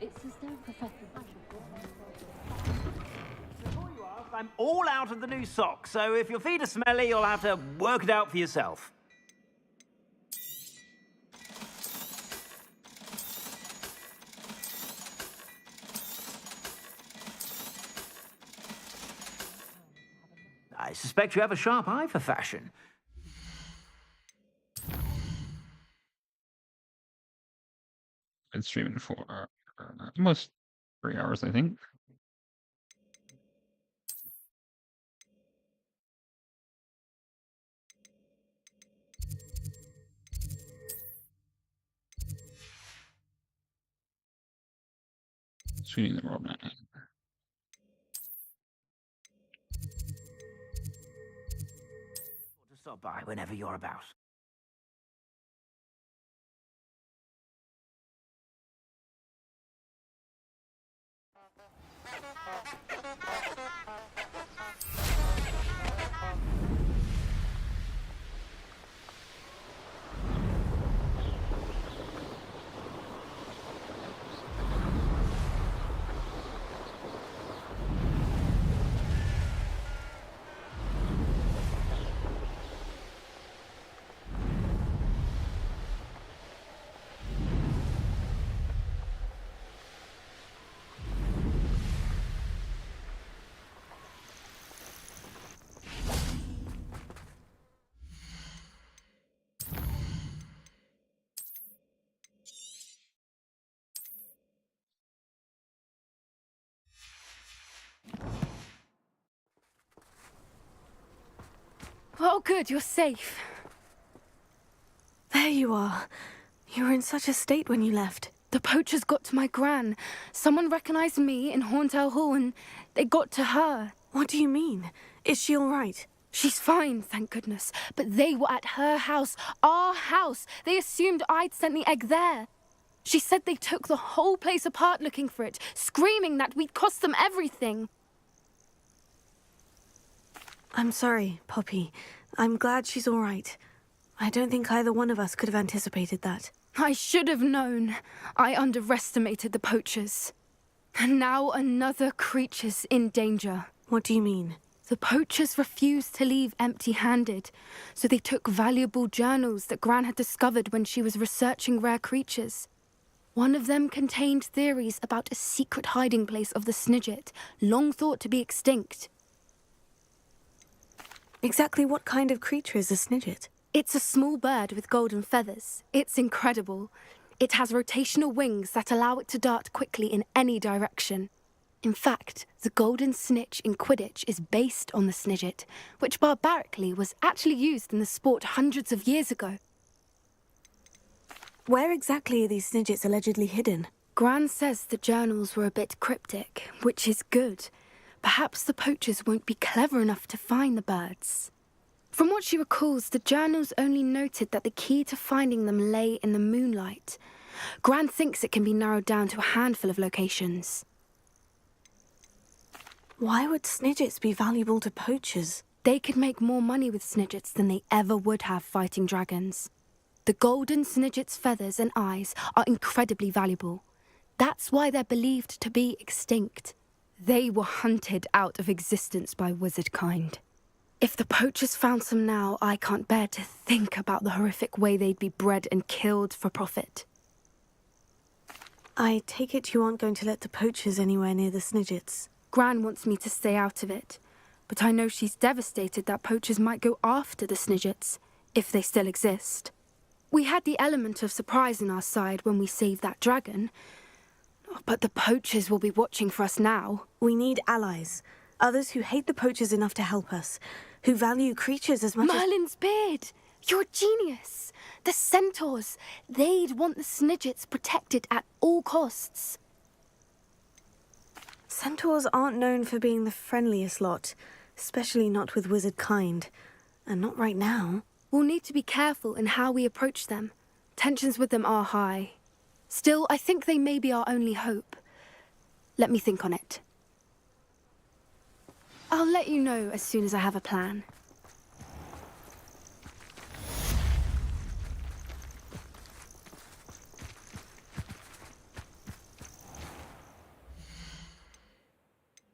It's as though Professor Before you ask, I'm all out of the new socks, so if your feet are smelly, you'll have to work it out for yourself. I suspect you have a sharp eye for fashion. Been streaming for almost 3 hours, I think. Shooting the world map. To stop by whenever you're about. Oh, good, you're safe. There you are. You were in such a state when you left. The poachers got to my gran. Someone recognized me in Horntail Hall and they got to her. What do you mean? Is she all right? She's fine, thank goodness. But they were at her house, our house. They assumed I'd sent the egg there. She said they took the whole place apart looking for it, screaming that we'd cost them everything. I'm sorry, Poppy. I'm glad she's all right. I don't think either one of us could have anticipated that. I should have known. I underestimated the poachers. And now another creature's in danger. What do you mean? The poachers refused to leave empty-handed, so they took valuable journals that Gran had discovered when she was researching rare creatures. One of them contained theories about a secret hiding place of the Snidget, long thought to be extinct. Exactly what kind of creature is a Snidget? It's a small bird with golden feathers. It's incredible. It has rotational wings that allow it to dart quickly in any direction. In fact, the golden snitch in Quidditch is based on the Snidget, which barbarically was actually used in the sport hundreds of years ago. Where exactly are these Snidgets allegedly hidden? Gran says the journals were a bit cryptic, which is good. Perhaps the poachers won't be clever enough to find the birds. From what she recalls, the journals only noted that the key to finding them lay in the moonlight. Gran thinks it can be narrowed down to a handful of locations. Why would Snidgets be valuable to poachers? They could make more money with Snidgets than they ever would have fighting dragons. The golden Snidget's feathers and eyes are incredibly valuable. That's why they're believed to be extinct. They were hunted out of existence by wizard kind. If the poachers found some now, I can't bear to think about the horrific way they'd be bred and killed for profit. I take it you aren't going to let the poachers anywhere near the Snidgets. Gran wants me to stay out of it, but I know she's devastated that poachers might go after the Snidgets, if they still exist. We had the element of surprise on our side when we saved that dragon, but the poachers will be watching for us now. We need allies. Others who hate the poachers enough to help us, who value creatures as much Merlin's beard! You're a genius! The centaurs! They'd want the Snidgets protected at all costs. Centaurs aren't known for being the friendliest lot, especially not with wizard kind. And not right now. We'll need to be careful in how we approach them. Tensions with them are high. Still, I think they may be our only hope. Let me think on it. I'll let you know as soon as I have a plan.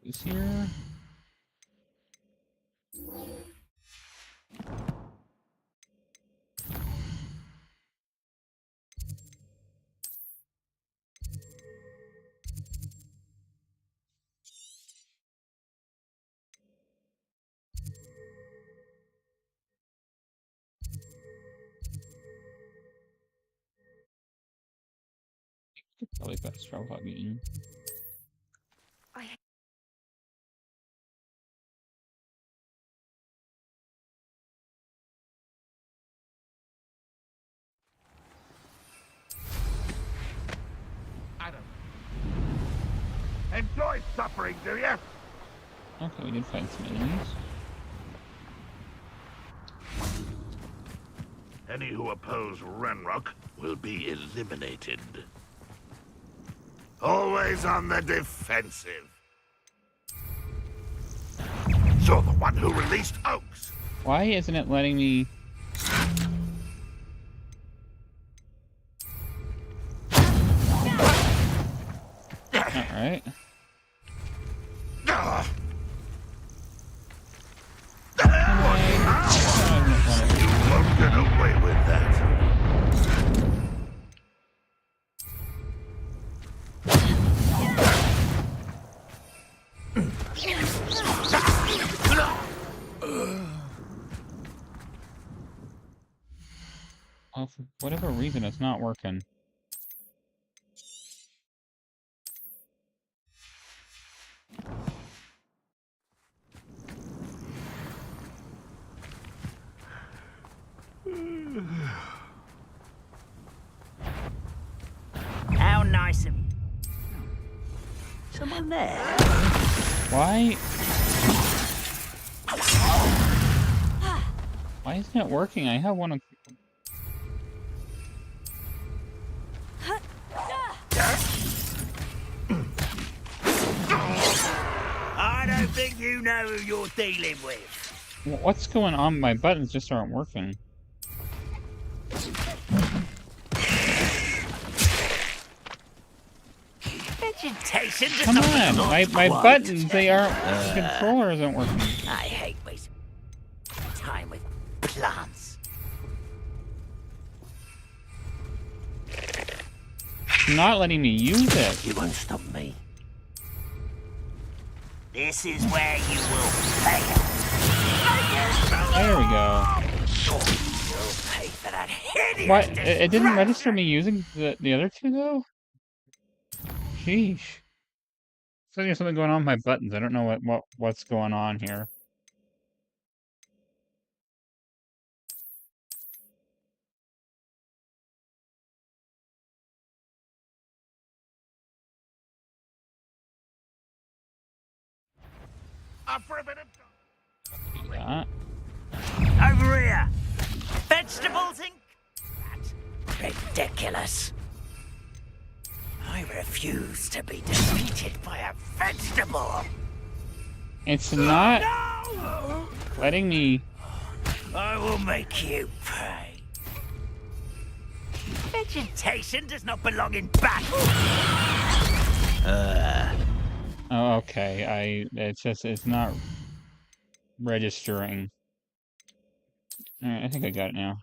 Is here? Probably best travel without getting. Adam. Enjoy suffering, do you? Okay, we did find some enemies. Any who oppose Ranrock will be eliminated. Always on the defensive. You're the one who released Oaks. Why isn't it letting me? Alright. You won't get away with that. Well, for whatever reason, it's not working. How nice of you. Someone there? Why? Why isn't it working? I have one of... I don't think you know who you're dealing with. What's going on? My buttons just aren't working. Vegetation does Come not on, belong my quite. buttons, they aren't, the controller isn't working. I hate wasting time with plants. It's not letting me use it. You won't stop me. This is where you will fail. There we go. You'll pay for that hideous What? It didn't register me using the other two, though? Sheesh. Looks like there's something going on with my buttons. I don't know what's going on here. For a bit of Yeah. over here. Vegetables Inc. That's ridiculous. I refuse to be defeated by a vegetable. It's not letting me. I will make you pay. Vegetation does not belong in battle. Oh, okay. It's not registering. Alright, I think I got it now.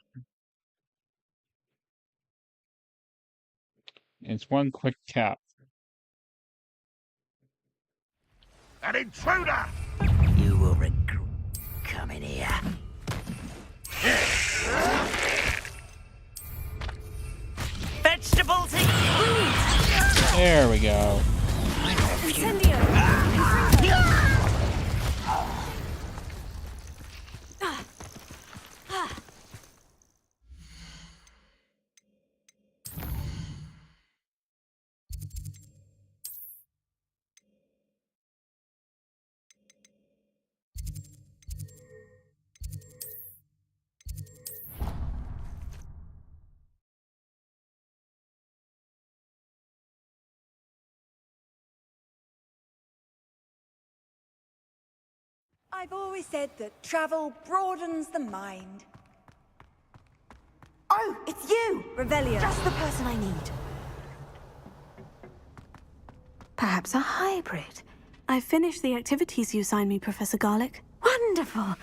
It's one quick tap. An intruder! You will regret coming here. Vegetables Inc. There we go. I've always said that travel broadens the mind. Oh, it's you! Revelio. Just the person I need. Perhaps a hybrid. I finished the activities you signed me, Professor Garlic. Wonderful.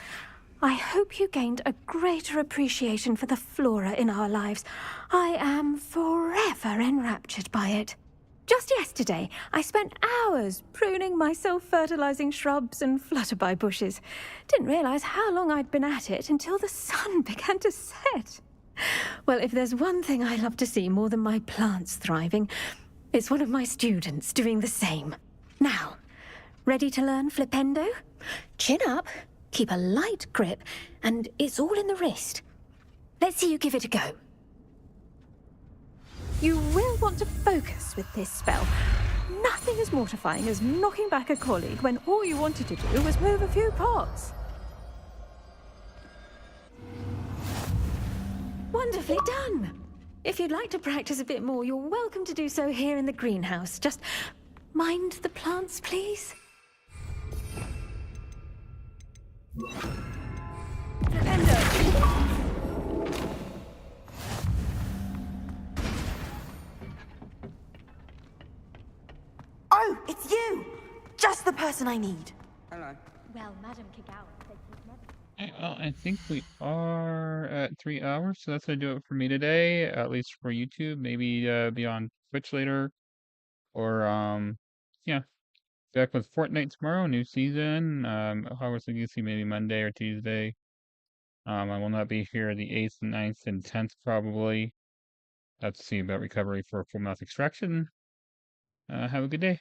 I hope you gained a greater appreciation for the flora in our lives. I am forever enraptured by it. Just yesterday, I spent hours pruning my self-fertilizing shrubs and flutterby bushes. Didn't realize how long I'd been at it until the sun began to set. Well, if there's one thing I love to see more than my plants thriving, it's one of my students doing the same. Now, ready to learn flipendo? Chin up, keep a light grip, and it's all in the wrist. Let's see you give it a go. You will want to focus with this spell. Nothing as mortifying as knocking back a colleague when all you wanted to do was move a few pots. Wonderfully done. If you'd like to practice a bit more, you're welcome to do so here in the greenhouse. Just mind the plants, please. Oh, it's you! Just the person I need. Hello. Well, Madam Kagawa said she'd never... Well, I think we are at 3 hours, so that's gonna do it for me today, at least for YouTube. Maybe be on Twitch later. Or yeah. Back with Fortnite tomorrow, new season. Hogwarts Legacy maybe Monday or Tuesday. I will not be here the 8th, 9th, and 10th probably. Have to see about recovery for full mouth extraction. Have a good day.